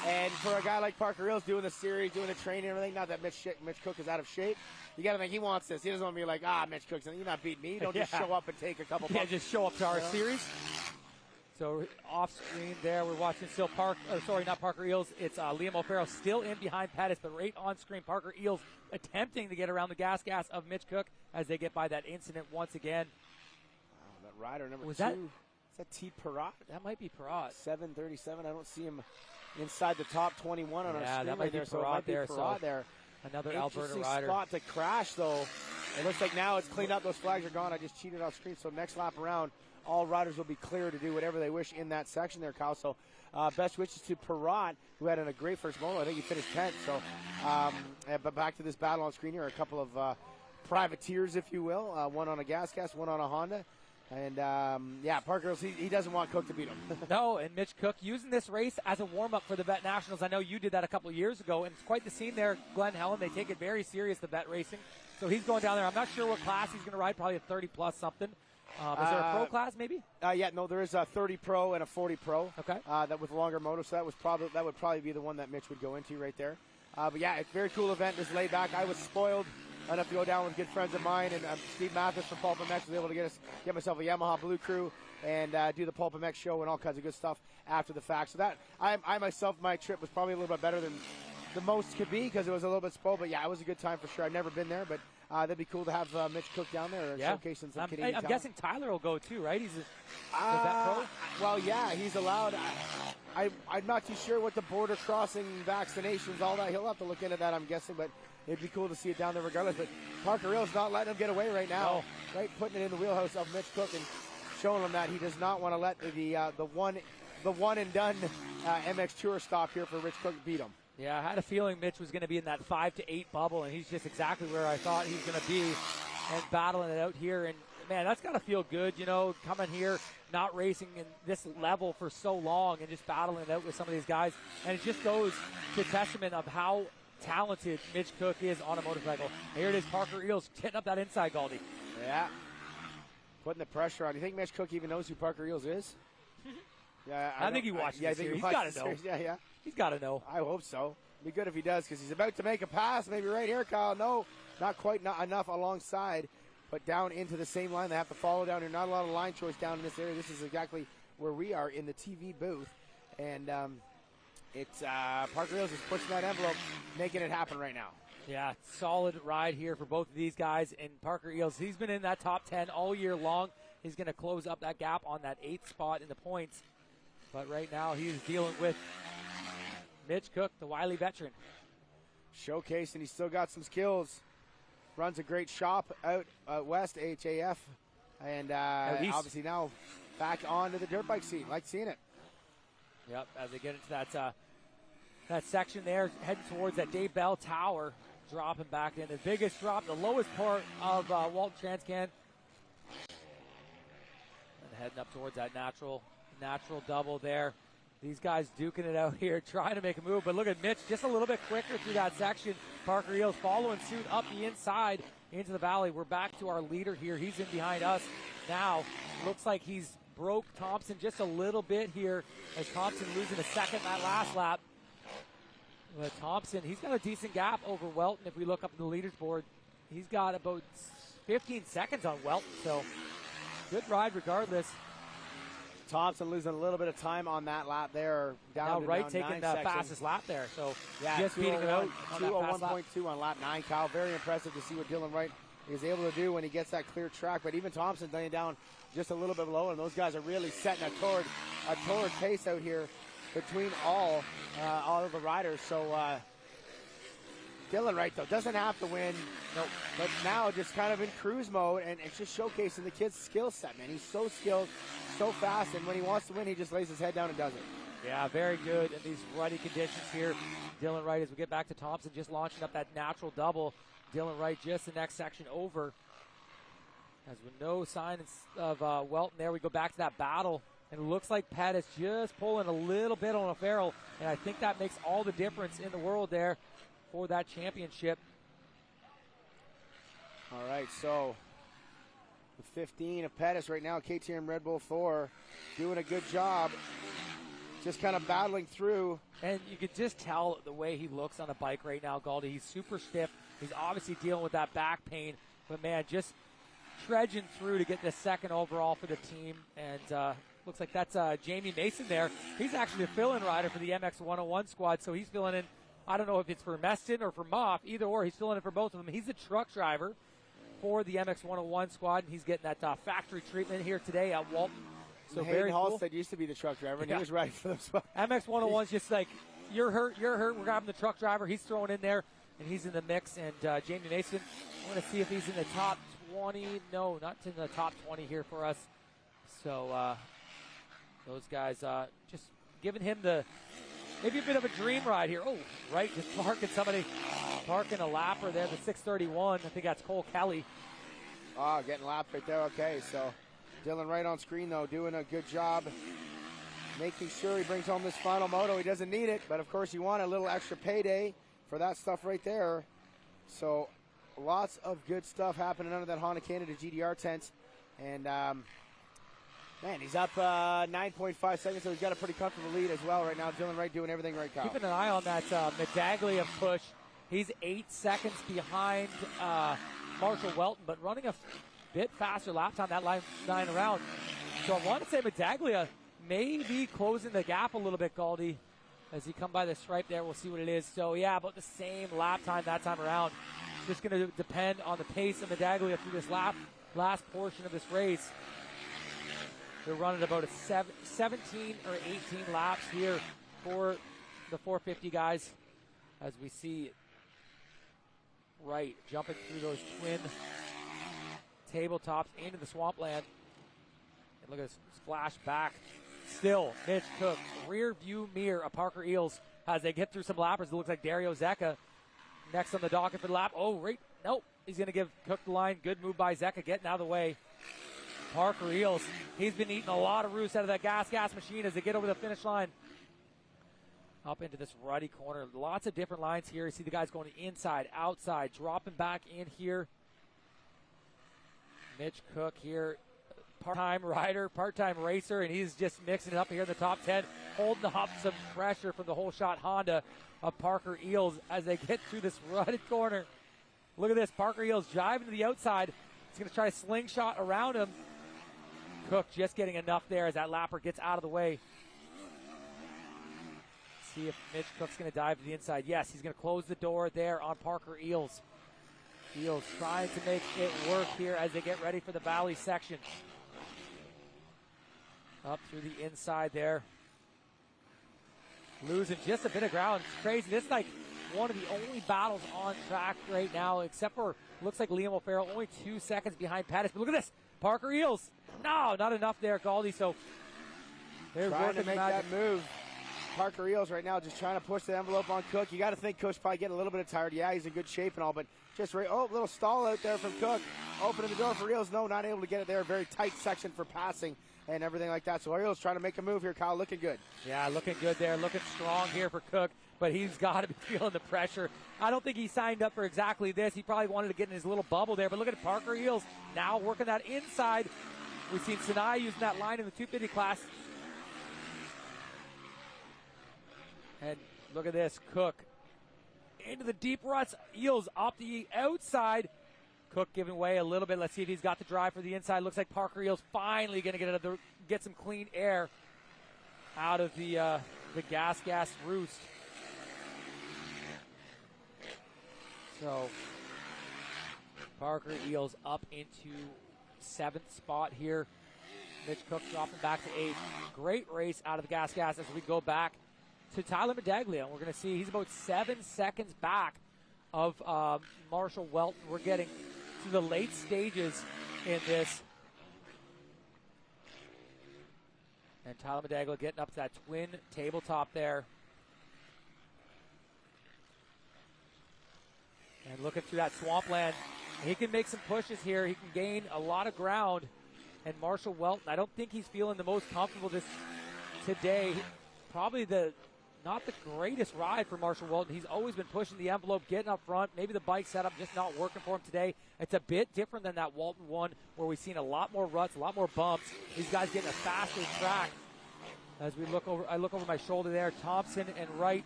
Speaker 1: And for a guy like Parker Eels doing the series, doing the training and everything, not that Mitch Cook is out of shape, you got to think he wants this. He doesn't want to be like, Mitch Cook's, you're not beating me. You don't just show up and take a couple
Speaker 2: bumps. Just show up to our series. So off screen there, we're watching still not Parker Eels. It's Liam O'Farrell still in behind Pettis, but right on screen, Parker Eels attempting to get around the gas of Mitch Cook as they get by that incident once again.
Speaker 1: That rider number 2.
Speaker 2: Is that
Speaker 1: T. Perrott?
Speaker 2: That might be Perrott.
Speaker 1: 737. I don't see him inside the top 21 on our screen.
Speaker 2: That might be
Speaker 1: Perrott there.
Speaker 2: So
Speaker 1: there.
Speaker 2: Another Alberta
Speaker 1: Interesting
Speaker 2: rider.
Speaker 1: spot to crash, though. It looks like now it's cleaned up. Those flags are gone. I just cheated off screen. So next lap around, all riders will be clear to do whatever they wish in that section there, Kyle. So best wishes to Perrott, who had a great first moto. I think he finished 10th. So, but back to this battle on screen here. A couple of privateers, if you will. One on a gas cast, one on a Honda. And, yeah, Parker, he doesn't want Cook to beat him.
Speaker 2: No, and Mitch Cook using this race as a warm-up for the Vet Nationals. I know you did that a couple of years ago, and it's quite the scene there. Glen Helen, they take it very serious, the vet racing. So he's going down there. I'm not sure what class he's going to ride, probably a 30-plus something. Is there a pro class, maybe?
Speaker 1: Yeah, no, there is a 30 Pro and a 40 Pro.
Speaker 2: Okay.
Speaker 1: That with longer moto, so that would probably be the one that Mitch would go into right there. But yeah, it's a very cool event. Just laid back. I was spoiled enough to go down with good friends of mine, and Steve Mathis from Pulp MX was able to get myself a Yamaha Blue Crew and do the Pulp MX show and all kinds of good stuff after the fact. So that I myself, my trip was probably a little bit better than the most could be because it was a little bit spoiled. But yeah, it was a good time for sure. I've never been there, but that'd be cool to have Mitch Cook down there showcasing some Canadian talent.
Speaker 2: I'm guessing Tyler will go too, right? He's a vet pro.
Speaker 1: Well, yeah, he's allowed. I'm not too sure what the border crossing vaccinations, all that. He'll have to look into that, I'm guessing, but it'd be cool to see it down there regardless. But Parker Hill's not letting him get away right now. No. Right, putting it in the wheelhouse of Mitch Cook and showing him that he does not want to let the one and done MX Tour stop here for Rich Cook beat him.
Speaker 2: Yeah, I had a feeling Mitch was going to be in that 5 to 8 bubble, and he's just exactly where I thought he was going to be and battling it out here. And, man, that's got to feel good, coming here, not racing in this level for so long and just battling it out with some of these guys. And it just goes to testament of how talented Mitch Cook is on a motorcycle. Here it is, Parker Eels getting up that inside, Galdi.
Speaker 1: Yeah, putting the pressure on. You think Mitch Cook even knows who Parker Eels is? Yeah,
Speaker 2: I think he watches the series. He's got to know.
Speaker 1: Yeah.
Speaker 2: He's got to know.
Speaker 1: I hope so. Be good if he does because he's about to make a pass. Maybe right here, Kyle. No, not quite, not enough alongside, but down into the same line. They have to follow down here. Not a lot of line choice down in this area. This is exactly where we are in the TV booth. And it's Parker Eels is pushing that envelope, making it happen right now.
Speaker 2: Yeah, solid ride here for both of these guys. And Parker Eels, he's been in that top 10 all year long. He's going to close up that gap on that 8th spot in the points. But right now he's dealing with Mitch Cook, the wily veteran.
Speaker 1: Showcasing, he's still got some skills. Runs a great shop out west, HAF. And obviously now back onto the dirt bike scene. Like seeing it.
Speaker 2: Yep, as they get into that section there, heading towards that Dave Bell Tower, dropping back in. The biggest drop, the lowest part of Walton Transcan. And heading up towards that natural double there. These guys duking it out here, trying to make a move. But look at Mitch, just a little bit quicker through that section. Parker Eels following suit up the inside into the valley. We're back to our leader here. He's in behind us now. Looks like he's broke Thompson just a little bit here as Thompson losing a second that last lap. But Thompson, he's got a decent gap over Welton. If we look up in the leaders board, he's got about 15 seconds on Welton. So good ride regardless.
Speaker 1: Thompson losing a little bit of time on that lap there.
Speaker 2: Now Wright taking the fastest lap there. So yeah, just beating him out.
Speaker 1: 2:01.2 on lap 9, Kyle. Very impressive to see what Dylan Wright is able to do when he gets that clear track. But even Thompson laying down just a little bit below, and those guys are really setting a torrid pace out here between all of the riders. So Dylan Wright, though, doesn't have to win.
Speaker 2: Nope.
Speaker 1: But now just kind of in cruise mode, and it's just showcasing the kid's skill set, man. He's so skilled, so fast, and when he wants to win, he just lays his head down and does it.
Speaker 2: Yeah, very good in these ruddy conditions here. Dylan Wright, as we get back to Thompson, just launching up that natural double. Dylan Wright just the next section over. As with no signs of Welton there, we go back to that battle. And it looks like Pettis just pulling a little bit on a Farrell. And I think that makes all the difference in the world there for that championship.
Speaker 1: All right, so the 15 of Pettis right now, KTM Red Bull 4, doing a good job. Just kind of battling through.
Speaker 2: And you could just tell the way he looks on a bike right now, Galdi. He's super stiff. He's obviously dealing with that back pain. But, man, just trudging through to get the second overall for the team. And looks like that's Jamie Mason there. He's actually the fill-in rider for the MX 101 squad, so he's filling in. I don't know if it's for Meston or for Moff. Either or, he's filling in for both of them. He's the truck driver for the MX 101 squad, and he's getting that factory treatment here today at Walton. So
Speaker 1: Hayden
Speaker 2: very cool.
Speaker 1: Halstead used to be the truck driver, and he was riding for those.
Speaker 2: MX 101's just like, you're hurt, we're grabbing the truck driver. He's throwing in there. and he's in the mix. And Jamie Mason, I want to see if he's in the top 20. No, not in the top 20 here for us. So those guys just giving him maybe a bit of a dream ride here. Oh, Wright just parking a lapper there, the 631. I think that's Cole Kelly.
Speaker 1: Oh, getting lapped right there. Okay, so Dylan Wright on screen, though, doing a good job making sure he brings home this final moto. He doesn't need it, but of course you want a little extra payday for that stuff right there. So lots of good stuff happening under that Honda Canada GDR tent. And, man, he's up 9.5 seconds, so he's got a pretty comfortable lead as well right now. Dylan Wright doing everything right, Kyle.
Speaker 2: Keeping an eye on that Medaglia push. He's 8 seconds behind Marshall Welton, but running a bit faster lap time that line around. So I want to say Medaglia may be closing the gap a little bit, Galdi, as he come by the stripe there. We'll see what it is. So, yeah, about the same lap time that time around. It's just going to depend on the pace of Medaglia through this last portion of this race. They're running about a 17 or 18 laps here for the 450 guys, as we see Wright jumping through those twin tabletops into the swampland. And look at this splash back. Still, Mitch Cook, rear view mirror of Parker Eels as they get through some lappers. It looks like Dario Zecca next on the docket for the lap. Oh, right. Nope. He's going to give Cook the line. Good move by Zecca, getting out of the way. Parker Eels, he's been eating a lot of roost out of that gas machine as they get over the finish line. Up into this ruddy corner. Lots of different lines here. You see the guys going inside, outside, dropping back in here. Mitch Cook here, part-time rider, part-time racer, and he's just mixing it up here in the top 10, holding up some pressure from the whole shot Honda of Parker Eels as they get through this rutted corner. Look at this, Parker Eels driving to the outside. He's going to try a slingshot around him. Cook just getting enough there as that lapper gets out of the way. See if Mitch Cook's going to dive to the inside. Yes, he's going to close the door there on Parker Eels. Eels trying to make it work here as they get ready for the valley section. Up through the inside there. Losing just a bit of ground. It's crazy. This is like one of the only battles on track right now, except for, looks like Liam O'Farrell, only 2 seconds behind Pettis. But look at this. Parker Eels. No, not enough there, Galdi. So they're
Speaker 1: trying
Speaker 2: working
Speaker 1: to make that move. Parker Eels right now just trying to push the envelope on Cook. You got to think Cook's probably getting a little bit of tired. Yeah, he's in good shape and all, but just right. Oh, little stall out there from Cook. Opening the door for Eels. No, not able to get it there. Very tight section for passing and everything like that. So Eels trying to make a move here, Kyle. Looking good.
Speaker 2: Yeah, looking good there. Looking strong here for Cook, but he's got to be feeling the pressure. I don't think he signed up for exactly this. He probably wanted to get in his little bubble there, but look at Parker Eels now working that inside. We've seen Sinai using that line in the 250 class. And look at this, Cook into the deep ruts. Eels up the outside. Cook giving way a little bit. Let's see if he's got the drive for the inside. Looks like Parker Eels finally going to get some clean air out of the gas roost. So Parker Eels up into 7th spot here. Mitch Cook dropping back to 8th. Great race out of the gas as we go back to Tyler Medaglia. And we're going to see he's about 7 seconds back of Marshall Welton. We're getting to the late stages in this. And Tyler Medaglia getting up to that twin tabletop there. And looking through that swampland. He can make some pushes here. He can gain a lot of ground. And Marshall Welton, I don't think he's feeling the most comfortable today. Probably not the greatest ride for Marshall Welton. He's always been pushing the envelope, getting up front. Maybe the bike setup just not working for him today. It's a bit different than that Walton one where we've seen a lot more ruts, a lot more bumps. These guys getting a faster track. As I look over my shoulder there, Thompson and Wright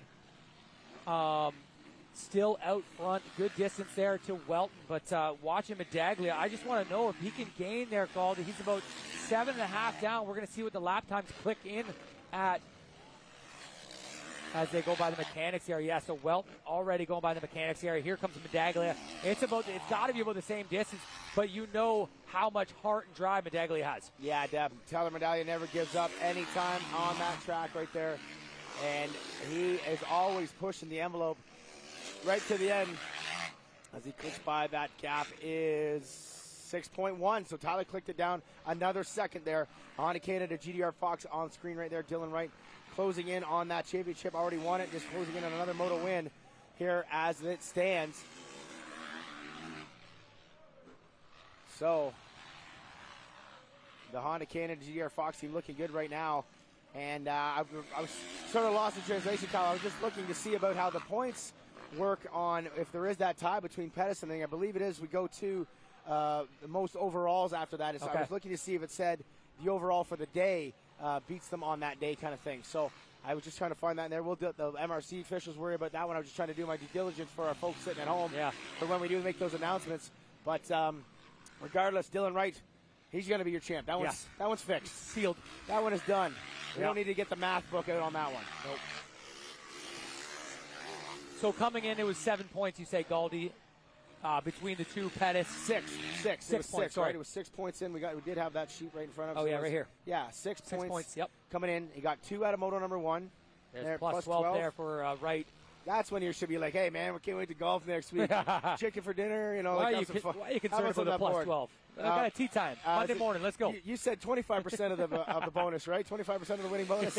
Speaker 2: still out front. Good distance there to Welton, but watching Medaglia, I just want to know if he can gain there, Galdi. He's about 7.5 down. We're going to see what the lap times click in at as they go by the mechanics area. Yeah, so Welton already going by the mechanics area. Here comes Medaglia. It's got to be about the same distance, but you know how much heart and drive Medaglia has.
Speaker 1: Yeah, Deb. Tyler Medaglia never gives up any time on that track right there, and he is always pushing the envelope. right to the end. As he clicks by, that gap is 6.1. So Tyler clicked it down another second there. Honda Canada GDR Fox on screen right there. Dylan Wright closing in on that championship. Already won it. Just closing in on another moto win here as it stands. So the Honda Canada GDR Fox team looking good right now. And I was sort of lost in translation, Kyle. I was just looking to see about how the points work on if there is that tie between Pettis and I believe it is. We go to the most overalls after that. So
Speaker 2: okay.
Speaker 1: I was looking to see if it said the overall for the day beats them on that day kind of thing. So I was just trying to find that in there. We'll do the MRC officials worry about that one. I was just trying to do my due diligence for our folks sitting at home for when we do make those announcements. But regardless, Dylan Wright, he's going to be your champ. That one's fixed.
Speaker 2: Sealed.
Speaker 1: That one is done. We don't need to get the math book out on that one.
Speaker 2: Nope. So coming in, it was 7 points, you say, Galdi, between the two. Pettis.
Speaker 1: Six points,
Speaker 2: sorry.
Speaker 1: right? It was 6 points in. We did have that sheet right in front of us.
Speaker 2: Oh, yeah, right here.
Speaker 1: Yeah, 6 points.
Speaker 2: Yep.
Speaker 1: Coming in. He got 2 out of moto number 1.
Speaker 2: There's plus 12 there for Wright.
Speaker 1: That's when you should be like, hey, man, we can't wait to golf next week. Chicken for dinner, you know.
Speaker 2: Why are you concerned about the plus 12? I got a tea time. Monday morning, let's go.
Speaker 1: You said 25% of the bonus, right? 25% of the winning bonus?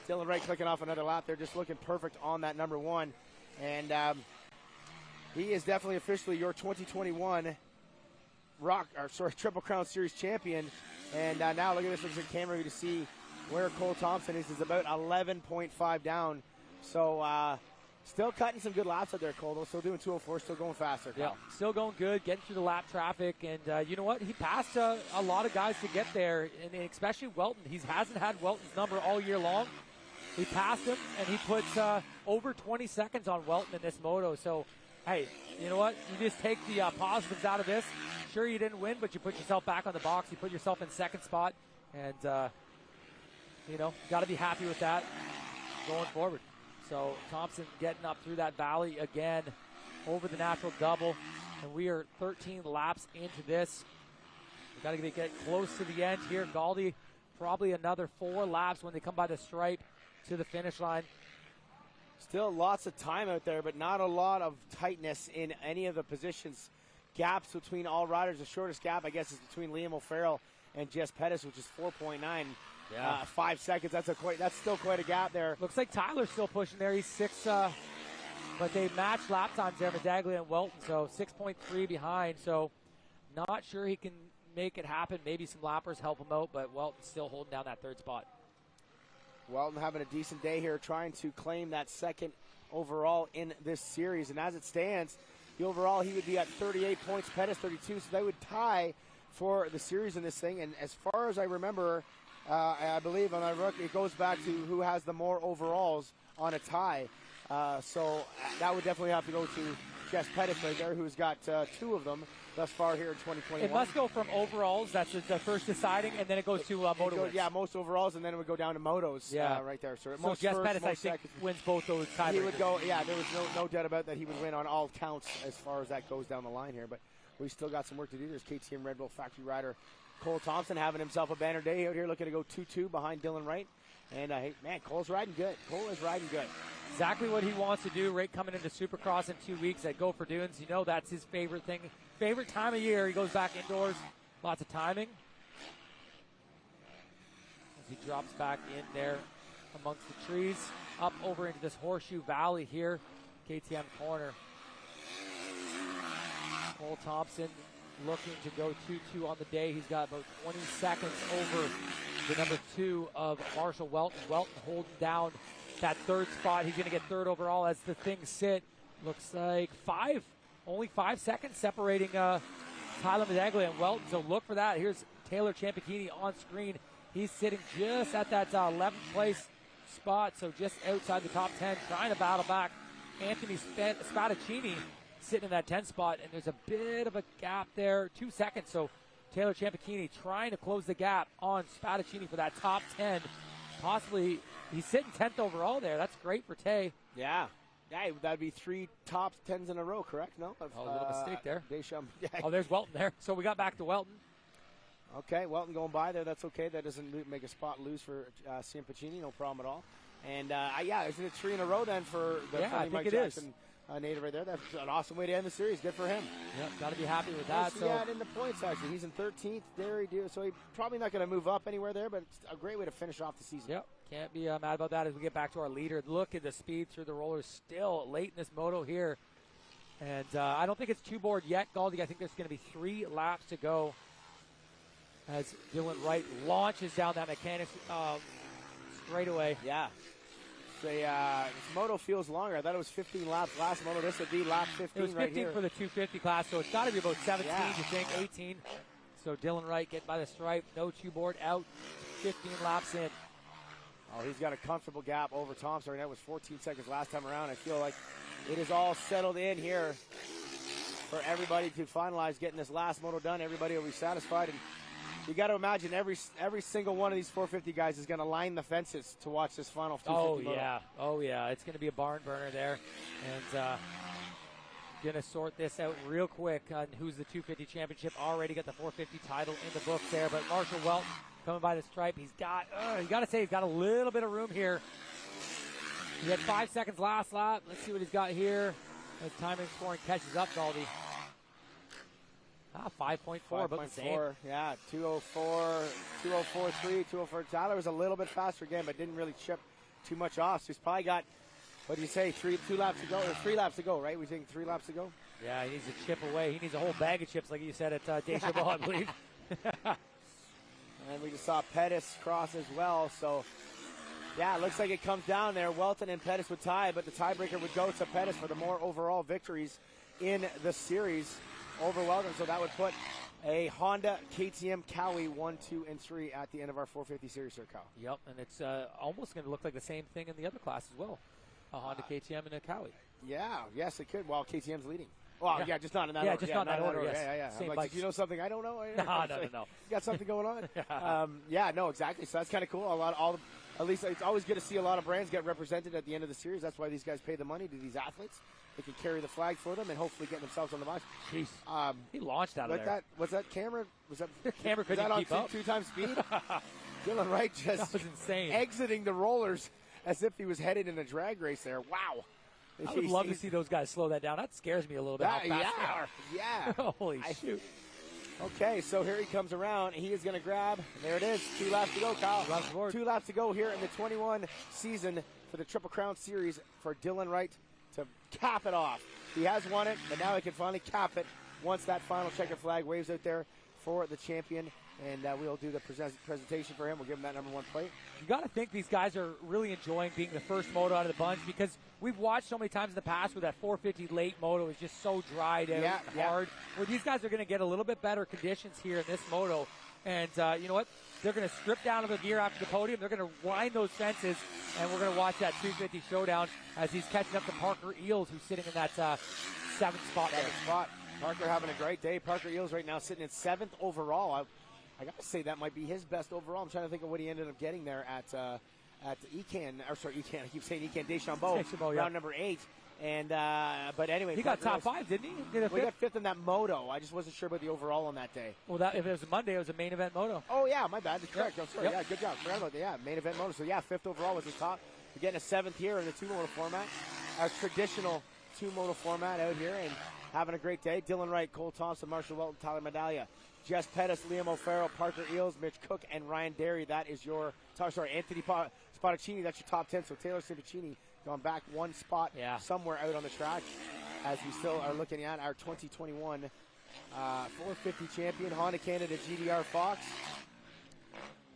Speaker 1: Dylan Wright clicking off another lap there, just looking perfect on that number 1. And he is definitely officially your 2021 Triple Crown Series champion. And now look at this, looks at camera to see where Cole Thompson is about 11.5 down. So still cutting some good laps out there, Cole, though. Still doing 204, still going faster.
Speaker 2: Yeah, still going good, getting through the lap traffic. And you know what? He passed a lot of guys to get there, and especially Walton. He hasn't had Walton's number all year long. He passed him, and he puts over 20 seconds on Walton in this moto. So, hey, you know what? You just take the positives out of this. Sure, you didn't win, but you put yourself back on the box. You put yourself in second spot. And, you know, got to be happy with that going forward. So Thompson getting up through that valley again over the natural double. And we are 13 laps into this. We've got to get close to the end here. Galdi, probably another 4 laps when they come by the stripe to the finish line.
Speaker 1: Still lots of time out there, but not a lot of tightness in any of the positions. Gaps between all riders. The shortest gap, I guess, is between Liam O'Farrell and Jess Pettis, which is 4.9. 5 seconds. That's still quite a gap there.
Speaker 2: Looks like Tyler's still pushing there. He's 6, but they match lap times there, Medaglia and Walton, so 6.3 behind. So not sure he can make it happen. Maybe some lappers help him out, but Walton's still holding down that 3rd spot.
Speaker 1: Walton having a decent day here, trying to claim that 2nd overall in this series. And as it stands, the overall, he would be at 38 points, Pettis 32, so they would tie for the series in this thing. And as far as I remember, I believe on my book, it goes back to who has the more overalls on a tie. So that would definitely have to go to Jess Pettis right there, who's got 2 of them thus far here in 2021.
Speaker 2: It must go from overalls. That's the first deciding, and then it goes to moto wins.
Speaker 1: Yeah, most overalls, and then it would go down to motos right there. So
Speaker 2: Jess Pettis, I think, wins both those tiebreakers.
Speaker 1: He would go, there was no doubt about that. He would win on all counts as far as that goes down the line here. But we still got some work to do. There's KTM Red Bull factory rider Cole Thompson having himself a banner day out here, looking to go 2-2 behind Dylan Wright. And, hey, man, Cole's riding good. Cole is riding good.
Speaker 2: Exactly what he wants to do. Right coming into Supercross in 2 weeks at Go for Dunes. You know that's his favorite thing. Favorite time of year. He goes back indoors. Lots of timing. As he drops back in there amongst the trees. Up over into this horseshoe valley here. KTM corner. Cole Thompson looking to go 2-2 on the day. He's got about 20 seconds over the number 2 of Marshall Walton. Walton holding down that 3rd spot. He's going to get 3rd overall as the things sit. Looks like only 5 seconds separating Tyler Medaglia and Walton. So look for that. Here's Taylor Ciampachini on screen. He's sitting just at that 11th place spot, so just outside the top 10, trying to battle back. Anthony Spadaccini sitting in that 10th spot, and there's a bit of a gap there, 2 seconds. So Taylor Ciampachini trying to close the gap on Spadaccini for that top 10. Possibly, he's sitting 10th overall there. That's great for Tay.
Speaker 1: Yeah, that'd be 3 top 10s in a row, correct? No?
Speaker 2: A little mistake there.
Speaker 1: Deschamps.
Speaker 2: Oh, there's Walton there. So we got back to Walton.
Speaker 1: Okay, Walton going by there. That's okay. That doesn't make a spot lose for Ciampachini. No problem at all. And yeah, isn't it 3 in a row then for the
Speaker 2: Yeah,
Speaker 1: funny
Speaker 2: I think
Speaker 1: Mike
Speaker 2: it is.
Speaker 1: Jackson native right there? That's an awesome way to end the series. Good for him.
Speaker 2: Yep, got to be happy with that.
Speaker 1: Where's he at in the points, actually? He's in 13th. There he do. So he's probably not going to move up anywhere there, but it's a great way to finish off the season.
Speaker 2: Yep, can't be mad about that as we get back to our leader. Look at the speed through the rollers still late in this moto here. And I don't think it's two board yet, Galdi. I think there's going to be 3 laps to go as Dylan Wright launches down that mechanics straightaway.
Speaker 1: Yeah. This moto feels longer. I thought it was 15 laps last moto. This would be lap 15
Speaker 2: It was 15
Speaker 1: right here.
Speaker 2: for the 250 class, so it's got to be about 17,
Speaker 1: Yeah.
Speaker 2: you think, 18. So Dylan Wright getting by the stripe, no two board out, 15 laps in.
Speaker 1: Oh, he's got a comfortable gap over Thompson right now. It was 14 seconds last time around. I feel like it is all settled in here for everybody to finalize getting this last moto done. Everybody will be satisfied. And you got to imagine every single one of these 450 guys is going to line the fences to watch this final 250 moto.
Speaker 2: Oh yeah, it's going to be a barn burner there, and going to sort this out real quick on who's the 250 championship. Already got the 450 title in the books there, but Marshall Welton coming by the stripe. He's got, you got to say, he's got a little bit of room here. He had 5 seconds last lap. Let's see what he's got here as timing scoring catches up, Galdi. 5.4, about the same.
Speaker 1: Yeah, 204, 204.3, 204. Tyler was a little bit faster again, but didn't really chip too much off. So he's probably got, what do you say, 3 laps to go, or 3 laps to go, right? We think 3 laps to go?
Speaker 2: Yeah, he needs to chip away. He needs a whole bag of chips, like you said at Deschambault, I believe.
Speaker 1: And we just saw Pettis cross as well. So, yeah, it looks like it comes down there. Welton and Pettis would tie, but the tiebreaker would go to Pettis for the more overall victories in the series over Welton. So that would put a Honda KTM Cowie 1, 2, and 3 at the end of our 450 series, Sir Kyle.
Speaker 2: Yep, and it's almost going to look like the same thing in the other class as well. A Honda KTM and a Cowie.
Speaker 1: Yeah, yes, it could, while KTM's leading. Well, yeah, just not in that
Speaker 2: yeah,
Speaker 1: order.
Speaker 2: Just not in that order, yes.
Speaker 1: Yeah.
Speaker 2: Same
Speaker 1: I'm like,
Speaker 2: bikes.
Speaker 1: do you know something I don't know?
Speaker 2: No.
Speaker 1: You got something going on? Yeah, no, exactly. So that's kind of cool. At least it's always good to see a lot of brands get represented at the end of the series. That's why these guys pay the money to these athletes. They can carry the flag for them and hopefully get themselves on the box.
Speaker 2: Jeez. He launched out of there.
Speaker 1: Was that camera? Was that
Speaker 2: camera couldn't keep up?
Speaker 1: 2 times speed? Dylan Wright just
Speaker 2: that was insane.
Speaker 1: Exiting the rollers as if he was headed in a drag race there. Wow.
Speaker 2: I would love to see those guys slow that down. That scares me a little bit how fast they are.
Speaker 1: Yeah.
Speaker 2: Holy shoot.
Speaker 1: Okay, so here he comes around. He is going to grab. There it is. 2 laps to go, Kyle. 2 laps to go here in the 21 season for the Triple Crown Series for Dylan Wright to cap it off. He has won it, but now he can finally cap it once that final checkered flag waves out there for the champion. And we'll do the presentation for him. We'll give him that number 1 plate.
Speaker 2: You got to think these guys are really enjoying being the first moto out of the bunch because we've watched so many times in the past where that 450 late moto is just so dried out and hard. Where these guys are going to get a little bit better conditions here in this moto. And you know what? They're going to strip down the gear after the podium. They're going to wind those fences, and we're going to watch that 250 showdown as he's catching up to Parker Eels, who's sitting in that 7th spot there.
Speaker 1: Parker having a great day. Parker Eels right now sitting in 7th overall. I got to say that might be his best overall. I'm trying to think of what he ended up getting there at Ecan. I keep saying Ecan Deschambault, round number 8. And but anyway,
Speaker 2: he got top 5, didn't he?
Speaker 1: He got 5th in that moto. I just wasn't sure about the overall on that day.
Speaker 2: Well, if it was a Monday, it was a main event moto.
Speaker 1: Oh yeah, my bad. Correct.
Speaker 2: Yep.
Speaker 1: I'm sorry. Yeah, good job. Forgot about that. Yeah, main event moto. So yeah, 5th overall was his top. We're getting a 7th here in the 2 moto format, our traditional 2 moto format out here, and having a great day. Dylan Wright, Cole Thompson, Marshall Welton, Tyler Medaglia, Jess Pettis, Liam O'Farrell, Parker Eels, Mitch Cook, and Ryan Derry. That is your Anthony Spadaccini. That's your top 10. So Taylor Civaccini gone back 1 spot somewhere out on the track as we still are looking at our 2021 450 champion, Honda Canada GDR Fox.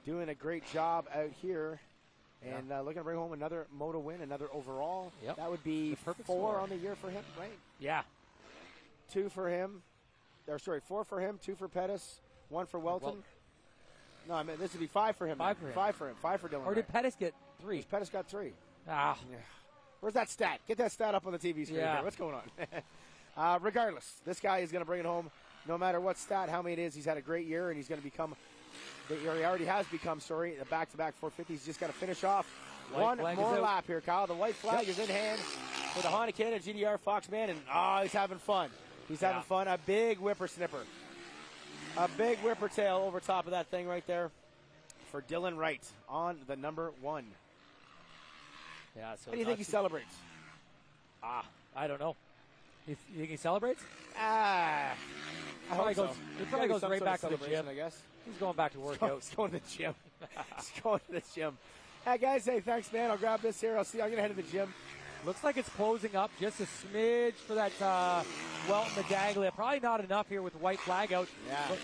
Speaker 1: Doing a great job out here. And looking to bring home another moto win, another overall.
Speaker 2: Yep.
Speaker 1: That would be 4 on the year for him, right?
Speaker 2: Yeah.
Speaker 1: 2 for him. 4 for him, 2 for Pettis, 1 for Welton. No, I mean, this would be 5 for him. 5 for him. 5 for Dylan.
Speaker 2: Or did Pettis get 3?
Speaker 1: Pettis got 3.
Speaker 2: Ah.
Speaker 1: Yeah. Where's that stat? Get that stat up on the TV screen here. What's going on? Regardless, this guy is going to bring it home no matter what stat, how many it is. He's had a great year, and he's going to become, he already has become, the back-to-back 450s. He's just got to finish off one more lap here, Kyle. The white flag is in hand for the Honda Canada GDR Fox man, and he's having fun. He's having fun. A big whippersnipper. A big whippertail over top of that thing right there for Dylan Wright on the number 1.
Speaker 2: Yeah. So
Speaker 1: How do you think he celebrates?
Speaker 2: I don't know. You think he celebrates?
Speaker 1: I hope so.
Speaker 2: He probably goes right back to the gym.
Speaker 1: I guess.
Speaker 2: He's going back to work out.
Speaker 1: He's going to the gym. He's going to the gym. Hey, guys, hey, thanks, man. I'll grab this here. I'm going to head to the gym.
Speaker 2: Looks like it's closing up just a smidge for that Walton Medaglia. Probably not enough here with the white flag out.
Speaker 1: Yeah.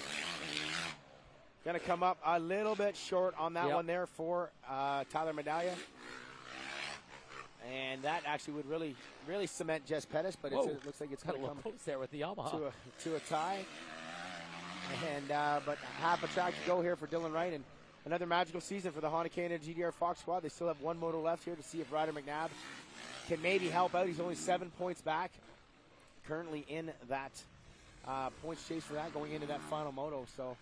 Speaker 1: Going to come up a little bit short on that one there for Tyler Medaglia. And that actually would really, really cement Jess Pettis, but it looks like it's going to come
Speaker 2: close there with the Yamaha.
Speaker 1: to a tie. And but half a track to go here for Dylan Wright, and another magical season for the Honda Canada GDR Fox squad. They still have one moto left here to see if Ryder Mcnabb can maybe help out. He's only 7 points back, currently in that points chase for that, going into that final moto. So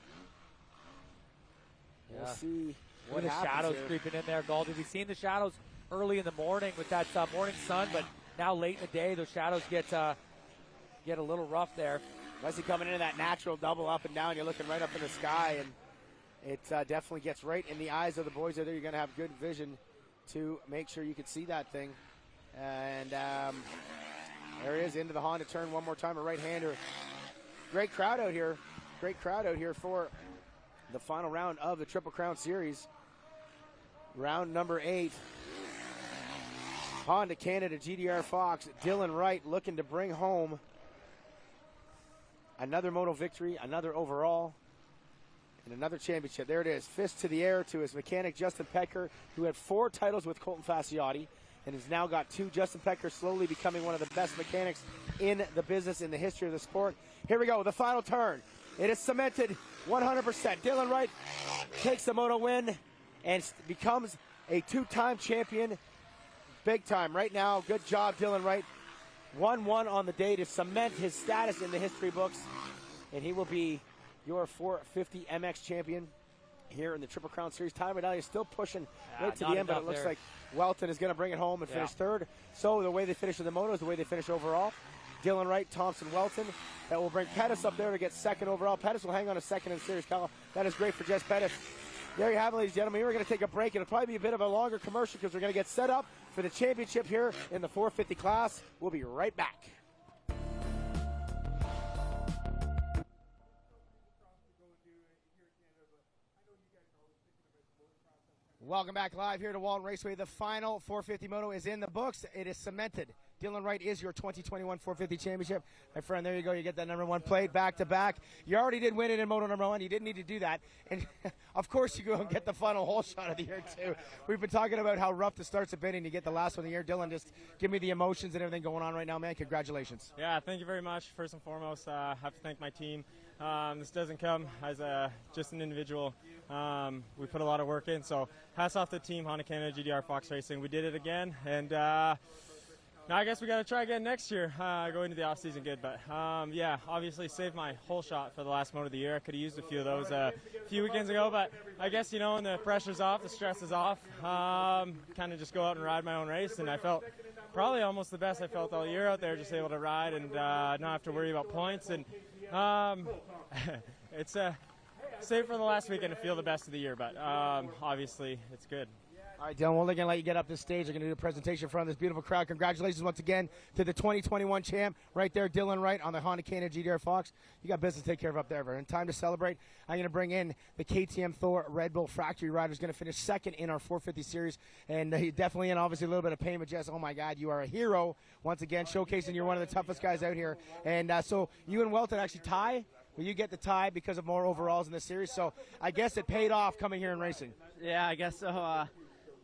Speaker 1: we'll see what
Speaker 2: the
Speaker 1: happens
Speaker 2: shadows
Speaker 1: here.
Speaker 2: creeping in there, Goldie. We've seen the shadows early in the morning with that morning sun, but now late in the day, those shadows get a little rough there.
Speaker 1: Especially coming into that natural double up and down, you're looking right up in the sky, and it definitely gets right in the eyes of the boys out there. You're going to have good vision to make sure you can see that thing. And there he is into the Honda turn one more time, a right-hander. Great crowd out here. Great crowd out here for the final round of the Triple Crown Series. Round number 8. Honda Canada GDR Fox, Dylan Wright looking to bring home another moto victory, another overall, and another championship. There it is. Fist to the air to his mechanic, Justin Pecker, who had 4 titles with Colton Fasciotti and has now got 2. Justin Pecker slowly becoming one of the best mechanics in the business, in the history of the sport. Here we go, the final turn. It is cemented 100%. Dylan Wright takes the moto win and becomes a 2-time champion. Big time right now. Good job, Dylan Wright. 1-1 on the day to cement his status in the history books. And he will be your 450 MX champion here in the Triple Crown Series. Tyler Medaglia is still pushing right to the end, but it looks like Walton is going to bring it home and finish third. So the way they finish in the moto is the way they finish overall. Dylan Wright, Thompson, Walton. That will bring Pettis up there to get second overall. Pettis will hang on a second in the series, Kyle. That is great for Jess Pettis. There you have it, ladies and gentlemen. We're going to take a break. It'll probably be a bit of a longer commercial because we're going to get set up for the championship here in the 450 class. We'll be right back. Welcome back live here to Walton Raceway. The final 450 moto is in the books. It is cemented. Dylan Wright is your 2021 450 championship. My friend, there you go. You get that number 1 plate back to back. You already did win it in moto number 1. You didn't need to do that. And, of course, you go and get the final hole shot of the year, too. We've been talking about how rough the starts have been, and you get the last one of the year. Dylan, just give me the emotions and everything going on right now, man. Congratulations.
Speaker 3: Yeah, thank you very much. First and foremost, I have to thank my team. This doesn't come as just an individual. We put a lot of work in, so hats off to the team, Honda Canada GDR Fox Racing. We did it again, and now I guess we got to try again next year, go into the off-season good. But, yeah, obviously saved my whole shot for the last moto of the year. I could have used a few of those a few weekends ago, but I guess, when the pressure's off, the stress is off, kind of just go out and ride my own race, and I felt probably almost the best I felt all year out there, just able to ride and not have to worry about points. And it's save for the last weekend to feel the best of the year, but obviously it's good.
Speaker 1: All right, Dylan, we're going to let you get up this stage. We're going to do a presentation in front of this beautiful crowd. Congratulations once again to the 2021 champ right there, Dylan Wright on the Honda Canada GDR Fox. You got business to take care of up there, and time to celebrate. I'm going to bring in the KTM Thor Red Bull Factory rider who's going to finish second in our 450 series, and he's definitely in obviously a little bit of pain, but Jess, oh my God, you are a hero once again, showcasing you're one of the toughest guys out here. And so you and Walton actually tie. Well, you get the tie because of more overalls in this series, so I guess it paid off coming here and racing.
Speaker 4: Yeah, I guess so.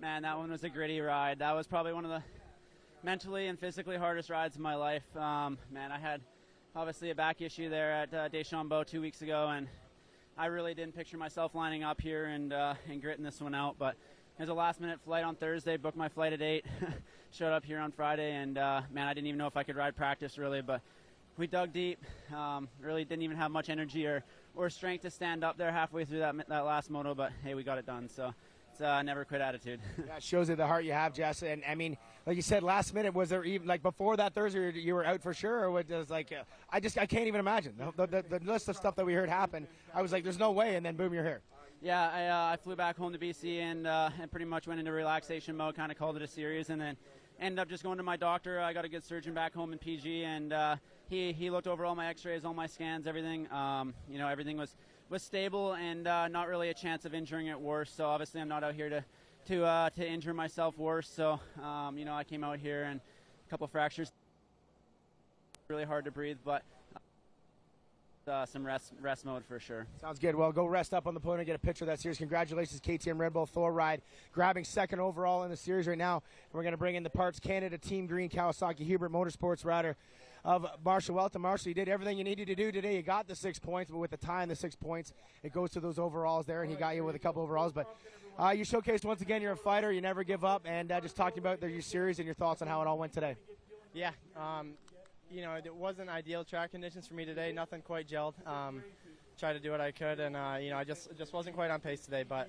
Speaker 4: Man, that one was a gritty ride. That was probably one of the mentally and physically hardest rides of my life. Man, I had obviously a back issue there at Deschambault 2 weeks ago, and I really didn't picture myself lining up here and gritting this one out. But there's a last-minute flight on Thursday, booked my flight at 8, showed up here on Friday, and, man, I didn't even know if I could ride practice really, but we dug deep, really didn't even have much energy or strength to stand up there halfway through that last moto, but, hey, we got it done, so it's a never quit attitude.
Speaker 1: Yeah, it shows you the heart you have, Jess, and, I mean, like you said, last minute, was there even, like, before that Thursday, you were out for sure, or was it like, I can't even imagine. The list of stuff that we heard happen, I was like, there's no way, and then boom, you're here.
Speaker 4: Yeah, I flew back home to BC and pretty much went into relaxation mode, kind of called it a series, and then ended up just going to my doctor. I got a good surgeon back home in PG, and he looked over all my x-rays, all my scans, everything. Everything was stable and not really a chance of injuring it worse. So obviously I'm not out here to injure myself worse. So, I came out here and a couple fractures. Really hard to breathe, but some rest mode for sure.
Speaker 1: Sounds good. Well, go rest up on the podium and get a picture of that series. Congratulations, KTM Red Bull Thor Ride, grabbing second overall in the series right now. We're going to bring in the Parts Canada Team Green Kawasaki Hubert Motorsports rider of Marshall Walton. Marshall, you did everything you needed to do today. You got the 6 points, but with the tie and the 6 points, it goes to those overalls there, and he got you with a couple overalls. But you showcased once again you're a fighter. You never give up, and just talking about your series and your thoughts on how it all went today.
Speaker 7: Yeah. It wasn't ideal track conditions for me today. Nothing quite gelled. Tried to do what I could, and I just wasn't quite on pace today. But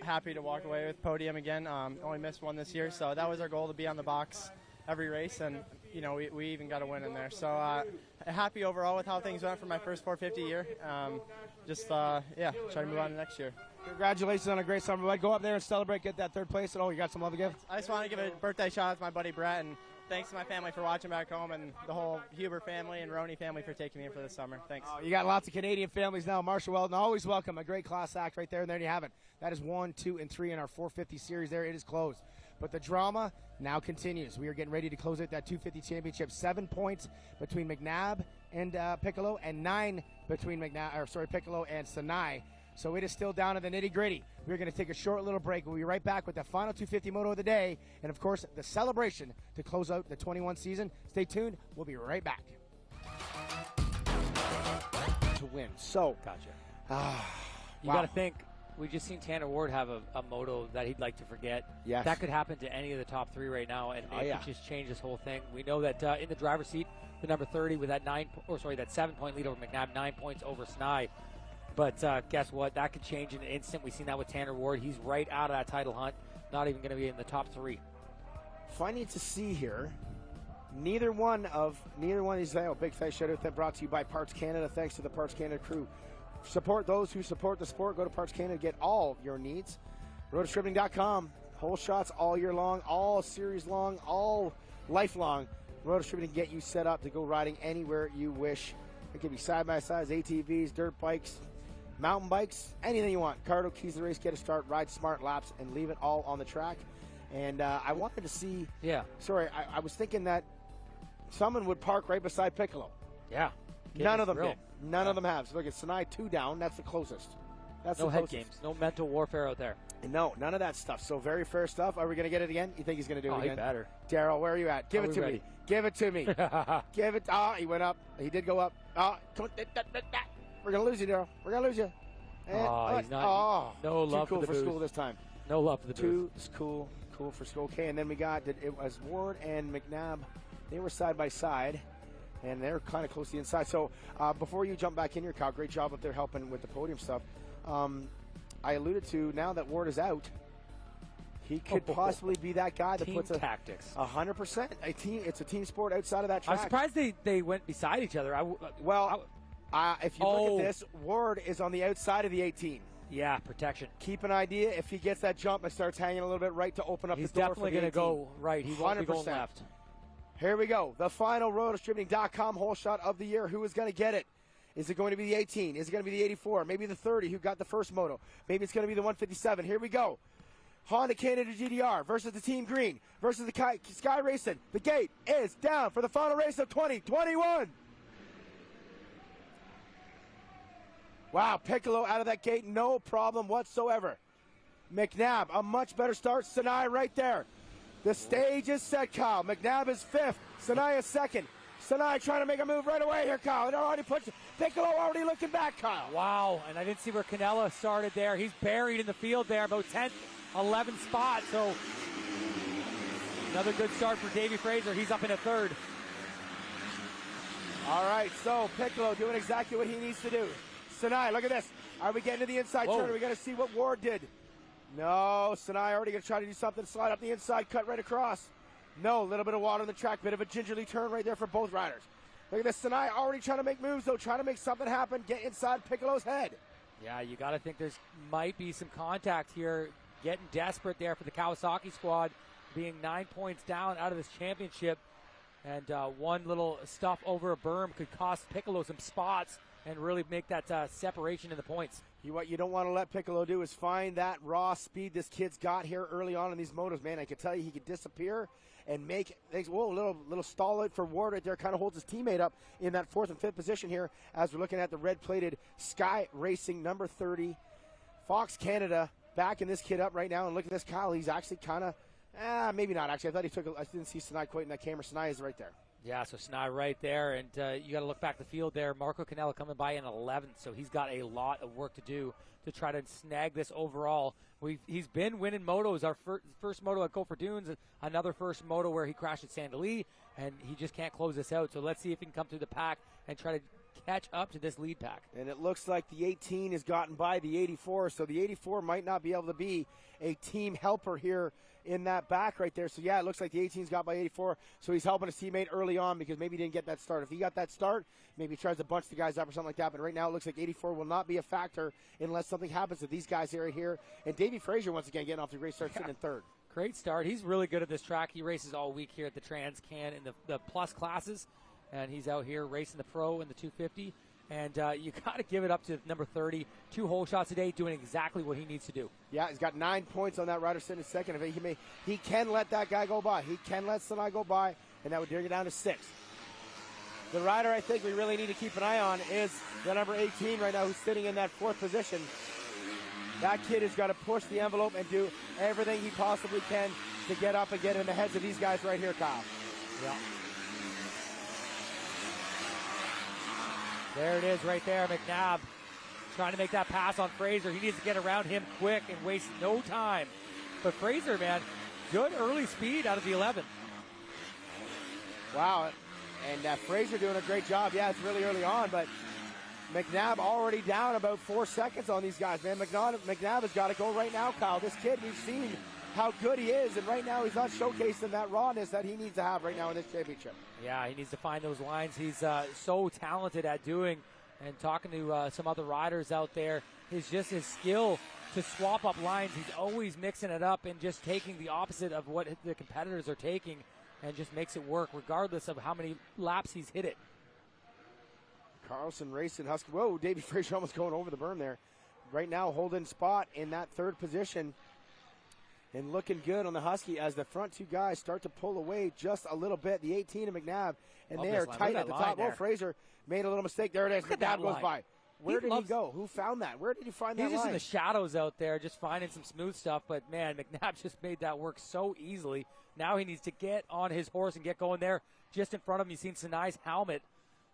Speaker 7: happy to walk away with podium again. Only missed one this year, so that was our goal, to be on the box every race, and we even got a win in there. So happy overall with how things went for my first 450 year. Try to move on to next year.
Speaker 1: Congratulations on a great summer, bud. Go up there and celebrate, get that third place. And you got some love to give?
Speaker 7: I just want to give a birthday shout out to my buddy Brett, and thanks to my family for watching back home, and the whole Huber family and Roney family for taking me in for this summer. Thanks.
Speaker 1: You got lots of Canadian families now. Marshall Weldon, always welcome. A great class act right there, and there you have it. That is 1, 2, and 3 in our 450 series there. It is closed. But the drama now continues. We are getting ready to close out that 250 championship. 7 points between Mcnabb and Piccolo, and 9 between Piccolo and Sinai. So it is still down to the nitty-gritty. We're going to take a short little break. We'll be right back with the final 250 moto of the day, and, of course, the celebration to close out the 21 season. Stay tuned. We'll be right back. To win. So,
Speaker 2: Gotcha. You
Speaker 1: wow.
Speaker 2: got to think, we just seen Tanner Ward have a moto that he'd like to forget.
Speaker 1: Yes.
Speaker 2: That could happen to any of the top 3 right now, and it could just change this whole thing. We know that in the driver's seat, the number 30 with that 7-point lead over Mcnabb, 9 points over Sinai. But guess what? That could change in an instant. We've seen that with Tanner Ward. He's right out of that title hunt. Not even going to be in the top 3.
Speaker 1: Funny to see here. Neither one of these. Big thanks shout out that brought to you by Parts Canada. Thanks to the Parts Canada crew. Support those who support the sport. Go to Parts Canada to get all your needs. Rotostripping.com. Whole shots all year long, all series long, all lifelong. Rotostripping can get you set up to go riding anywhere you wish. It could be side-by-sides, ATVs, dirt bikes, mountain bikes, anything you want. Cardo, keys to the race, get a start, ride smart laps, and leave it all on the track. And I wanted to see.
Speaker 2: Yeah.
Speaker 1: Sorry, I was thinking that someone would park right beside Piccolo.
Speaker 2: Yeah.
Speaker 1: None of them did. None of them have. So look at Sinai 2 down. That's the closest. That's
Speaker 2: no
Speaker 1: the
Speaker 2: head
Speaker 1: closest.
Speaker 2: games. No mental warfare out there.
Speaker 1: No, none of that stuff. So very fair stuff. Are we going to get it again? You think he's going to do it again?
Speaker 2: He better.
Speaker 1: Daryl, where are you at? Give it to me. Give it to me. Give it. He went up. He did go up. We're going to lose you, Daryl. We're going to lose you. And,
Speaker 2: he's not. No love
Speaker 1: too cool
Speaker 2: for the
Speaker 1: school this time.
Speaker 2: No love for the
Speaker 1: Too cool for school. Okay, and then we got it was Ward and Mcnabb. They were side by side, and they're kind of close to the inside. So before you jump back in here, Kyle, great job up there helping with the podium stuff. I alluded to, now that Ward is out, he could possibly be that guy that puts
Speaker 2: tactics.
Speaker 1: 100%. It's a team sport outside of that track.
Speaker 2: I'm surprised they went beside each other.
Speaker 1: If you look at this, Ward is on the outside of the 18.
Speaker 2: Yeah, protection.
Speaker 1: Keep an idea if he gets that jump and starts hanging a little bit right to open up the door.
Speaker 2: He's definitely
Speaker 1: going to
Speaker 2: go right. He won't be going left.
Speaker 1: Here we go. The final Rotostripping.com whole shot of the year. Who is going to get it? Is it going to be the 18? Is it going to be the 84? Maybe the 30 who got the first moto. Maybe it's going to be the 157. Here we go. Honda Canada GDR versus the Team Green versus the Sky Racing. The gate is down for the final race of 2021. Wow, Piccolo out of that gate, no problem whatsoever. Mcnabb, a much better start. Sinai right there. The stage is set, Kyle. Mcnabb is 5th. Sinai is 2nd. Sinai trying to make a move right away here, Kyle. It already puts Piccolo already looking back, Kyle.
Speaker 2: Wow, and I didn't see where Canella started there. He's buried in the field there, about 10th, 11th spot. So another good start for Davey Fraser. He's up in a 3rd.
Speaker 1: All right, so Piccolo doing exactly what he needs to do. Sinai, look at this. Are we getting to the inside turn? Are we going to see what Ward did? No, Sinai already going to try to do something. Slide up the inside, cut right across. No, a little bit of water on the track. Bit of a gingerly turn right there for both riders. Look at this. Sinai already trying to make moves, though. Trying to make something happen. Get inside Piccolo's head.
Speaker 2: Yeah, you got to think there's might be some contact here. Getting desperate there for the Kawasaki squad, being 9 points down out of this championship. And one little stuff over a berm could cost Piccolo some spots and really make that separation in the points.
Speaker 1: What you don't want to let Piccolo do is find that raw speed this kid's got here early on in these motos. Man, I can tell you he could disappear and make things. Whoa, little stall it for Ward right there. Kind of holds his teammate up in that 4th and 5th position here as we're looking at the red-plated Sky Racing number 30. Fox Canada backing this kid up right now. And look at this, Kyle. He's actually kind of, maybe not actually. I thought he took, I didn't see Sinai quite in that camera. Sinai is right there.
Speaker 2: Yeah, so Sinai right there, and you got to look back the field there. Marco Canella coming by in 11th, so he's got a lot of work to do to try to snag this overall. He's been winning motos. Our first moto at Gopher Dunes, another first moto where he crashed at Sandali, and he just can't close this out. So let's see if he can come through the pack and try to catch up to this lead pack.
Speaker 1: And it looks like the 18 has gotten by the 84, so the 84 might not be able to be a team helper here in that back right there. So, yeah, it looks like the 18's got by 84, so he's helping his teammate early on because maybe he didn't get that start. If he got that start, maybe he tries to bunch the guys up or something like that, but right now it looks like 84 will not be a factor unless something happens to these guys right here. And Davey Frazier, once again, getting off to a great start, sitting in 3rd.
Speaker 2: Great start. He's really good at this track. He races all week here at the Trans-Can in the plus classes, and he's out here racing the Pro and the 250. And you got to give it up to number 30. 2 hole shots a day, doing exactly what he needs to do.
Speaker 1: Yeah, he's got 9 points on that rider sitting in 2nd. If he can let that guy go by. He can let Sinai go by, and that would bring it down to 6th. The rider I think we really need to keep an eye on is the number 18 right now, who's sitting in that 4th position. That kid has got to push the envelope and do everything he possibly can to get up and get in the heads of these guys right here, Kyle.
Speaker 2: Yeah. There it is right there, Mcnabb trying to make that pass on Fraser. He needs to get around him quick and waste no time. But Fraser, man, good early speed out of the 11.
Speaker 1: Wow, and Fraser doing a great job. Yeah, it's really early on, but Mcnabb already down about 4 seconds on these guys, man. Mcnabb has got to go right now, Kyle. This kid, we've seen how good he is, and right now he's not showcasing that rawness that he needs to have right now in this championship.
Speaker 2: Yeah, he needs to find those lines. He's so talented at doing, and talking to some other riders out there, is just his skill to swap up lines. He's always mixing it up and just taking the opposite of what the competitors are taking, and just makes it work regardless of how many laps he's hit it.
Speaker 1: Carlson racing Husky. Whoa, Davey Frazier almost going over the berm there. Right now holding spot in that 3rd position. And looking good on the Husky as the front 2 guys start to pull away just a little bit. The 18 and Mcnabb, and they are tight at the top. Oh, Fraser made a little mistake. There it is. Mcnabb goes by. Where did he go? Who found that? Where did he find that line?
Speaker 2: He's just in the shadows out there, just finding some smooth stuff. But, man, Mcnabb just made that work so easily. Now he needs to get on his horse and get going there. Just in front of him, you've seen Sinai's helmet.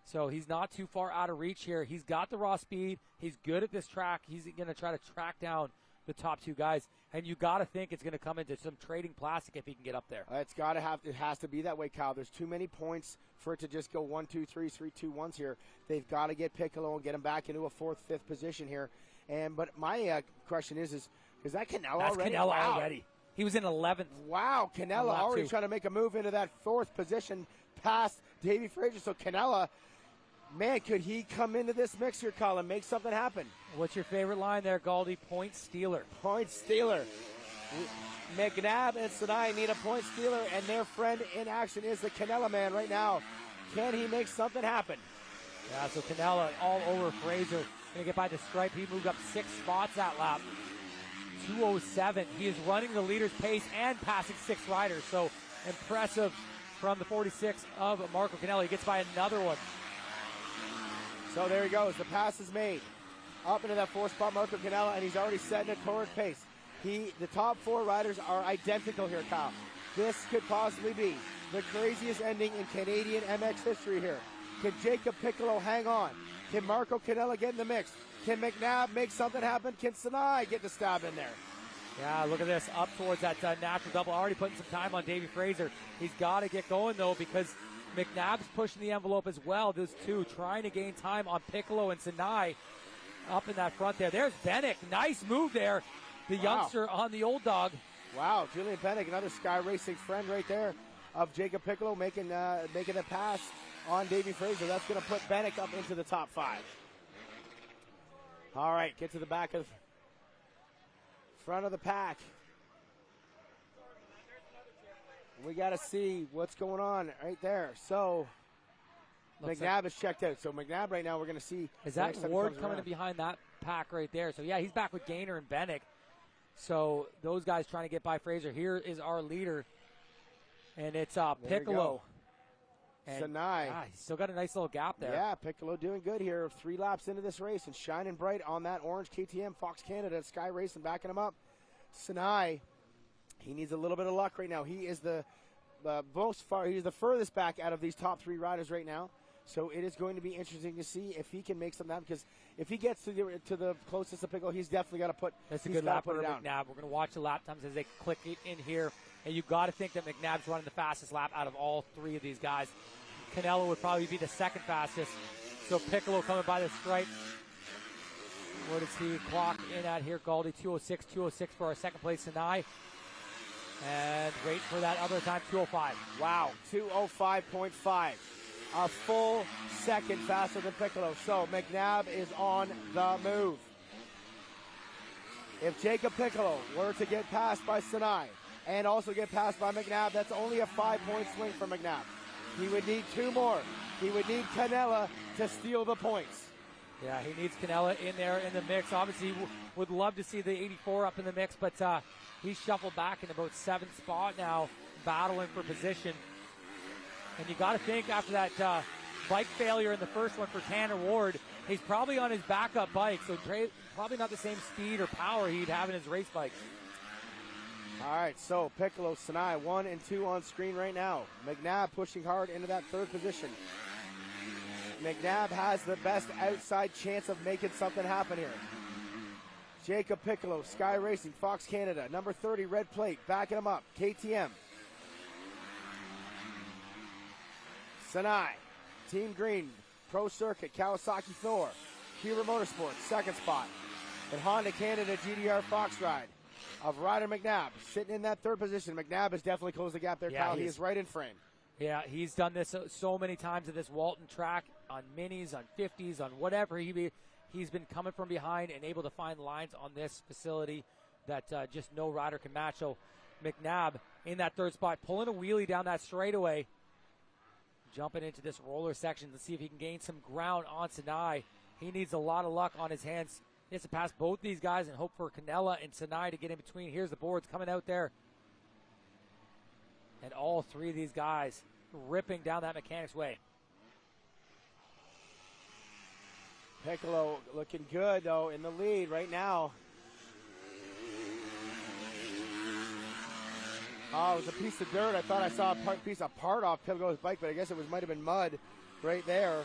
Speaker 2: So he's not too far out of reach here. He's got the raw speed. He's good at this track. He's going to try to track down the top 2 guys, and you got to think it's going to come into some trading plastic if he can get up there.
Speaker 1: It has to be that way, Kyle. There's too many points for it to just go 1, 2, 3, 3, 2, 1s here. They've got to get Piccolo and get him back into a 4th, 5th position here. But my question is that Canella already?
Speaker 2: That's Canella already. He was in 11th.
Speaker 1: Wow, Canella already trying to make a move into that 4th position past Davey Frazier. So Canella, man, could he come into this mix here, Kyle, and make something happen?
Speaker 2: What's your favorite line there, Galdi? Point stealer.
Speaker 1: Point stealer. Mcnabb and Sinai need a point stealer, and their friend in action is the Canella man right now. Can he make something happen?
Speaker 2: Yeah, so Canella all over Fraser. Going to get by the stripe. He moved up 6 spots that lap. 2:07. He is running the leader's pace and passing 6 riders. So impressive from the 46 of Marco Canella. He gets by another one.
Speaker 1: So there he goes. The pass is made. Up into that 4th spot, Marco Canella, and he's already setting a torrid pace. The top 4 riders are identical here, Kyle. This could possibly be the craziest ending in Canadian MX history here. Can Jacob Piccolo hang on? Can Marco Canella get in the mix? Can Mcnabb make something happen? Can Sinai get the stab in there?
Speaker 2: Yeah, look at this. Up towards that natural double. Already putting some time on Davey Fraser. He's got to get going, though, because Mcnabb's pushing the envelope as well. Those 2 trying to gain time on Piccolo and Sinai up in that front there. There's Bennick. Nice move there. The youngster on the old dog.
Speaker 1: Wow, Julian Bennick, another Sky Racing friend right there of Jacob Piccolo, making a pass on Davey Fraser. That's going to put Bennick up into the top 5. All right, get to the back of front of the pack. We got to see what's going on right there. So Mcnabb is checked out. So Mcnabb right now, we're going to see.
Speaker 2: Is that Ward coming in behind that pack right there? So, yeah, he's back with Gaynor and Bennick. So those guys trying to get by Fraser. Here is our leader, and it's Piccolo. And,
Speaker 1: Sinai.
Speaker 2: He's still got a nice little gap there.
Speaker 1: Yeah, Piccolo doing good here. 3 laps into this race and shining bright on that orange KTM. Fox Canada, Sky Racing backing him up. Sinai, he needs a little bit of luck right now. He is the he's the furthest back out of these top 3 riders right now. So it is going to be interesting to see if he can make something happen, because if he gets to the closest to Piccolo, he's definitely got to put.
Speaker 2: That's a good lap for Mcnabb. We're going to watch the lap times as they click it in here, and you got to think that Mcnabb's running the fastest lap out of all 3 of these guys. Canelo would probably be the second fastest. So Piccolo coming by the stripe. Where does he clock in at here? Galdi 206 for our second place Sinai. And wait for that other time, 205.
Speaker 1: Wow, 205.5. A full second faster than Piccolo. So Mcnabb is on the move. If Jacob Piccolo were to get passed by Sinai and also get passed by Mcnabb, that's only a 5-point swing for Mcnabb. He would need 2 more. He would need Canella to steal the points.
Speaker 2: Yeah, he needs Canella in there in the mix. Obviously, would love to see the 84 up in the mix, but he's shuffled back in about 7th spot now, battling for position. And you got to think after that bike failure in the first one for Tanner Ward, he's probably on his backup bike, so probably not the same speed or power he'd have in his race bike.
Speaker 1: All right, so Piccolo, Sinai, 1 and 2 on screen right now. Mcnabb pushing hard into that 3rd position. Mcnabb has the best outside chance of making something happen here. Jacob Piccolo, Sky Racing, Fox Canada, number 30, red plate, backing him up. KTM. Sinai, Team Green, Pro Circuit, Kawasaki Thor, Huber Motorsports, 2nd spot. And Honda Canada GDR Fox Ride of Ryder Mcnabb, sitting in that 3rd position. Mcnabb has definitely closed the gap there, Kyle. He is right in frame.
Speaker 2: Yeah, he's done this so many times at this Walton track, on minis, on 50s, on whatever. He's been coming from behind and able to find lines on this facility that just no rider can match. So Mcnabb in that 3rd spot, pulling a wheelie down that straightaway, jumping into this roller section to see if he can gain some ground on Sinai. He needs a lot of luck on his hands. He has to pass both these guys and hope for Canella and Sinai to get in between. Here's the boards coming out there. And all 3 of these guys ripping down that Mechanics Way.
Speaker 1: Piccolo looking good, though, in the lead right now. Oh, it was a piece of dirt. I thought I saw a piece of part off Piccolo's bike, but I guess it might have been mud right there.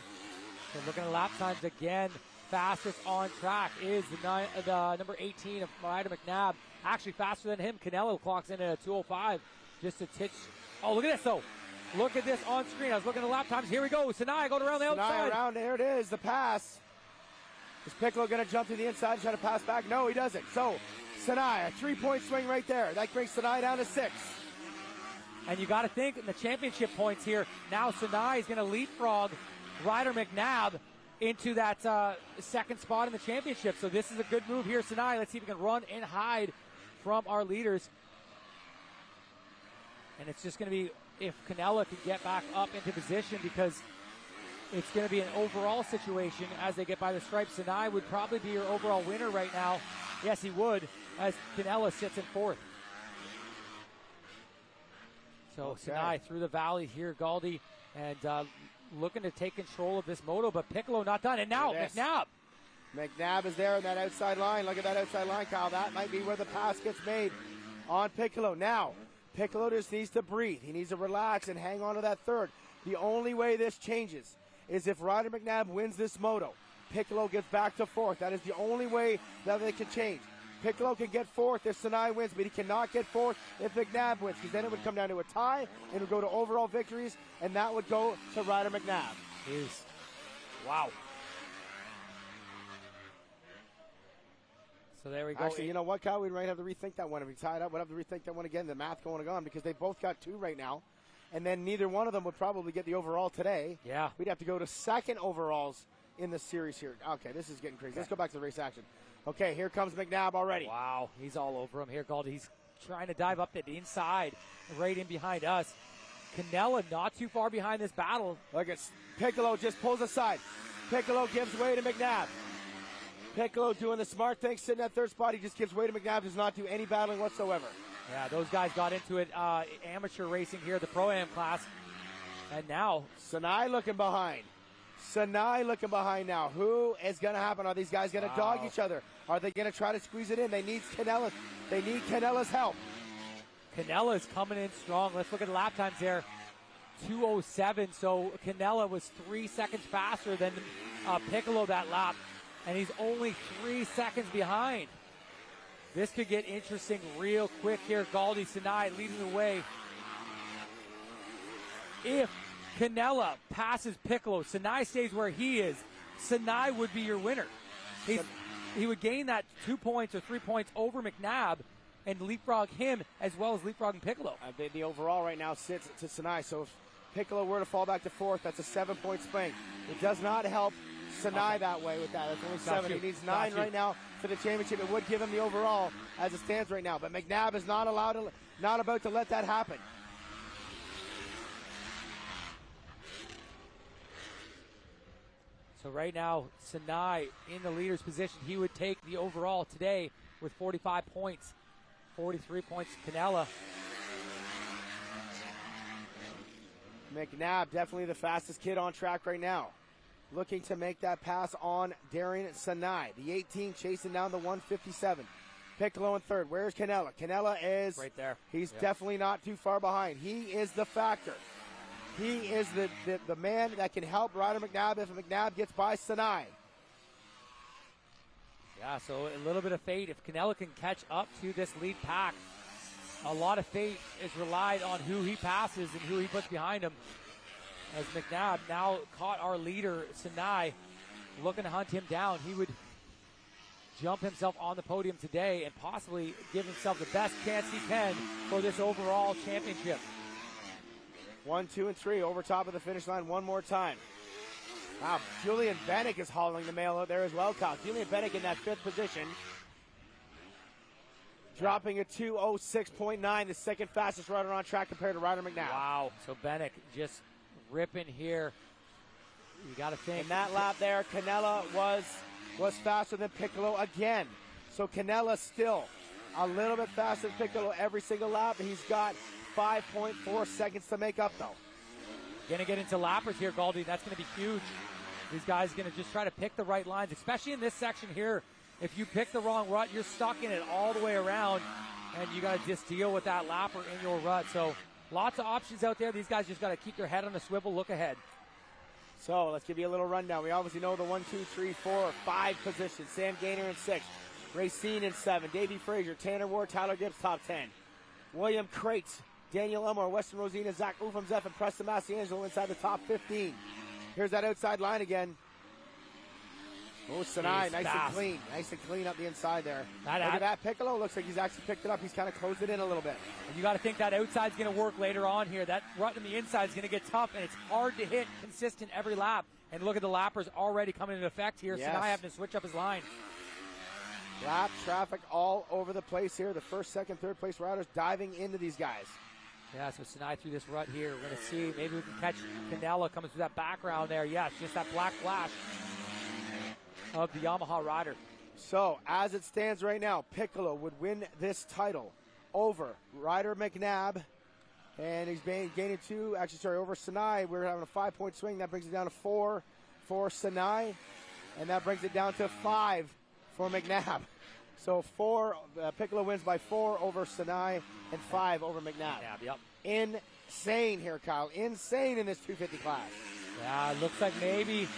Speaker 2: And looking at lap times again, fastest on track is the number 18 of Ryder Mcnabb. Actually faster than him. Canelo clocks in at a 205. Just a titch. Oh, look at this, though. Look at this on screen. I was looking at the lap times. Here we go. Sinai going around the outside.
Speaker 1: Sinai around. There it is, the pass. Is Piccolo going to jump to the inside and try to pass back? No, he doesn't. So, Sinai, a 3-point swing right there. That brings Sinai down to 6.
Speaker 2: And you got to think in the championship points here, now Sinai is going to leapfrog Ryder Mcnabb into that 2nd spot in the championship. So this is a good move here, Sinai. Let's see if we can run and hide from our leaders. And it's just going to be if Canella can get back up into position, because it's going to be an overall situation as they get by the stripes. Sinai would probably be your overall winner right now. Yes, he would, as Canella sits in 4th. So okay. Sinai through the valley here, Galdi, and looking to take control of this moto, but Piccolo not done. And now Mcnabb.
Speaker 1: Mcnabb is there in that outside line. Look at that outside line, Kyle. That might be where the pass gets made on Piccolo. Now, Piccolo just needs to breathe. He needs to relax and hang on to that 3rd. The only way this changes is if Ryder Mcnabb wins this moto. Piccolo gets back to 4th. That is the only way that they can change. Piccolo can get 4th if Sinai wins, but he cannot get 4th if Mcnabb wins, because then it would come down to a tie, and it would go to overall victories, and that would go to Ryder Mcnabb.
Speaker 2: Jeez. Wow. So there we go.
Speaker 1: Actually, you know what, Kyle? We might have to rethink that one. If we tie it up, we'd have to rethink that one again. The math going on, because they both got 2 right now, and then neither one of them would probably get the overall today.
Speaker 2: Yeah.
Speaker 1: We'd have to go to 2nd overalls in the series here. Okay, this is getting crazy. Let's go back to the race action. Okay, here comes Mcnabb already.
Speaker 2: Wow, he's all over him here, Galdi. He's trying to dive up to the inside, right in behind us. Canella not too far behind this battle.
Speaker 1: Look at Piccolo just pulls aside. Piccolo gives way to Mcnabb. Piccolo doing the smart thing, sitting at third spot. He just gives way to Mcnabb, does not do any battling whatsoever.
Speaker 2: Yeah, those guys got into it amateur racing here, the Pro-Am class. And now
Speaker 1: Sinai looking behind. Sinai looking behind now. Who is going to happen? Are these guys going to dog each other? Are they going to try to squeeze it in? They need Canella's help.
Speaker 2: Canella is coming in strong. Let's look at the lap times there. 2:07. So Canella was 3 seconds faster than Piccolo that lap, and he's only 3 seconds behind. This could get interesting real quick here. Galdi Sinai leading the way. If Canella passes Piccolo, Sinai stays where he is, Sinai would be your winner. He would gain that 2 points or 3 points over Mcnabb and leapfrog him as well as leapfrogging Piccolo.
Speaker 1: The overall right now sits to Sinai, so if Piccolo were to fall back to fourth, that's a 7-point swing. It does not help Sinai that way with that. That's only 7. He needs 9 right now for the championship. It would give him the overall as it stands right now, but Mcnabb is not about to let that happen.
Speaker 2: So right now, Sinai in the leader's position. He would take the overall today with 45 points. 43 points Canella.
Speaker 1: Mcnabb, definitely the fastest kid on track right now. Looking to make that pass on Darian Sinai. The 18 chasing down the 157. Piccolo in third. Where's Canella? Canella is
Speaker 2: right there.
Speaker 1: He's definitely not too far behind. He is the factor. He is the man that can help Ryder Mcnabb if Mcnabb gets by Sinai.
Speaker 2: Yeah, so a little bit of fate. If Canella can catch up to this lead pack, a lot of fate is relied on who he passes and who he puts behind him. As Mcnabb now caught our leader, Sinai, looking to hunt him down. He would jump himself on the podium today and possibly give himself the best chance he can for this overall championship.
Speaker 1: 1, 2, and 3 over top of the finish line one more time. Wow, Julian Bennick is hauling the mail out there as well, Kyle. Julian Bennick in that 5th position. Dropping a 2:06.9, the second fastest rider on track compared to Ryder Mcnabb.
Speaker 2: Wow, so Bennick just ripping here. You got to think.
Speaker 1: In that lap there, Canella was faster than Piccolo again. So Canella still a little bit faster than Piccolo every single lap. He's got 5.4 seconds to make up, though.
Speaker 2: Going to get into lappers here, Galdi. That's going to be huge. These guys going to just try to pick the right lines, especially in this section here. If you pick the wrong rut, you're stuck in it all the way around, and you got to just deal with that lapper in your rut. So lots of options out there. These guys just got to keep their head on a swivel, look ahead.
Speaker 1: So let's give you a little rundown. We obviously know the 1, 2, 3, 4, 5 positions. Sam Gaynor in 6, Racine in 7, Davey Frazier, Tanner Ward, Tyler Gibbs, top 10. William Crates, Daniel Elmore, Weston Rosina, Zach Ufamzef, and Preston Massiangelo inside the top 15. Here's that outside line again. Oh, Sinai, nice and clean up the inside there. Look at that. Piccolo looks like he's actually picked it up. He's kind of closed it in a little bit.
Speaker 2: And you got to think that outside's going to work later on here. That rut in the inside is going to get tough, and it's hard to hit consistent every lap. And look at the lappers already coming into effect here.
Speaker 1: Yes.
Speaker 2: Sinai having to switch up his line.
Speaker 1: Lap traffic all over the place here. The first, second, third place riders diving into these guys.
Speaker 2: Yeah, so Sinai through this rut here. We're going to see. Maybe we can catch Canella coming through that background there. Yes, just that black flash of the Yamaha rider.
Speaker 1: So, as it stands right now, Piccolo would win this title over Ryder Mcnabb. And he's gaining 2, over Sinai. We're having a 5-point swing. That brings it down to 4 for Sinai. And that brings it down to 5 for Mcnabb. So Piccolo wins by 4 over Sinai and 5 over Mcnabb.
Speaker 2: Yep.
Speaker 1: Insane here, Kyle. Insane in this 250 class.
Speaker 2: Yeah, it looks like maybe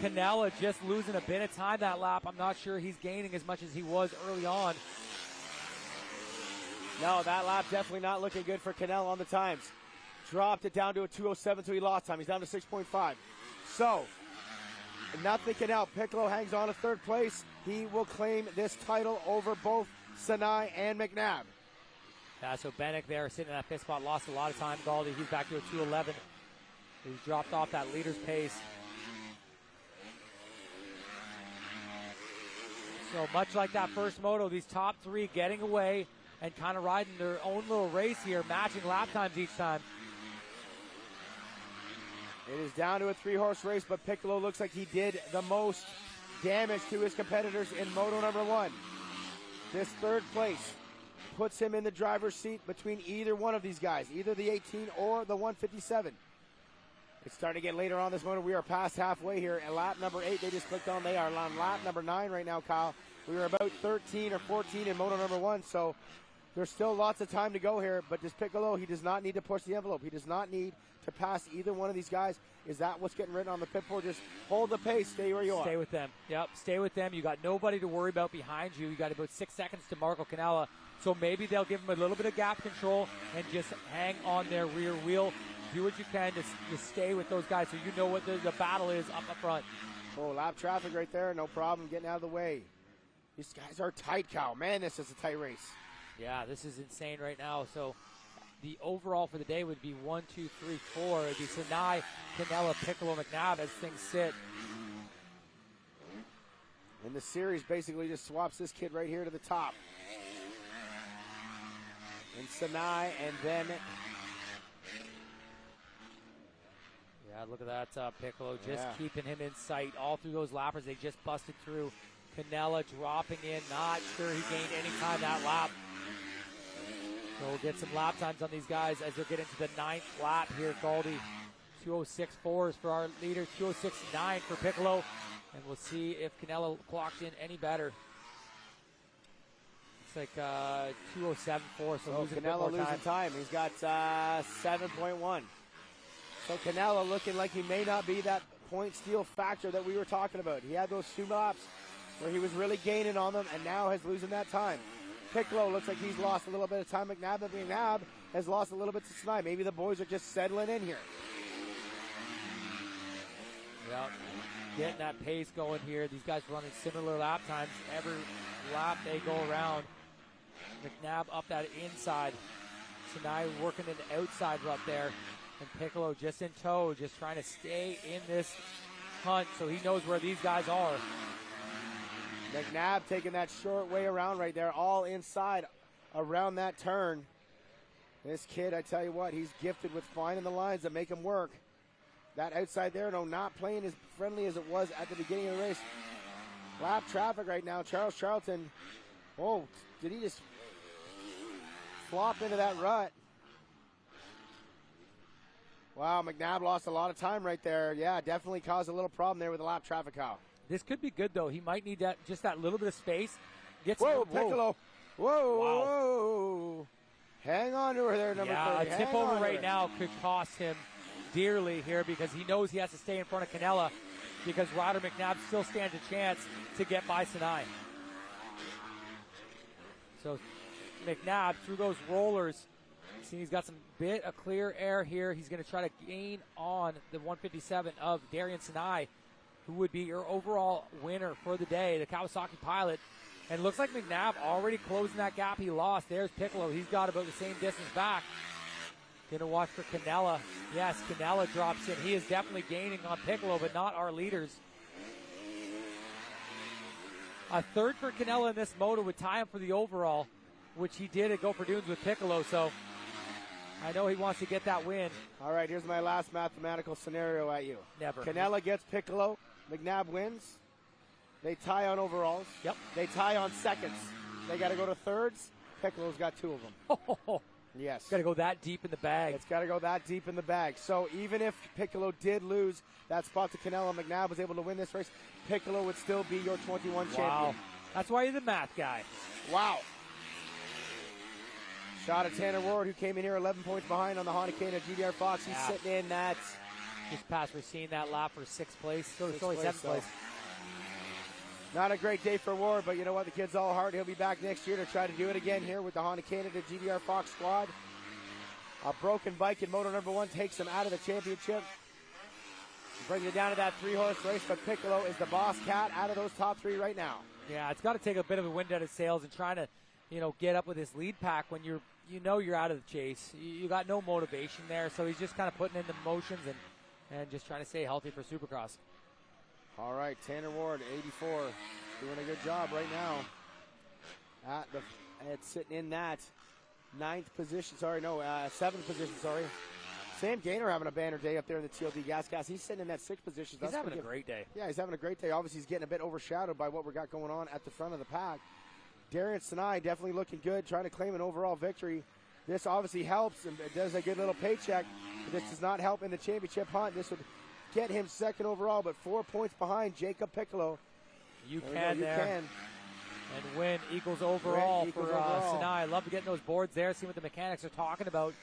Speaker 2: Canella just losing a bit of time that lap. I'm not sure he's gaining as much as he was early on.
Speaker 1: No, that lap definitely not looking good for Canella on the times. Dropped it down to a 2:07, so he lost time. He's down to 6.5. So, nothing can help. Piccolo hangs on to third place. He will claim this title over both Sinai and Mcnabb.
Speaker 2: Yeah, so Bennick there sitting in that 5th spot, lost a lot of time. Galdi, he's back to a 2:11. He's dropped off that leader's pace. So much like that first moto, these top three getting away and kind of riding their own little race here, matching lap times each time.
Speaker 1: It is down to a 3-horse race, but Piccolo looks like he did the most damage to his competitors in moto number 1. This third place puts him in the driver's seat between either one of these guys, either the 18 or the 157. It's starting to get later on this moto. We are past halfway here. At lap number 8, they just clicked on. They are on lap number 9 right now, Kyle. We were about 13 or 14 in moto number 1, so there's still lots of time to go here. But this Piccolo, he does not need to push the envelope. He does not need to pass either one of these guys. Is that what's getting written on the pit board? Just hold the pace. Stay where you are.
Speaker 2: Stay with them. Yep, stay with them. You got nobody to worry about behind you. You got about 6 seconds to Marco Canella. So maybe they'll give him a little bit of gap control and just hang on their rear wheel. Do what you can to stay with those guys so you know what the battle is up front.
Speaker 1: Oh, lap traffic right there. No problem getting out of the way. These guys are tight, Kyle. Man, this is a tight race.
Speaker 2: Yeah, this is insane right now. So the overall for the day would be 1, 2, 3, 4. It'd be Sinai, Canella, Piccolo, Mcnabb as things sit.
Speaker 1: And the series basically just swaps this kid right here to the top. And Sinai, and then...
Speaker 2: Yeah, look at that Piccolo just keeping him in sight all through those lappers. They just busted through. Canella dropping in, not sure he gained any time that lap. So we'll get some lap times on these guys as they get into the 9th lap here, Galdi. 2:06.4 is for our leader, 2:06.9 for Piccolo. And we'll see if Canella clocks in any better. It's like 2:07.4, so losing
Speaker 1: Canella
Speaker 2: a bit more
Speaker 1: losing time. He's got 7.1. So Canella looking like he may not be that point steal factor that we were talking about. He had those 2 laps where he was really gaining on them, and now is losing that time. Piccolo looks like he's lost a little bit of time. Mcnabb has lost a little bit to Sinai. Maybe the boys are just settling in here.
Speaker 2: Yeah, getting that pace going here. These guys running similar lap times. Every lap they go around. Mcnabb up that inside. Sinai working an outside up there. And Piccolo just in tow, just trying to stay in this hunt so he knows where these guys are.
Speaker 1: Mcnabb taking that short way around right there, all inside around that turn. This kid, I tell you what, he's gifted with finding the lines that make him work. That outside there, no, not playing as friendly as it was at the beginning of the race. Lap traffic right now. Charles Charlton, oh, did he just flop into that rut? Wow, Mcnabb lost a lot of time right there. Yeah, definitely caused a little problem there with the lap traffic, Kyle.
Speaker 2: This could be good, though. He might need that just that little bit of space.
Speaker 1: Whoa, Piccolo. Whoa, wow. Whoa. Hang on to her there, number 30.
Speaker 2: A tip over right now could cost him dearly here because he knows he has to stay in front of Canella because Ryder Mcnabb still stands a chance to get by Sinai. So Mcnabb through those rollers. See, he's got some bit of clear air here. He's going to try to gain on the 157 of Darian Sinai, who would be your overall winner for the day, the Kawasaki pilot. And it looks like Mcnabb already closing that gap he lost. There's Piccolo. He's got about the same distance back. Going to watch for Canella. Yes, Canella drops in. He is definitely gaining on Piccolo, but not our leaders. A third for Canella in this moto would tie him for the overall, which he did at Gopher Dunes with Piccolo. So I know he wants to get that win.
Speaker 1: All right, here's my last mathematical scenario at you.
Speaker 2: Never.
Speaker 1: Canella gets Piccolo. Mcnabb wins. They tie on overalls.
Speaker 2: Yep.
Speaker 1: They tie on seconds. They got to go to thirds. Piccolo's got 2 of them.
Speaker 2: Oh,
Speaker 1: yes.
Speaker 2: Got to go that deep in the bag.
Speaker 1: It's got to go that deep in the bag. So even if Piccolo did lose that spot to Canella, Mcnabb was able to win this race, Piccolo would still be your 21 champion.
Speaker 2: Wow. That's why you're the math guy.
Speaker 1: Wow. Shot at Tanner Ward, who came in here 11 points behind on the Honda Cane of GDR Fox. He's sitting in that.
Speaker 2: Just past Racine that lap for 6th place. So it's only 7th place.
Speaker 1: Not a great day for Ward, but you know what? The kid's all heart. He'll be back next year to try to do it again here with the Honda Canada GDR Fox squad. A broken bike in moto number 1 takes him out of the championship. Brings it down to that 3-horse race, but Piccolo is the boss cat out of those top 3 right now.
Speaker 2: Yeah, it's got to take a bit of a wind out of sails and trying to, get up with his lead pack when you're out of the chase. You got no motivation there, so he's just kind of putting in the motions and just trying to stay healthy for Supercross.
Speaker 1: All right, Tanner Ward, 84. doing a good job right now. It's sitting in that 7th position, sorry. Sam Gaynor having a banner day up there in the TLD Gas. He's sitting in that 6th position.
Speaker 2: He's having a great day.
Speaker 1: Yeah, he's having a great day. Obviously, he's getting a bit overshadowed by what we got going on at the front of the pack. Darian Sinai definitely looking good, trying to claim an overall victory. This obviously helps and it does a good little paycheck, but this does not help in the championship hunt. This would get him 2nd overall, but 4 points behind Jacob Piccolo.
Speaker 2: You can and win equals overall for Sinai. Love to get in those boards there, see what the mechanics are talking about.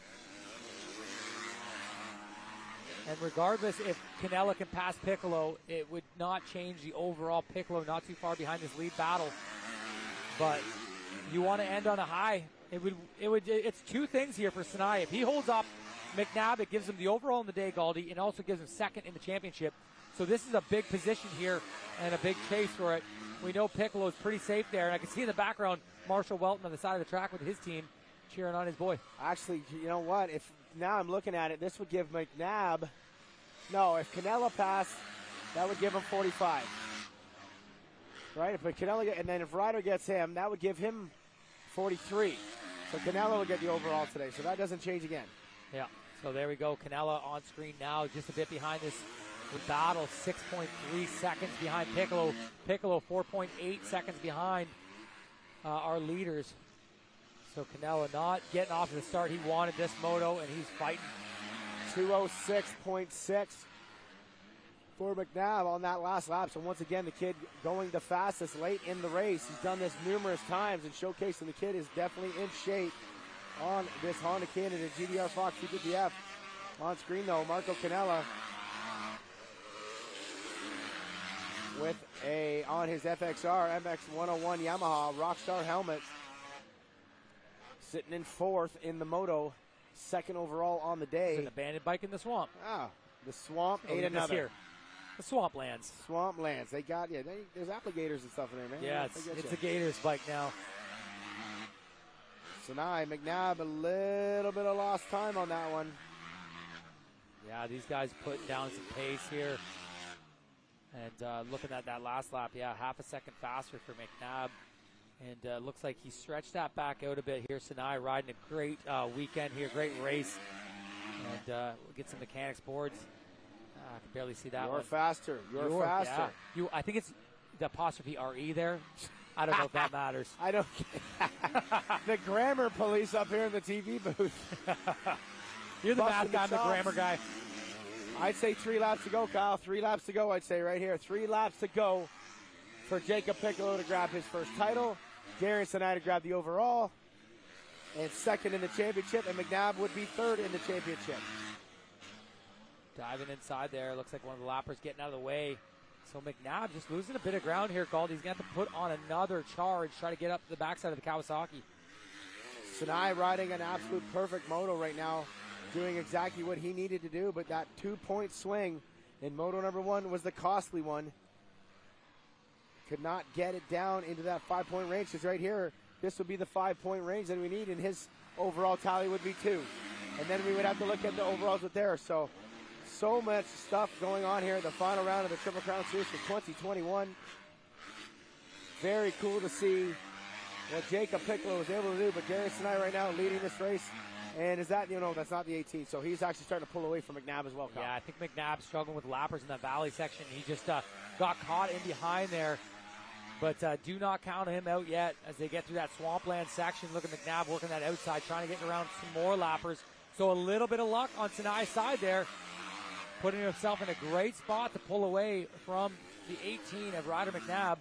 Speaker 2: And regardless if Canella can pass Piccolo, it would not change the overall. Piccolo not too far behind this lead battle. But you want to end on a high. It's two things here for Sinai. If he holds up Mcnabb, it gives him the overall in the day, Galdi, and also gives him 2nd in the championship. So this is a big position here and a big chase for it. We know Piccolo is pretty safe there. And I can see in the background Marshall Walton on the side of the track with his team cheering on his boy.
Speaker 1: Actually, you know what? If now I'm looking at it, this would give Mcnabb. No, if Canella passed, that would give him 45. Right? If Canella, and then if Ryder gets him, that would give him 43. So Canella will get the overall today. So that doesn't change again.
Speaker 2: Yeah. So there we go. Canella on screen now, just a bit behind this battle, 6.3 seconds behind Piccolo. Piccolo 4.8 seconds behind our leaders. So Canella not getting off to the start he wanted this moto, and he's fighting.
Speaker 1: 206.6 for Mcnabb on that last lap. So once again, the kid going the fastest late in the race. He's done this numerous times and showcasing the kid is definitely in shape on this Honda Canada GDR Fox 250F. On screen though, Marco Canella with on his FXR MX-101 Yamaha Rockstar helmet, sitting in 4th in the moto, 2nd overall on the day.
Speaker 2: An abandoned bike in the swamp.
Speaker 1: Ah, the swamp ate another.
Speaker 2: Here. The Swamplands.
Speaker 1: Swamplands. They got there's alligators and stuff in there, man.
Speaker 2: Yeah, it's a Gators bike now.
Speaker 1: Sinai, Mcnabb, a little bit of lost time on that one.
Speaker 2: Yeah, these guys putting down some pace here. And looking at that last lap, yeah, half a second faster for Mcnabb. And looks like he stretched that back out a bit here. Sinai riding a great weekend here, great race. And we'll get some mechanics boards. I can barely see that
Speaker 1: You're
Speaker 2: one.
Speaker 1: faster. You're faster.
Speaker 2: Yeah. I think it's the apostrophe RE there. I don't know if that matters.
Speaker 1: I don't. The grammar police up here in the TV booth.
Speaker 2: You're the math guy, I'm the grammar guy.
Speaker 1: I'd say 3 laps to go, Kyle. 3 laps to go, I'd say right here. 3 laps to go for Jacob Piccolo to grab his first title. Darius and I to grab the overall. And 2nd in the championship. And Mcnabb would be 3rd in the championship.
Speaker 2: Diving inside there. Looks like one of the lappers getting out of the way. So Mcnabb just losing a bit of ground here, Galdi. He's going to have to put on another charge, try to get up to the backside of the Kawasaki.
Speaker 1: Sinai riding an absolute perfect moto right now, doing exactly what he needed to do, but that 2-point swing in moto number 1 was the costly one. Could not get it down into that 5-point range, because right here, this would be the 5-point range that we need, and his overall tally would be 2. And then we would have to look at the overalls with there. So much stuff going on here, the final round of the Triple Crown Series for 2021. Very cool to see what Jacob Piccolo was able to do, but Darius and I right now leading this race. And is that, that's not the 18, so he's actually starting to pull away from Mcnabb as well, Kyle.
Speaker 2: Yeah, I think Mcnabb struggling with lappers in that valley section. He just got caught in behind there. But do not count him out yet as they get through that swampland section. Look at Mcnabb working that outside, trying to get around some more lappers. So a little bit of luck on Sinai's side there, putting himself in a great spot to pull away from the 18 of Ryder Mcnabb.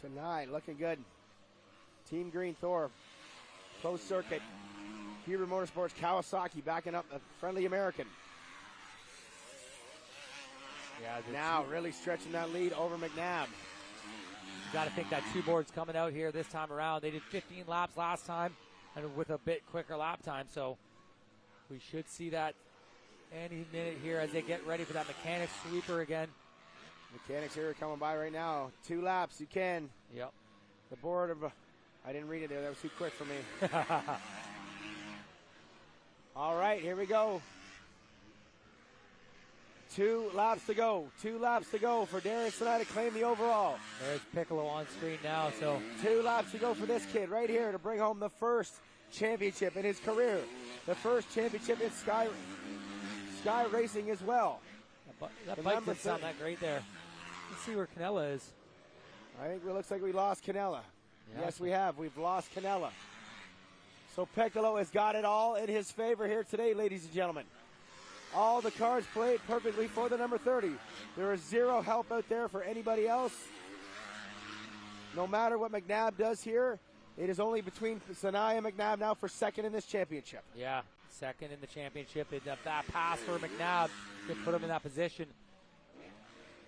Speaker 1: Sinai looking good. Team Green Thor, closed circuit. Huber Motorsports Kawasaki backing up a friendly American.
Speaker 2: Yeah,
Speaker 1: now really stretching that lead over Mcnabb.
Speaker 2: You got to think that 2 board's coming out here this time around. They did 15 laps last time and with a bit quicker lap time, so we should see that any minute here as they get ready for that mechanics sweeper again.
Speaker 1: Mechanics here coming by right now. 2 laps, you can.
Speaker 2: Yep.
Speaker 1: The board of, I didn't read it there. That was too quick for me. All right, here we go. 2 laps to go. 2 laps to go for Darian Sinai to claim the overall.
Speaker 2: There's Piccolo on screen now. So
Speaker 1: 2 laps to go for this kid right here to bring home the first championship in his career. The first championship in Sky Racing as well.
Speaker 2: that bike didn't sound that great there. Let's see where Canella is.
Speaker 1: I think it looks like we lost Canella.
Speaker 2: Yeah,
Speaker 1: Yes, we have. We've lost Canella. So Piccolo has got it all in his favor here today, ladies and gentlemen. All the cards played perfectly for the number 30. There is zero help out there for anybody else. No matter what Mcnabb does here, it is only between Sinai and Mcnabb now for second in this championship.
Speaker 2: Yeah, second in the championship. That pass for Mcnabb could put him in that position.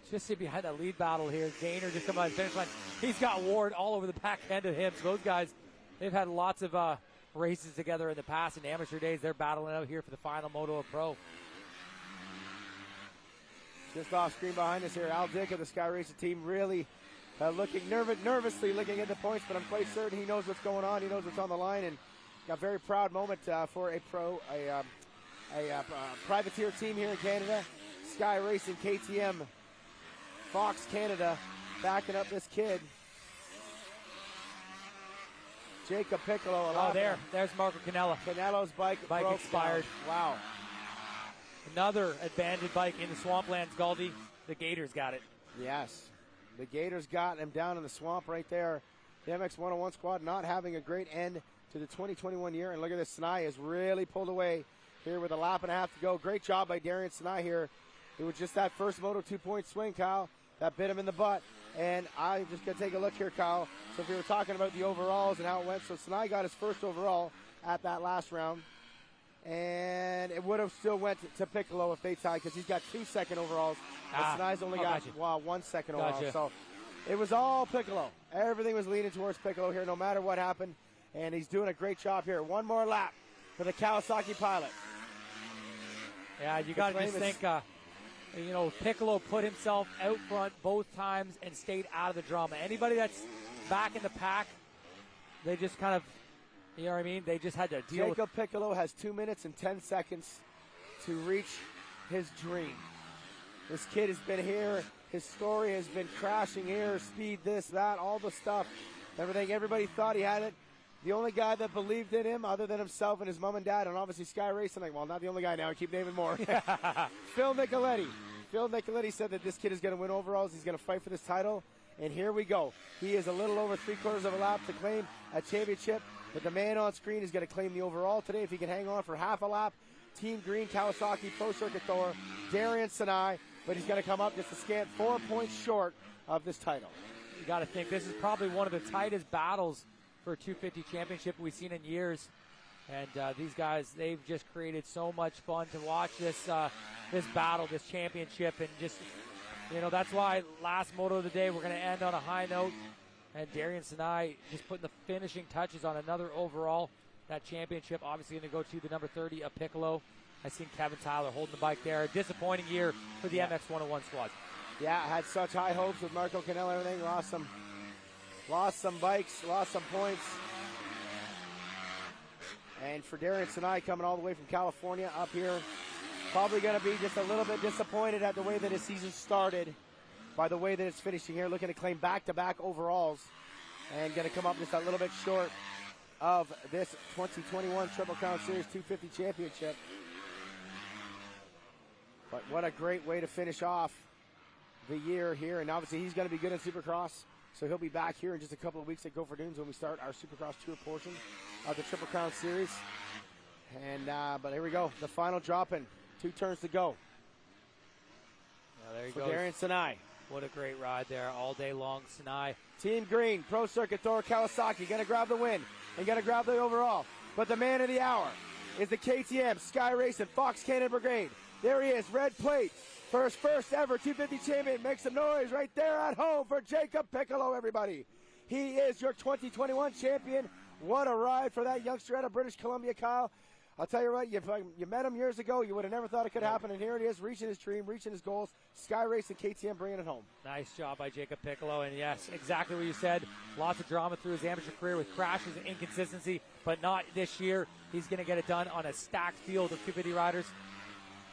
Speaker 2: Just see behind that lead battle here. Gainer just come out and finish line. He's got Ward all over the back end of him. So those guys, they've had lots of races together in the past in amateur days. They're battling out here for the final Moto of Pro.
Speaker 1: Just off screen behind us here, Al Dick of the Sky Racing team really looking nervously looking at the points, but I'm quite certain he knows what's going on. He knows what's on the line, and got a very proud moment for a privateer team here in Canada. Sky Racing, KTM, Fox Canada, backing up this kid. Jacob Piccolo.
Speaker 2: Oh, there's Marco Canella.
Speaker 1: Canella's bike broke
Speaker 2: expired.
Speaker 1: down. Wow.
Speaker 2: Another abandoned bike in the swamplands, Galdi. The Gators got it.
Speaker 1: Yes. The Gators got him down in the swamp right there. The MX 101 squad not having a great end to the 2021 year. And look at this. Sinai has really pulled away here with a lap and a half to go. Great job by Darian Sinai here. It was just that first Moto 2-point swing, Kyle, that bit him in the butt. And I'm just going to take a look here, Kyle. So if we were talking about the overalls and how it went, so Sinai got his first overall at that last round. And it would have still went to Piccolo if they tied because he's got 2 second overalls. And Sinai's only got 1 second overall. So it was all Piccolo. Everything was leaning towards Piccolo here no matter what happened. And he's doing a great job here. One more lap for the Kawasaki pilot.
Speaker 2: Yeah, you got to just think, Piccolo put himself out front both times and stayed out of the drama. Anybody that's back in the pack, they just kind of, you know what I mean? They just had to deal with.
Speaker 1: Jacob Piccolo has 2 minutes and 10 seconds to reach his dream. This kid has been here. His story has been crashing here, speed, this, that, all the stuff. Everything, everybody thought he had it. The only guy that believed in him, other than himself and his mom and dad, and obviously Sky Racing, well, not the only guy now, I keep naming more. Phil Nicoletti. Phil Nicoletti said that this kid is going to win overalls. He's going to fight for this title. And here we go. He is a little over 3/4 of a lap to claim a championship. But the man on screen is going to claim the overall today if he can hang on for half a lap. Team Green, Kawasaki, Pro Circuit Thor, Darian Sinai. But he's going to come up just a scant 4 points short of this title.
Speaker 2: You got to think this is probably one of the tightest battles for a 250 championship we've seen in years. And these guys, they've just created so much fun to watch this battle, this championship. And just, that's why last Moto of the day, we're going to end on a high note. And Darian Sinai just putting the finishing touches on another overall. That championship obviously going to go to the number 30 of Piccolo. I seen Kevin Tyler holding the bike there. A disappointing year for the MX 101 squad.
Speaker 1: Yeah, had such high hopes with Marco Canella and everything. Lost some bikes, lost some points. And for Darian Sinai coming all the way from California up here, probably going to be just a little bit disappointed at the way that his season started, by the way that it's finishing here, looking to claim back-to-back overalls, and going to come up just a little bit short of this 2021 Triple Crown Series 250 championship. But what a great way to finish off the year here. And obviously he's going to be good in Supercross. So he'll be back here in just a couple of weeks at Gopher Dunes when we start our Supercross Tour portion of the Triple Crown Series. And but here we go. The final drop-in. 2 turns to go.
Speaker 2: There he
Speaker 1: for
Speaker 2: goes.
Speaker 1: Darian Sinai.
Speaker 2: What a great ride there all day long, Sinai.
Speaker 1: Team Green, Pro Circuit Thor Kawasaki, going to grab the win and going to grab the overall. But the man of the hour is the KTM Sky Racing Fox Canada Brigade. There he is, red plate for his first ever 250 champion. Make some noise right there at home for Jacob Piccolo, everybody. He is your 2021 champion. What a ride for that youngster out of British Columbia, Kyle. I'll tell you what, you met him years ago. You would have never thought it could happen, and here it is, reaching his dream, reaching his goals. Sky Racing KTM bringing it home.
Speaker 2: Nice job by Jacob Piccolo, and yes, exactly what you said. Lots of drama through his amateur career with crashes and inconsistency, but not this year. He's going to get it done on a stacked field of 250 riders.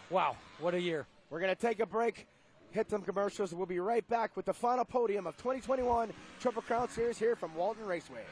Speaker 2: Wow, what a year.
Speaker 1: We're going to take a break, hit some commercials. We'll be right back with the final podium of 2021 Triple Crown Series here from Walton Raceway.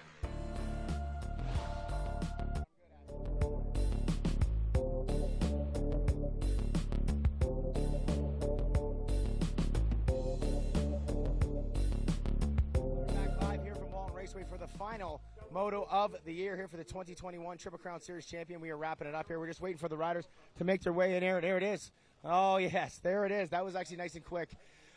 Speaker 1: For the final moto of the year here for the 2021 Triple Crown Series champion. We are wrapping it up here. We're just waiting for the riders to make their way in here. There it is. Oh, yes, there it is. That was actually nice and quick.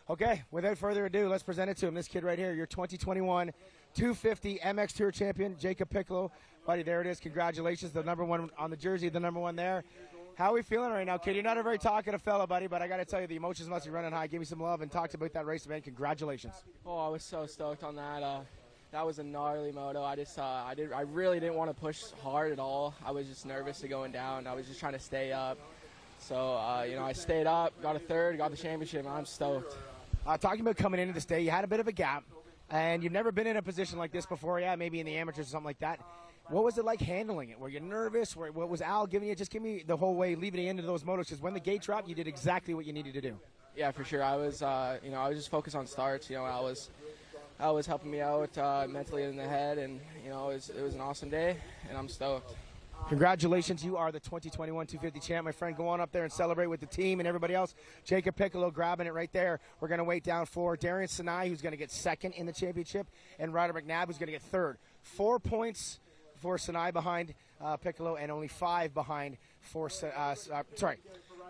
Speaker 1: Okay, without further ado, let's present it to him. This kid right here, your 2021 250 MX Tour champion, Jacob Piccolo. Buddy, there it is. Congratulations. The number one on the jersey, the number one there. How are we feeling right now, kid? You're not a very talkative fella, buddy, but I got to tell you, the emotions must be running high. Give me some love and talk about that race, man. Congratulations.
Speaker 6: Oh, I was so stoked on that. That was a gnarly moto. I really didn't want to push hard at all. I was just nervous to going down. I was just trying to stay up. So, I stayed up, got a third, got the championship, and I'm stoked.
Speaker 1: Talking about coming into this day, you had a bit of a gap, and you've never been in a position like this before. Yeah, maybe in the amateurs or something like that. What was it like handling it? Were you nervous? What was Al giving you? Just give me the whole way, leaving you into those motos, because when the gate dropped, you did exactly what you needed to do.
Speaker 6: Yeah, for sure. I was just focused on starts. Al was helping me out mentally in the head, and it was an awesome day, and I'm stoked.
Speaker 1: Congratulations, you are the 2021 250 champ, my friend. Go on up there and celebrate with the team and everybody else. Jacob Piccolo grabbing it right there. We're going to wait down for Darian Sinai, who's going to get second in the championship, and Ryder Mcnabb, who's going to get third. 4 points for Sinai behind Piccolo, and only 5 behind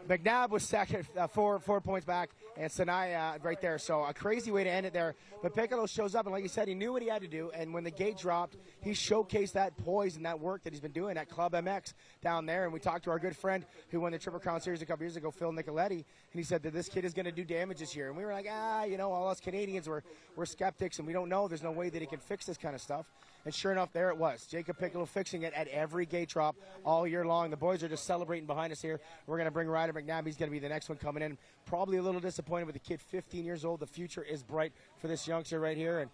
Speaker 1: McNabb was second, 4 points back, and Sinai right there. So a crazy way to end it there. But Piccolo shows up, and like you said, he knew what he had to do. And when the gate dropped, he showcased that poise and that work that he's been doing at Club MX down there. And we talked to our good friend who won the Triple Crown Series a couple years ago, Phil Nicoletti, and he said that this kid is going to do damage this year. And we were like, all us Canadians, we're skeptics, and we don't know. There's no way that he can fix this kind of stuff. And sure enough, there it was. Jacob Piccolo fixing it at every gate drop all year long. The boys are just celebrating behind us here. We're going to bring Ryder Mcnabb. He's going to be the next one coming in. Probably a little disappointed with the kid, 15 years old. The future is bright for this youngster right here. And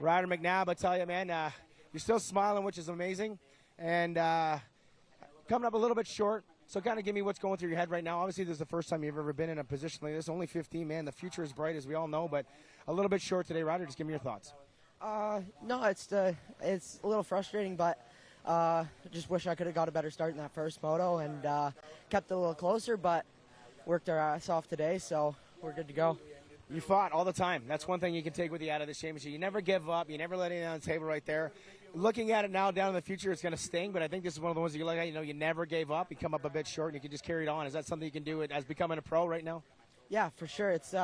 Speaker 1: Ryder Mcnabb, I tell you, man, you're still smiling, which is amazing. And coming up a little bit short. So kind of give me what's going through your head right now. Obviously, this is the first time you've ever been in a position like this. Only 15, man. The future is bright, as we all know. But a little bit short today. Ryder, just give me your thoughts.
Speaker 8: No, it's a little frustrating, but just wish I could have got a better start in that first moto and kept it a little closer, but worked our ass off today, so we're good to go.
Speaker 1: You fought all the time. That's one thing you can take with you out of this championship. You never give up. You never let anything on the table right there. Looking at it now down in the future, it's going to sting, but I think this is one of the ones that you look at, you never gave up. You come up a bit short, and you can just carry it on. Is that something you can do as becoming a pro right now?
Speaker 8: Yeah, for sure. It's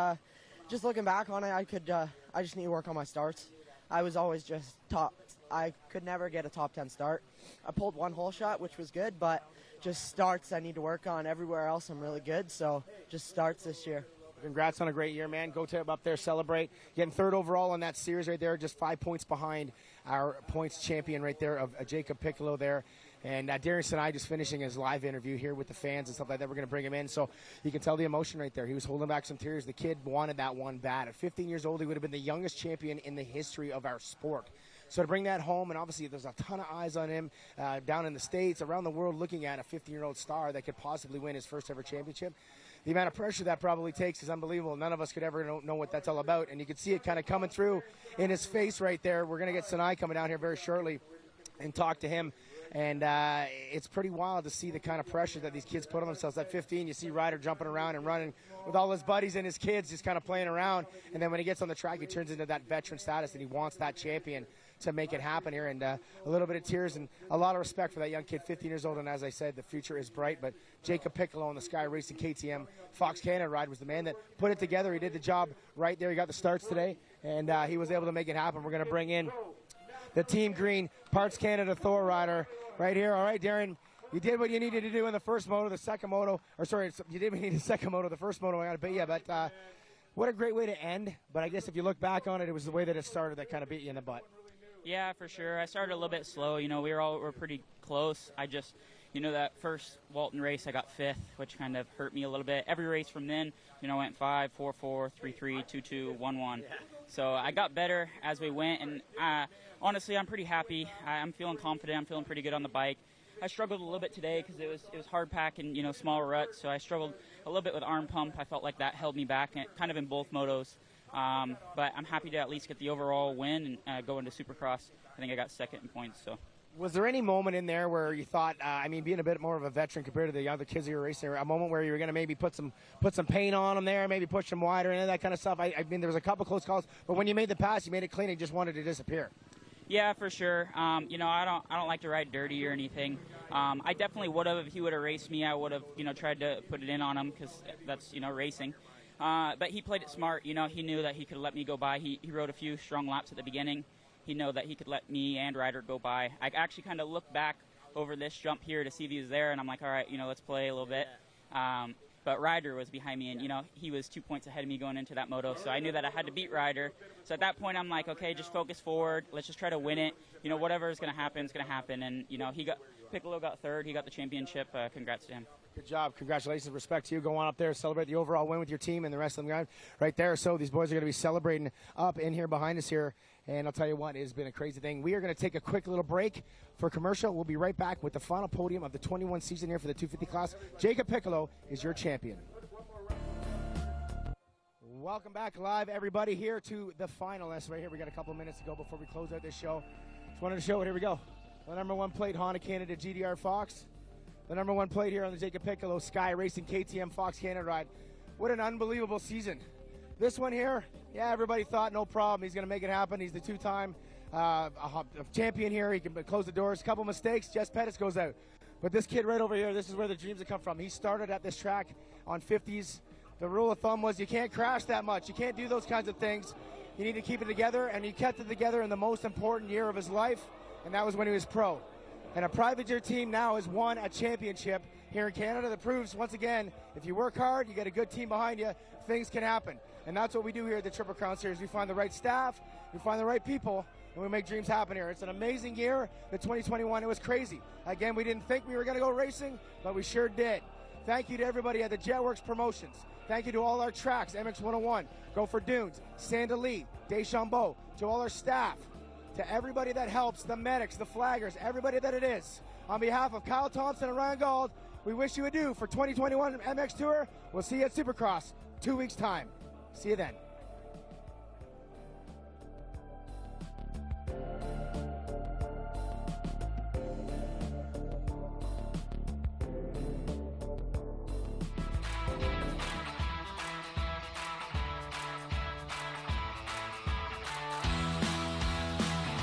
Speaker 8: just looking back on it, I just need to work on my starts. I was always just top. I could never get a top 10 start. I pulled one hole shot, which was good, but just starts I need to work on. Everywhere else I'm really good, so just starts this year.
Speaker 1: Congrats on a great year, man. Go up there, celebrate. Getting third overall in that series right there, just 5 points behind our points champion right there of Jacob Piccolo there. And Darius and I just finishing his live interview here with the fans and stuff like that. We're going to bring him in. So you can tell the emotion right there. He was holding back some tears. The kid wanted that one bad. At 15 years old, he would have been the youngest champion in the history of our sport. So to bring that home, and obviously there's a ton of eyes on him down in the States, around the world, looking at a 15-year-old star that could possibly win his first ever championship. The amount of pressure that probably takes is unbelievable. None of us could ever know what that's all about. And you can see it kind of coming through in his face right there. We're going to get Sinai coming down here very shortly and talk to him. And it's pretty wild to see the kind of pressure that these kids put on themselves. At 15, you see Ryder jumping around and running with all his buddies and his kids just kind of playing around. And then when he gets on the track, he turns into that veteran status, and he wants that champion to make it happen here. And a little bit of tears and a lot of respect for that young kid, 15 years old. And as I said, the future is bright. But Jacob Piccolo on the Sky Racing KTM Fox Canada ride was the man that put it together. He did the job right there. He got the starts today, and he was able to make it happen. We're going to bring in the Team Green Parts Canada Thor rider right here. All right, Darren, you did what you needed to do in the first moto, the second moto, you did what you needed the second moto, the first moto, I got to beat you, but what a great way to end. But I guess if you look back on it, it was the way that it started that kind of beat you in the butt.
Speaker 5: Yeah, for sure. I started a little bit slow. We were pretty close. I just, that first Walton race, I got 5th, which kind of hurt me a little bit. Every race from then, went 5, 4, 4, 3, 3, 2, 2, 1, 1. Yeah. So I got better as we went, and honestly, I'm pretty happy. I'm feeling confident. I'm feeling pretty good on the bike. I struggled a little bit today because it was hard pack and, you know, small ruts, so I struggled a little bit with arm pump. I felt like that held me back, and kind of in both motos. But I'm happy to at least get the overall win and go into Supercross. I think I got second in points. So.
Speaker 1: Was there any moment in there where you thought, being a bit more of a veteran compared to the other kids you were racing, a moment where you were going to maybe put some paint on them there, maybe push them wider, and that kind of stuff? I mean, there was a couple close calls, but when you made the pass, you made it clean and just wanted to disappear.
Speaker 5: Yeah, for sure. You know, I don't like to ride dirty or anything. I definitely would have, if he would have raced me, I would have, you know, tried to put it in on him because that's, you know, racing. But he played it smart. You know, he knew that he could let me go by. He rode a few strong laps at the beginning. He knew that he could let me and Ryder go by. I actually kind of looked back over this jump here to see if he was there, and I'm like, all right, you know, let's play a little bit. But Ryder was behind me, and, you know, he was 2 points ahead of me going into that moto, so I knew that I had to beat Ryder. So at that point, I'm like, okay, just focus forward. Let's just try to win it. You know, whatever is going to happen is going to happen. And, you know, Piccolo got third. He got the championship. Congrats to him.
Speaker 1: Good job. Congratulations. Respect to you. Go on up there, celebrate the overall win with your team and the rest of them right there. So these boys are going to be celebrating up in here behind us here. And I'll tell you what, it has been a crazy thing. We are going to take a quick little break for commercial. We'll be right back with the final podium of the 21 season here for the 250 class. Jacob Piccolo is your champion. Welcome back live, everybody, here to the finalists right here. We got a couple minutes to go before we close out this show. Just wanted to show it. Here we go. The number one plate, Honda Canada GDR Fox. The number one plate here on the Jacob Piccolo Sky Racing KTM Fox Canada ride. What an unbelievable season. This one here, yeah, everybody thought no problem. He's going to make it happen. He's the two-time champion here. He can close the doors. Couple mistakes, Jess Pettis goes out. But this kid right over here, this is where the dreams have come from. He started at this track on 50s. The rule of thumb was you can't crash that much. You can't do those kinds of things. You need to keep it together, and he kept it together in the most important year of his life, and that was when he was pro. And a private jet team now has won a championship here in Canada that proves, once again, if you work hard, you get a good team behind you, things can happen. And that's what we do here at the Triple Crown Series. We find the right staff, we find the right people, and we make dreams happen here. It's an amazing year. The 2021, it was crazy. Again, we didn't think we were going to go racing, but we sure did. Thank you to everybody at the Jetworks Promotions. Thank you to all our tracks, MX101, Go for Dunes, Sand Lee, Deschambault, to all our staff, to everybody that helps, the medics, the flaggers, everybody that it is. On behalf of Kyle Thompson and Ryan Gold, we wish you adieu for 2021 MX Tour. We'll see you at Supercross 2 weeks' time. See you then.